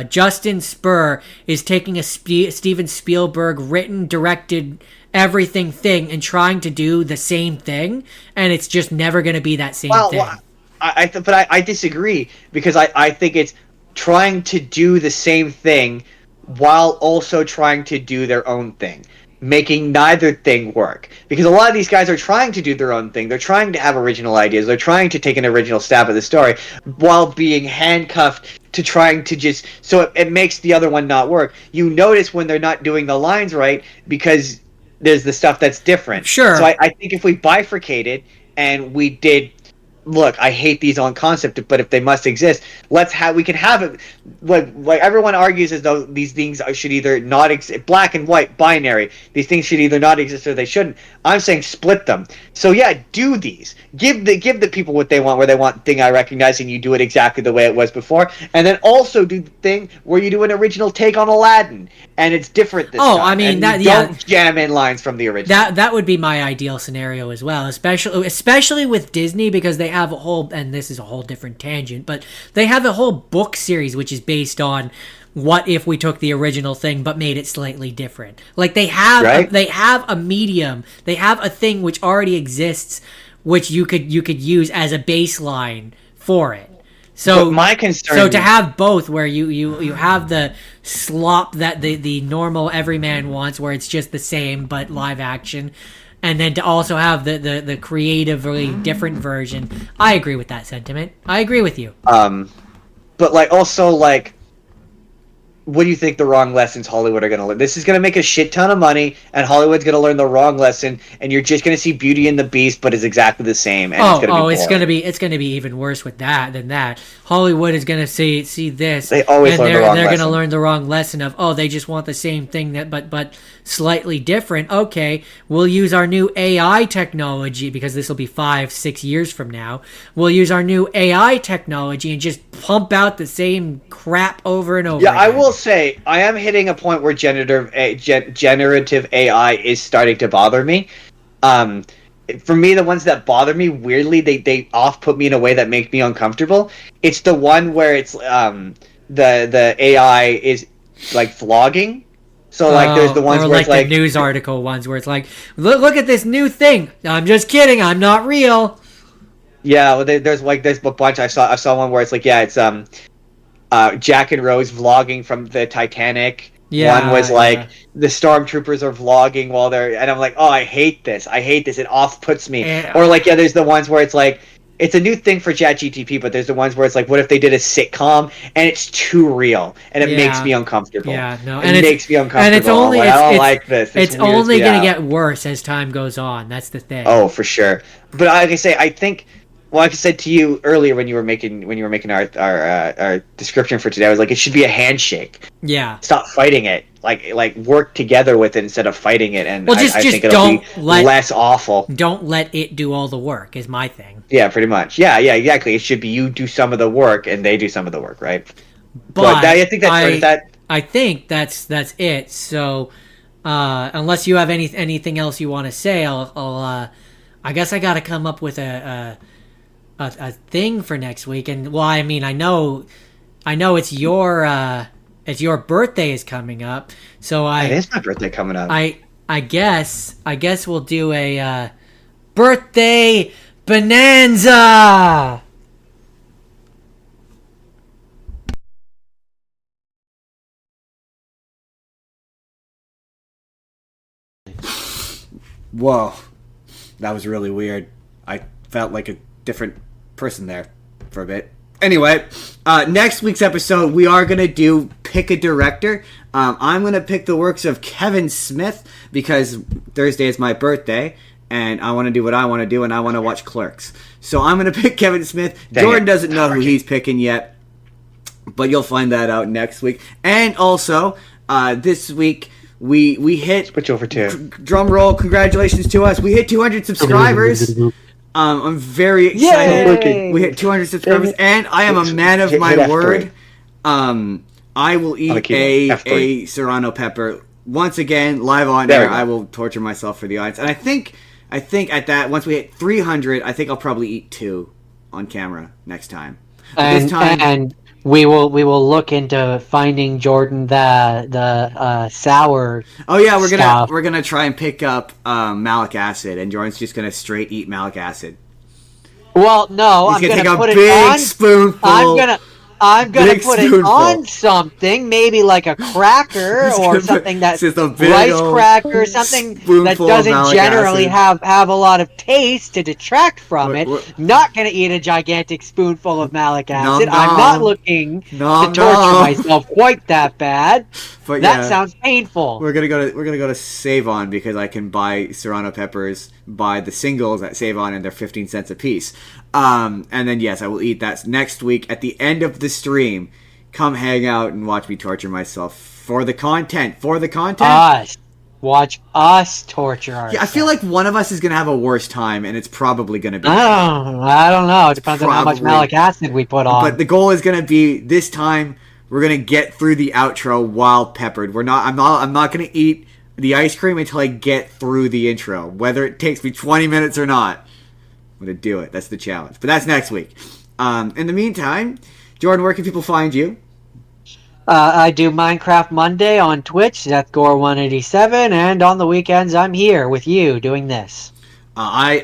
Justin Spurr is taking a Steven Spielberg written, directed, everything thing and trying to do the same thing, and it's just never going to be that same thing. Well, I disagree, because I think it's trying to do the same thing while also trying to do their own thing, making neither thing work. Because a lot of these guys are trying to do their own thing. They're trying to have original ideas. They're trying to take an original stab at the story while being handcuffed to trying to just... So it makes the other one not work. You notice when they're not doing the lines right because there's the stuff that's different. Sure. So I think if we bifurcated and we did... Look, I hate these on concept, but if they must exist, we can have it. Like everyone argues as though these things should either not exist, black and white, binary. These things should either not exist or they shouldn't. I'm saying split them. So yeah, do these. Give the people what they want, where they want thing I recognize, and you do it exactly the way it was before. And then also do the thing where you do an original take on Aladdin, and it's different this time. I mean, don't jam in lines from the original. That would be my ideal scenario as well, especially with Disney, because they have a whole, and this is a whole different tangent, but they have a whole book series which is based on what if we took the original thing but made it slightly different. Like they have a medium, they have a thing which already exists, which you could use as a baseline for it. So but my concern, so to have both, where you have the slop that the normal everyman wants, where it's just the same but live action, and then to also have the creatively different version. I agree with that sentiment. I agree with you. But also what do you think the wrong lessons Hollywood are going to learn? This is going to make a shit ton of money, and Hollywood's going to learn the wrong lesson, and you're just going to see Beauty and the Beast, but it's exactly the same. And it's going to be even worse with that than that. Hollywood is going to see this. They always learn the wrong lesson. They're going to learn the wrong lesson of they just want the same thing but slightly different. Okay, we'll use our new AI technology, because this will be 5-6 years from now. We'll use our new AI technology and just pump out the same crap over and over. Yeah, again. I will say I am hitting a point where generative AI is starting to bother me. For me, the ones that bother me, weirdly, they off-put me in a way that makes me uncomfortable. It's the one where it's the AI is like vlogging. So there's the ones where it's the news article ones where it's like, look at this new thing. I'm just kidding. I'm not real. Yeah, well, there's a bunch. I saw one where it's like, it's Jack and Rose vlogging from the Titanic. Yeah, one was the stormtroopers are vlogging while they're, and I'm like, oh, I hate this. It off-puts me. Yeah. Or there's the ones where it's like, it's a new thing for ChatGPT, but there's the ones where it's like, what if they did a sitcom and it's too real and it makes me uncomfortable. Yeah, no, and it makes me uncomfortable. And it's only, I don't like this. It's only going to get worse as time goes on. That's the thing. Oh, for sure. But like I say, I think. Well, like I said to you earlier when you were making our description for today, I was like, it should be a handshake. Yeah. Stop fighting it. Like work together with it instead of fighting it. And I think it'll be less awful. Don't let it do all the work is my thing. Yeah, pretty much. Yeah, exactly. It should be you do some of the work and they do some of the work, right? But I think I think that's it. So unless you have anything else you want to say, I guess I got to come up with a thing for next week. And well, I mean, I know it's your birthday is coming up, so it is my birthday coming up. I guess we'll do a birthday bonanza. Whoa, that was really weird. I felt like a different person there for a bit. Anyway, next week's episode, we are going to do Pick a Director. I'm going to pick the works of Kevin Smith because Thursday is my birthday, and I want to do what I want to do, and I want to watch Clerks. So I'm going to pick Kevin Smith. Jordan doesn't know who he's picking yet. But you'll find that out next week. And also, this week, we hit... Switch over to... Drum roll, congratulations to us. We hit 200 subscribers. I'm very excited. Yay! We hit 200 subscribers, and I am a man of my word. I will eat a serrano pepper. Once again, live on air, I will torture myself for the audience. And I think at that, once we hit 300, I think I'll probably eat 2 on camera next time. And we will look into finding Jordan the sour. Oh yeah, stuff. we're gonna try and pick up malic acid, and Jordan's just gonna straight eat malic acid. Well, no, He's I'm gonna gonna take put a it big on. spoonful. I'm gonna put it spoonful. on something, maybe like a cracker or something that's just a big rice old cracker, something that spoonful of doesn't malic generally acid. have a lot of taste to detract from it. What? Not gonna eat a gigantic spoonful of malic acid. Nom, I'm not nom. looking to Nom, torture nom. myself quite that bad. But That yeah. sounds painful. We're gonna go to Save On because I can buy serrano peppers, buy the singles at Save On, and they're 15 cents a piece. And then yes, I will eat that next week at the end of the stream. Come hang out and watch me torture myself for the content. Watch us torture ourselves. Yeah, I feel like one of us is gonna have a worse time, and it's probably gonna be. I don't know. It depends on how much Probably. malic acid we put on. But the goal is gonna be this time. We're gonna get through the outro while peppered. I'm not gonna eat the ice cream until I get through the intro, whether it takes me 20 minutes or not. I'm gonna do it. That's the challenge. But that's next week. In the meantime, Jordan, where can people find you? I do Minecraft Monday on Twitch, DeathGore187, and on the weekends I'm here with you doing this. I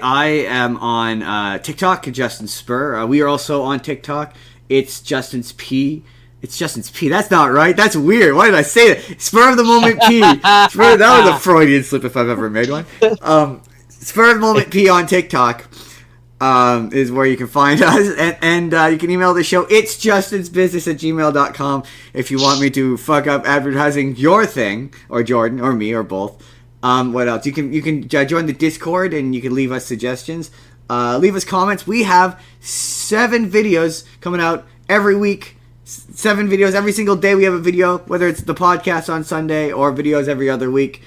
am on TikTok, Justin Spurr. We are also on TikTok. It's Justin's P. It's Justin's P. That's not right. That's weird. Why did I say that? Spur of the Moment P. That was a Freudian slip if I've ever made one. Spur of the Moment P on TikTok is where you can find us. And you can email the show. It's justinsbusiness@gmail.com if you want me to fuck up advertising your thing, or Jordan, or me, or both. What else? You can join the Discord and you can leave us suggestions. Leave us comments. We have 7 videos coming out every week. 7 videos every single day. We have a video, whether it's the podcast on Sunday or videos every other week.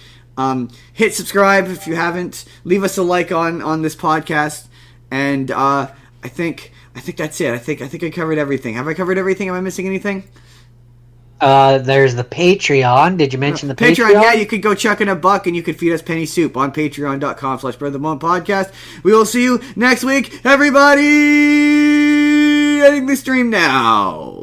Hit subscribe if you haven't. Leave us a like on this podcast. And I think that's it. I think I covered everything. Have I covered everything? Am I missing anything? There's the Patreon. Did you mention the Patreon? Yeah, you could go chuck in $1 and you could feed us penny soup on patreon.com/BrotherMonPodcast. We will see you next week, everybody. Ending the stream now.